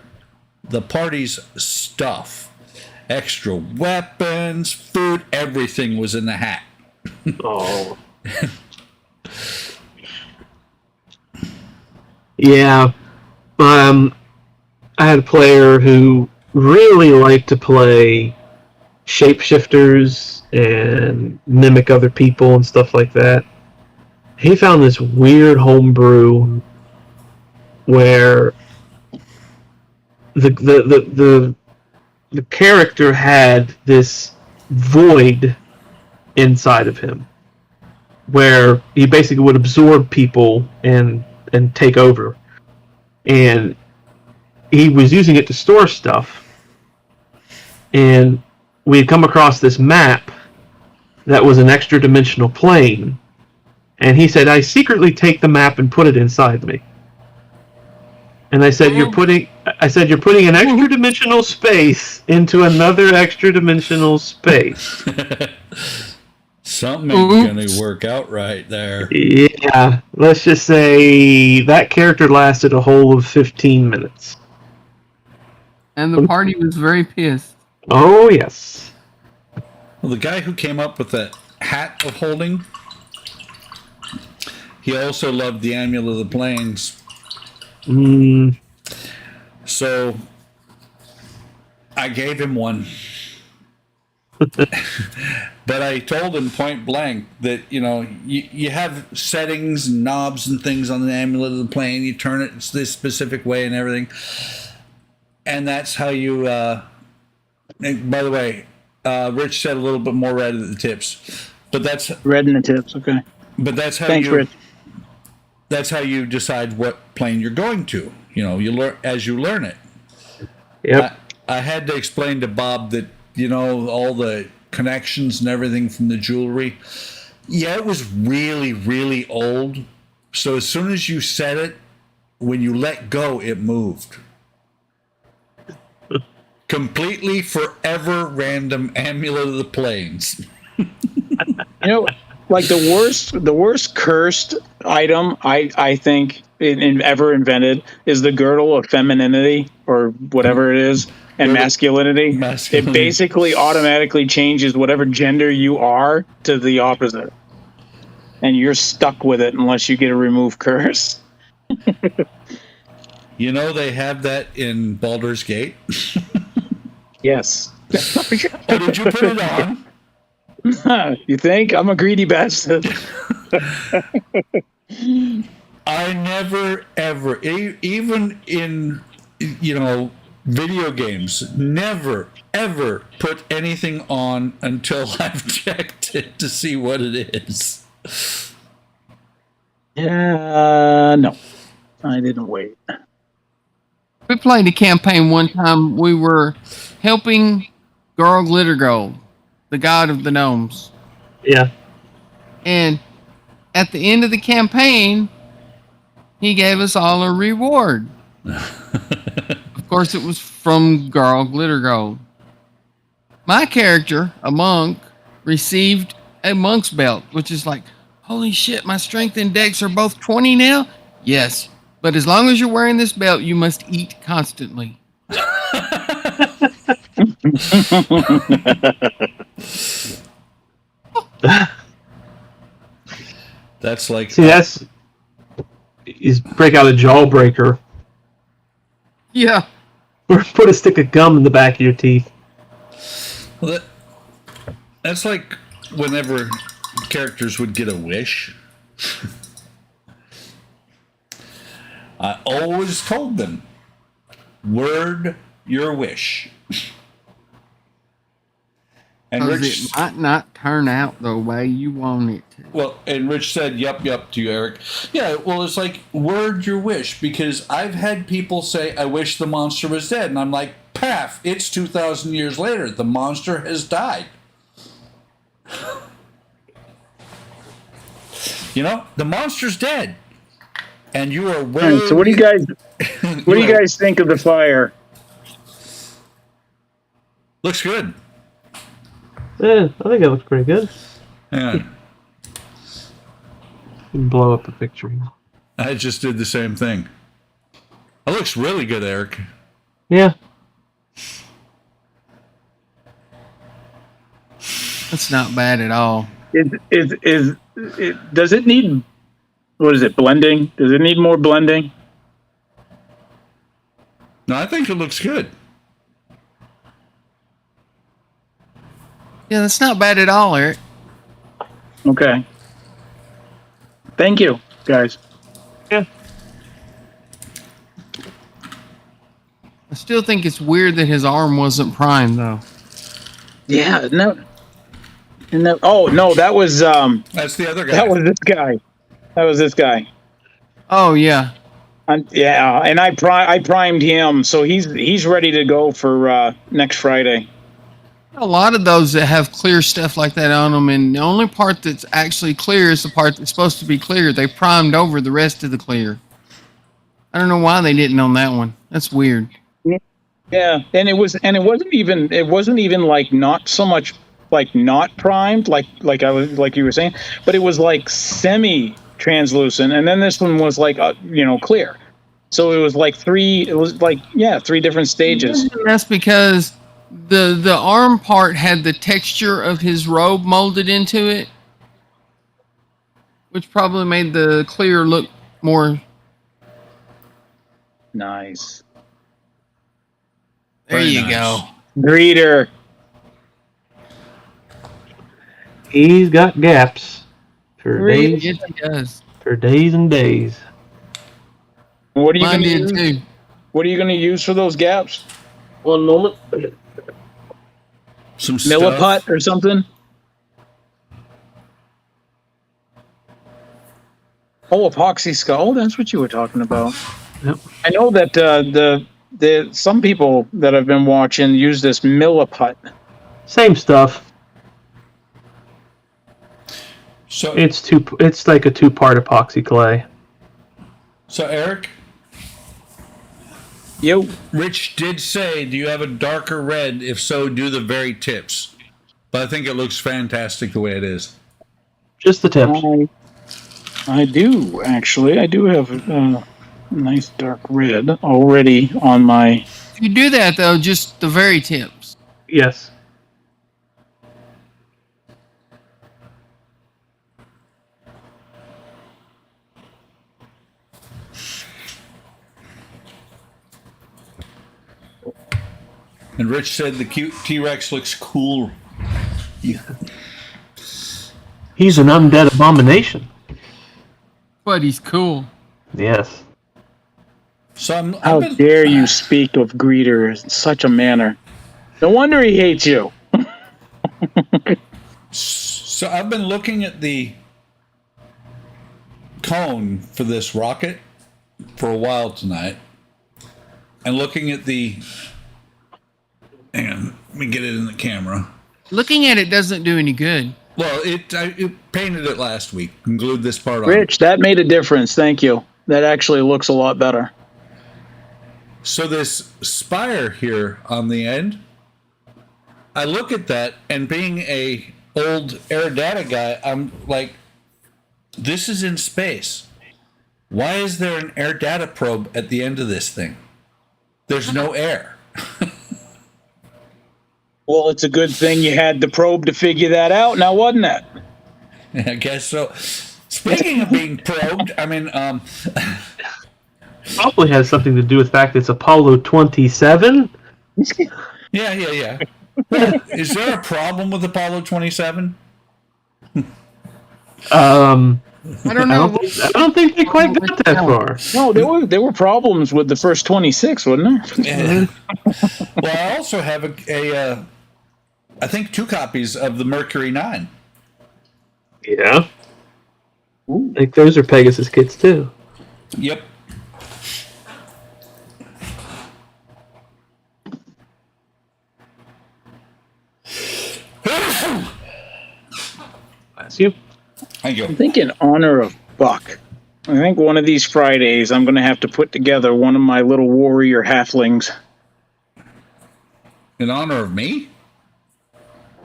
the party's stuff, extra weapons, food, everything was in the hat. Oh. Yeah. I had a player who really liked to play shapeshifters and mimic other people and stuff like that. He found this weird homebrew where the character had this void inside of him, where he basically would absorb people and take over. And he was using it to store stuff, and we had come across this map that was an extra dimensional plane, and he said, I secretly take the map and put it inside me. And I said, you're putting an extra dimensional space into another extra dimensional space. Something ain't gonna work out right there. Yeah, let's just say that character lasted a whole of 15 minutes. And the party was very pissed. Oh, yes. Well, the guy who came up with the hat of holding, he also loved the Amulet of the Plains. So I gave him one. But I told him point blank that, you have settings and knobs and things on the Amulet of the Plane. You turn it this specific way and everything. And that's how you, by the way, Rich said a little bit more red at the tips. But that's Red in the tips, okay. But that's how Thanks, Rich. That's how you decide what plane you're going to. You learn as you learn it. Yep. I had to explain to Bob that, all the connections and everything from the jewelry. Yeah, it was really, really old. So as soon as you set it, when you let go, it moved. Completely forever random Amulet of the Plains. Like the worst cursed item I think ever invented is the girdle of femininity or whatever it is, and masculinity. It basically automatically changes whatever gender you are to the opposite, and you're stuck with it unless you get a remove curse. They have that in Baldur's Gate. Yes. Oh, did you put it on? You think? I'm a greedy bastard. I never, ever, even in, video games, never, ever put anything on until I've checked it to see what it is. Yeah, no. I didn't wait. We played a campaign one time. We were helping Garl Glittergold, the god of the gnomes. Yeah. And at the end of the campaign, he gave us all a reward. Of course, it was from Garl Glittergold. My character, a monk, received a monk's belt, which is like, holy shit, my strength and dex are both 20 now? Yes. But as long as you're wearing this belt, you must eat constantly. That's like... See, is break out a jawbreaker. Yeah. Or put a stick of gum in the back of your teeth. Well, that's like whenever characters would get a wish. I always told them, word your wish. And Rich, it might not turn out the way you want it to. Well, and Rich said, yup to you, Eric. Yeah, well, it's like, word your wish, because I've had people say, I wish the monster was dead. And I'm like, paff, it's 2,000 years later. The monster has died. The monster's dead. And you are way... So what do you guys think of the fire? Looks good. Yeah, I think it looks pretty good. Yeah. You can blow up the picture. I just did the same thing. It looks really good, Eric. Yeah. That's not bad at all. Does it need... What is it, blending? Does it need more blending? No, I think it looks good. Yeah, that's not bad at all, Eric. Okay. Thank you, guys. Yeah. I still think it's weird that his arm wasn't primed, though. Yeah, no. Oh, no, that was... That's the other guy. That was this guy. Oh, yeah. Yeah, and I primed him, so he's ready to go for next Friday. A lot of those that have clear stuff like that on them, and the only part that's actually clear is the part that's supposed to be clear. They primed over the rest of the clear. I don't know why they didn't on that one. That's weird. Yeah, and it wasn't even like not so much like not primed like you were saying, but it was like semi translucent, and then this one was like clear. So it was like three different stages. And that's because the arm part had the texture of his robe molded into it, which probably made the clear look more nice. There you go. Greeter. He's got gaps for days. Yes, he does. For days and days. What are you Mine going to did use? too. What are you going to use for those gaps? One moment. Some stuff. Milliput or something? Oh, epoxy skull. That's what you were talking about. Yep. I know that the some people that I've been watching use this Milliput. Same stuff. So It's like a 2-part epoxy clay. So Eric, Yo, Rich did say, do you have a darker red? If so, do the very tips. But I think it looks fantastic the way it is. Just the tips. I do actually. I do have a nice dark red already on my. If you do that though, just the very tips. Yes. And Rich said the cute T-Rex looks cool. He's an undead abomination. But he's cool. Yes. So How dare you speak of Greeter in such a manner? No wonder he hates you. So I've been looking at the cone for this rocket for a while tonight, and looking at the. Hang on, let me get it in the camera. Looking at it doesn't do any good. Well, it painted it last week and glued this part on. Rich, that made a difference. Thank you. That actually looks a lot better. So this spire here on the end, I look at that, and being a old Aerodata guy, I'm like, this is in space. Why is there an Aerodata probe at the end of this thing? There's no air. Well, it's a good thing you had the probe to figure that out, now wasn't it? I guess so. Speaking of being probed, I mean, Probably has something to do with the fact that it's Apollo 27. Yeah. Well, is there a problem with Apollo 27? I don't know. I don't think they quite got that far. No, there were problems with the first 26, wasn't there? Yeah. Well, I also have I think 2 copies of the Mercury 9. Yeah. I think those are Pegasus kits too. Yep. Bless you. Thank you. I think in honor of Buck, I think one of these Fridays I'm going to have to put together one of my little warrior halflings. In honor of me?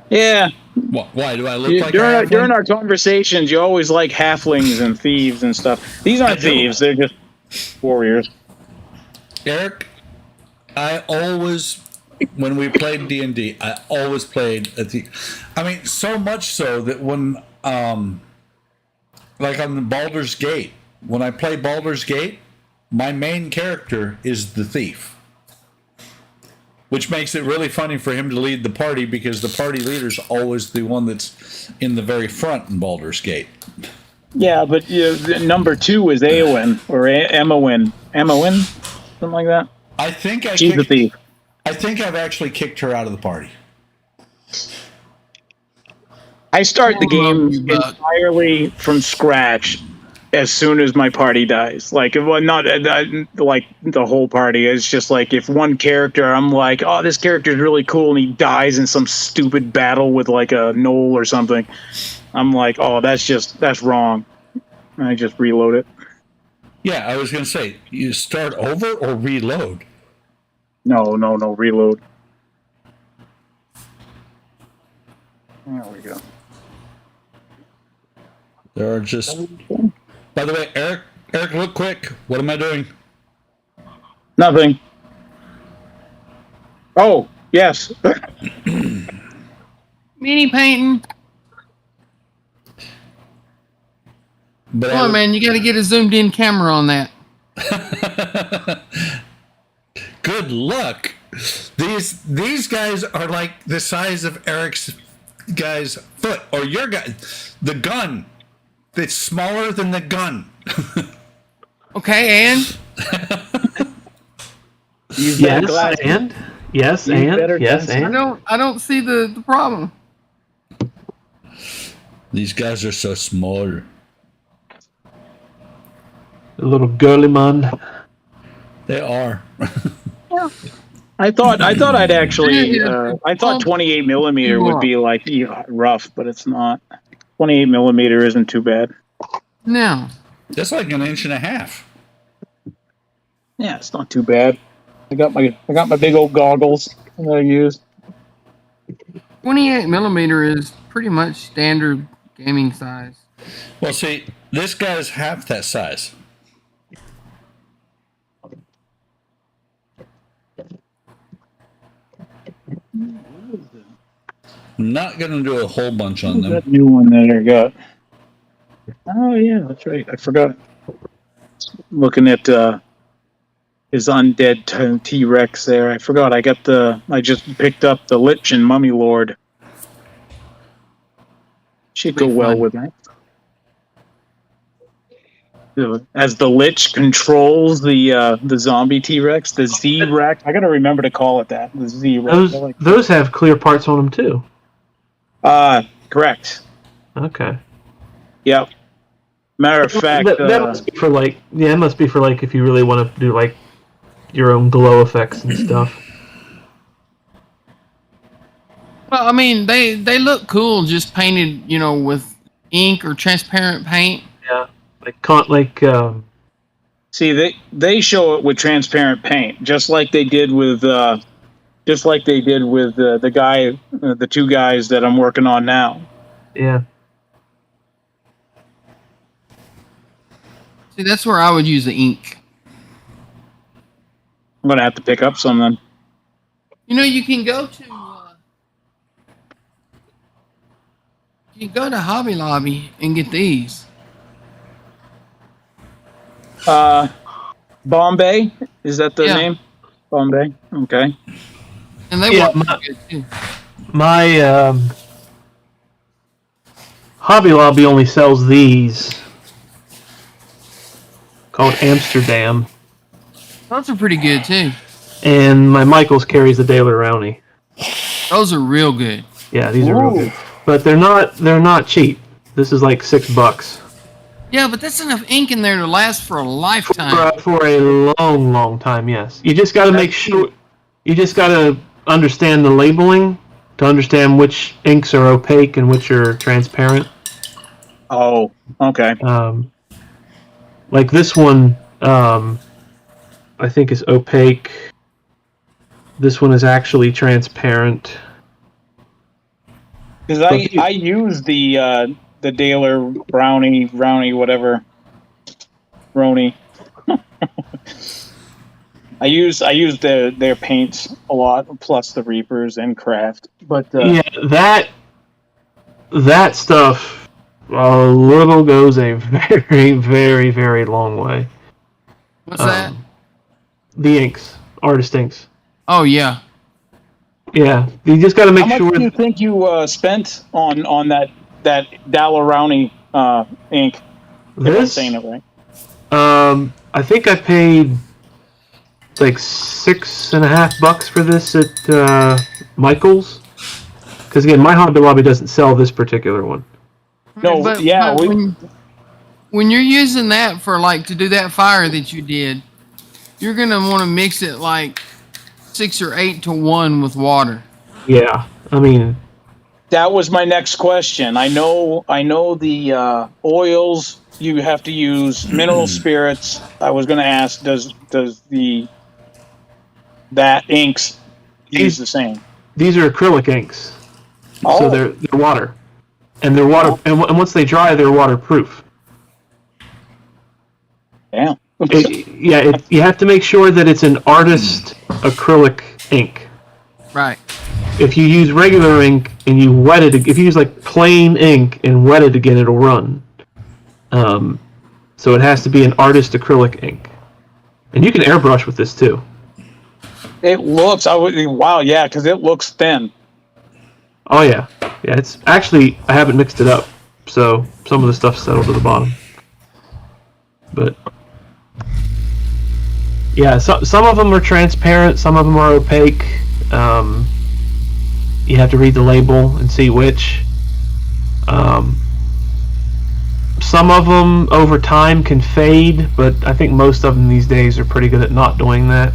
Yeah. Why do I look like a halfling? During our conversations, you always like halflings and thieves and stuff. These aren't thieves; they're just warriors. Eric, I always, when we played D&D, I always played a thief. I mean, so much so that when, like on the Baldur's Gate, when I play Baldur's Gate, my main character is the thief. Which makes it really funny for him to lead the party because the party leader's always the one that's in the very front in Baldur's Gate. Yeah, but number 2 is Eowyn or Emowyn, something like that. I think She's the thief. I think I've actually kicked her out of the party. I start the game entirely from scratch as soon as my party dies. Like, well, not like the whole party. It's just like if one character, I'm like, oh, this character is really cool, and he dies in some stupid battle with like a gnoll or something. I'm like, oh, that's wrong. And I just reload it. Yeah, I was gonna say, you start over or reload. No, reload. There we go. There are just. By the way, Eric, look quick. What am I doing? Nothing. Oh, yes. Mini painting. But Come on, man, you got to get a zoomed in camera on that. Good luck. These guys are like the size of Eric's guy's foot, or your guy. The gun. It's smaller than the gun. Okay, and Yes, and yes, and yes, and I don't see the problem. These guys are so small. a little girly man. They are. I thought I'd actually. I thought 28 millimeter would be like rough, but it's not. 28 millimeter isn't too bad. No. That's like an inch and a half. Yeah, it's not too bad. I got my big old goggles that I use. 28 millimeter is pretty much standard gaming size. Well, see, this guy's half that size. I'm not going to do a whole bunch on them. That new one that I got. Oh yeah, that's right. I forgot. Looking at his undead T-Rex there. I forgot. I just picked up the Lich and Mummy Lord. Should go well with that. As the Lich controls the zombie T-Rex, the Z-Rex. I gotta remember to call it that. The Z-Rex. Those have clear parts on them too. Correct. Okay. Yep. Matter of fact, that must be for like, it must be for like if you really want to do like your own glow effects and stuff. Well, I mean, they look cool just painted, with ink or transparent paint. Yeah, see, they show it with transparent paint, just like they did with the guy, the two guys that I'm working on now. Yeah. See, that's where I would use the ink. I'm gonna have to pick up some then. You can go to Hobby Lobby and get these. Bombay, is that the name? Bombay. Okay. And they work good too. My Hobby Lobby only sells these. Called Amsterdam. Those are pretty good too. And my Michaels carries the Daily Rowney. Those are real good. Yeah, these are real good. But they're not cheap. This is like $6. Yeah, but that's enough ink in there to last for a lifetime. For a long, long time, yes. You just got to make sure. You just got to understand the labeling to understand which inks are opaque and which are transparent. Oh, okay. Like this one, I think is opaque. This one is actually transparent. Because I use the Daler Rowney, whatever. Roni. I use their paints a lot, plus the Reapers and Craft. But yeah, that stuff a little goes a very, very, very long way. What's that? The inks, artist inks. Oh yeah. Yeah, you just got to make sure. How much do you think you spent on that Daler Rowney ink? If I'm saying it right. I think I paid like $6.50 for this at Michaels. Because again, my Hobby Lobby doesn't sell this particular one. No, when you're using that for like to do that fire that you did, you're gonna want to mix it like 6 or 8 to 1 with water. Yeah, I mean, That was my next question. I know the oils you have to use mineral spirits. I was going to ask, does that inks use the same? these are acrylic inks, Oh. so they're water, and they're water, and once they dry, they're waterproof. Yeah. You have to make sure that it's an artist acrylic ink. Right. If you use regular ink and you wet it, if you use like plain ink and wet it again, it'll run. So it has to be an artist acrylic ink, and you can airbrush with this too. It looks. Wow. Yeah, because it looks thin. Oh yeah. It's actually, I haven't mixed it up, so some of the stuff settled to the bottom. But yeah, some of them are transparent, some of them are opaque. You have to read the label and see which. Some of them over time can fade, but I think most of them these days are pretty good at not doing that.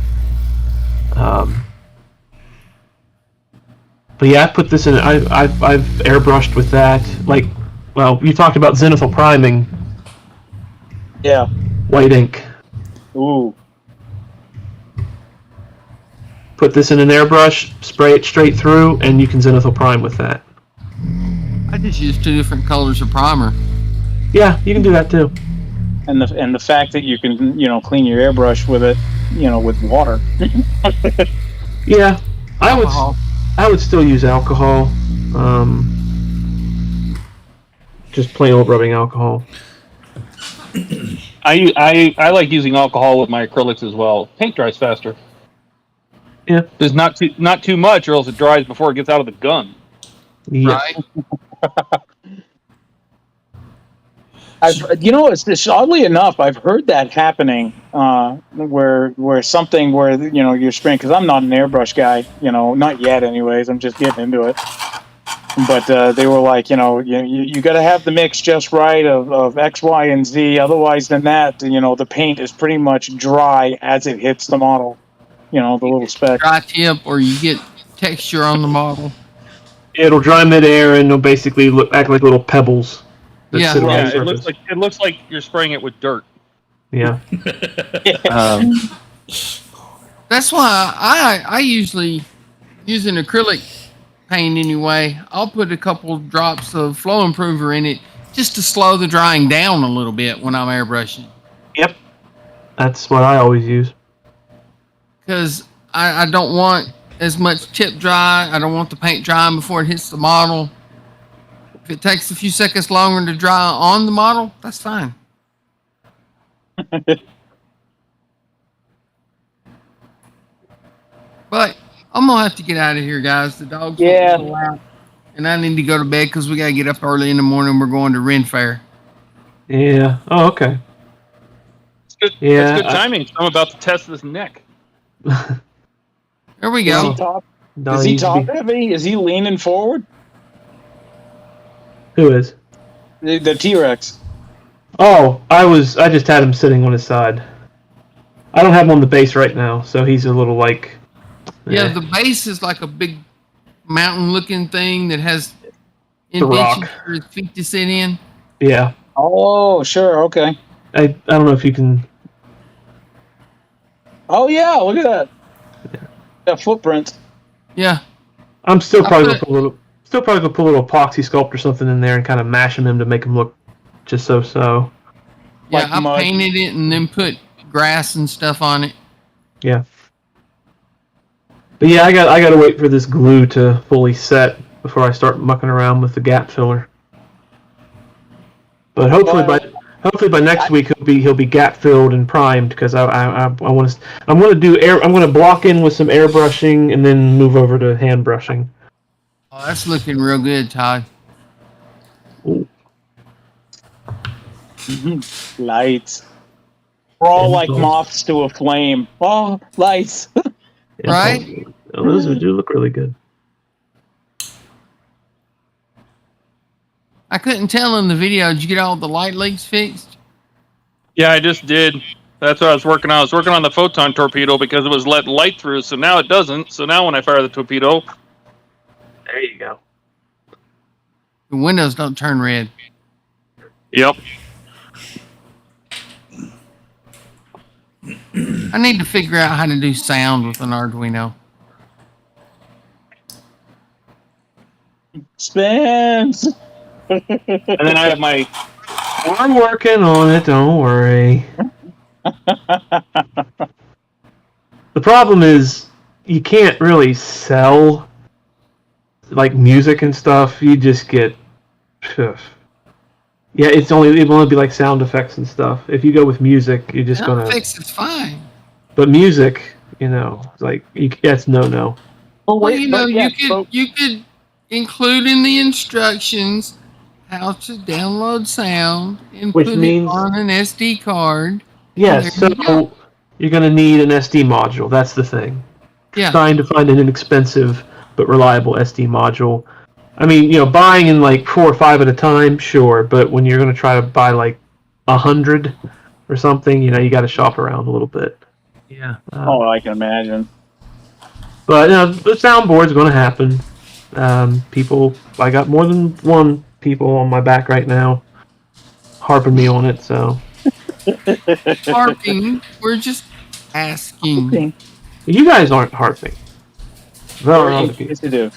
But yeah, I put this in. I've airbrushed with that. Like, well, you talked about zenithal priming. Yeah. White ink. Ooh. Put this in an airbrush, spray it straight through, and you can zenithal prime with that. I just use 2 different colors of primer. Yeah, you can do that too. And the fact that you can clean your airbrush with it, with water. Yeah, Alcohol. I would still use alcohol. Just plain old rubbing alcohol. I like using alcohol with my acrylics as well. Paint dries faster. Yeah. There's not too much, or else it dries before it gets out of the gun. Yeah. Right. It's oddly enough, I've heard that happening, where something where you're spraying, because I'm not an airbrush guy, not yet anyways, I'm just getting into it. But they were like, you got to have the mix just right of X, Y, and Z. Otherwise than that, the paint is pretty much dry as it hits the model, the little speck. Dry tip, or you get texture on the model. It'll dry midair and it'll basically act like little pebbles. That Yeah. sit on Yeah, the it surface. looks like you're spraying it with dirt. Yeah. That's why I usually use an acrylic paint anyway. I'll put a couple drops of flow improver in it just to slow the drying down a little bit when I'm airbrushing. Yep. That's what I always use. Because I don't want as much tip dry. I don't want the paint drying before it hits the model. If it takes a few seconds longer to dry on the model, that's fine. But I'm gonna have to get out of here, guys. The dog's Yeah. getting loud, and I need to go to bed because we gotta get up early in the morning. We're going to Ren Fair. Yeah. Oh, okay. It's good. Yeah, That's good timing. I'm about to test this neck. There we Is go. he top, No, is he used to top be- heavy? Is he leaning forward? Who is? The T-Rex. Oh, I just had him sitting on his side. I don't have him on the base right now, so he's a little like. Yeah, eh. the base is like a big mountain-looking thing that has The rock. indentions for his feet to sit in. Yeah. Oh, sure, okay. I don't know if you can. Oh yeah, look at that. That footprint. Yeah. I'm still I probably put- gonna put a little epoxy sculpt or something in there and kind of mash him to make him look just so. Yeah, Like I mud. painted it and then put grass and stuff on it. Yeah. But yeah, I got to wait for this glue to fully set before I start mucking around with the gap filler. But hopefully by next week he'll be gap filled and primed, because I'm going to block in with some airbrushing and then move over to hand brushing. Oh, that's looking real good, Todd. Ooh. Lights. We're all And like those- moths to a flame. Oh, lights. Yeah, Right? those do look really good. I couldn't tell in the video. Did you get all the light leaks fixed? Yeah, I just did. That's what I was working on. I was working on the photon torpedo because it was letting light through, so now it doesn't. So now when I fire the torpedo, There you go. The windows don't turn red. yep. I need to figure out how to do sound with an Arduino. Spence. And then I have my I'm working on it. Don't worry. The problem is you can't really sell like music and stuff. You just get, yeah. It will only be like sound effects and stuff. If you go with music, you're just gonna. It's fine. But music, like that's no. Oh Well, wait, but yeah, you could include in the instructions how to download sound and Which put means- it on an SD card. Yes, There you go. so you're gonna need an SD module. That's the thing. Yeah. Trying to find an inexpensive but reliable SD module. I mean, buying in like 4 or 5 at a time, sure. But when you're gonna try to buy like 100 or something, you got to shop around a little bit. Yeah. oh, I can imagine. But the soundboard's going to happen. I got more than one people on my back right now, harping me on it. So Harping. We're just asking. you guys aren't harping. Well, other people. Yes, you do.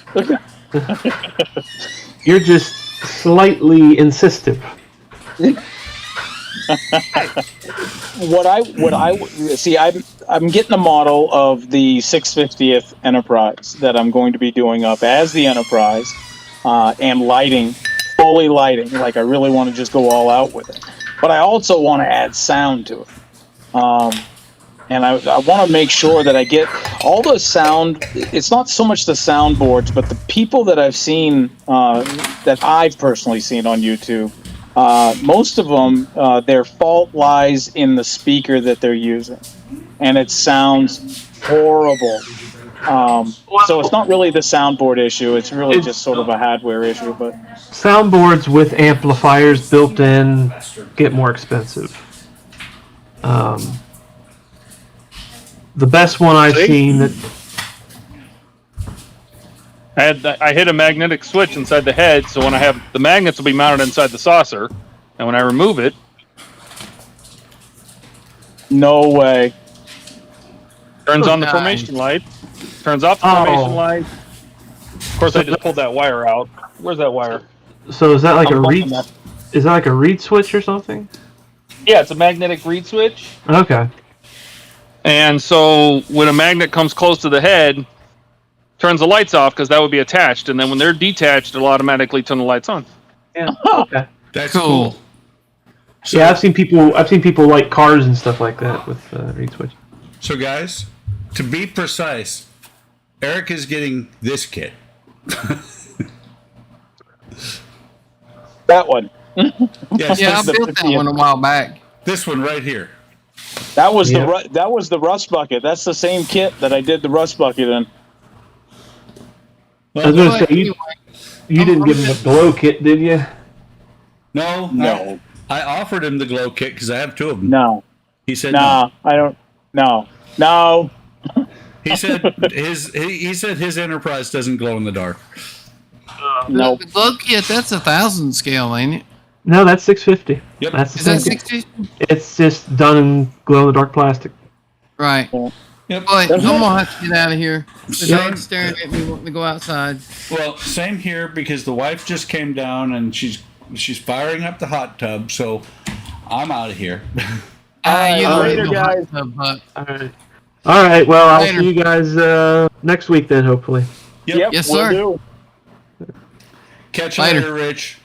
You're just slightly insistent. What I see, I'm getting a model of the 650th Enterprise that I'm going to be doing up as the Enterprise, and fully lighting. Like I really want to just go all out with it, but I also want to add sound to it. And I want to make sure that I get all the sound. It's not so much the soundboards, but the people that I've seen, that I've personally seen on YouTube. Most of them, their fault lies in the speaker that they're using, and it sounds horrible. So it's not really the soundboard issue; it's really just sort of a hardware issue. But Soundboards with amplifiers built in get more expensive. The best one I've seen that I hit a magnetic switch inside the head, so when I have the magnets will be mounted inside the saucer, and when I remove it, no way. turns on the nice. formation light, turns off the formation light. Of course, I just pulled that wire out. Where's that wire? So is that like I'm a bumping reed? that. Is that like a reed switch or something? Yeah, it's a magnetic reed switch. Okay. And so when a magnet comes close to the head, turns the lights off because that would be attached, and then when they're detached, it'll automatically turn the lights on. Yeah. Okay. That's Cool. cool. So, Yeah, I've seen people like cars and stuff like that with reed switch. So, guys, to be precise, Eric is getting this kit. That one. Yes, Yeah, I this, built that one a while back. this one right here. That was Yeah. that was the rust bucket. That's the same kit that I did the rust bucket in. I was gonna But say you didn't give him the glow kit, did you? No, No. I offered him the glow kit because I have 2 of them. No. He said Nah, I don't. No. No. no. He said he said his Enterprise doesn't glow in the dark. Nope. The glow kit, that's 1,000 scale, ain't it? No, that's 650. Yep. That's the Is that same. 60? It's just done in glow in the dark plastic. Right. Yep. But I'm gonna have to get out of here. The Same. dog's staring at me wanting to go outside. Well, same here because the wife just came down and she's firing up the hot tub, so I'm out of here. You don't later, need no hot guys. tub, but All right. Well, I'll Later. see you guys next week then, hopefully. Yep. Yes, will sir. do. Catch you Later. later, Rich.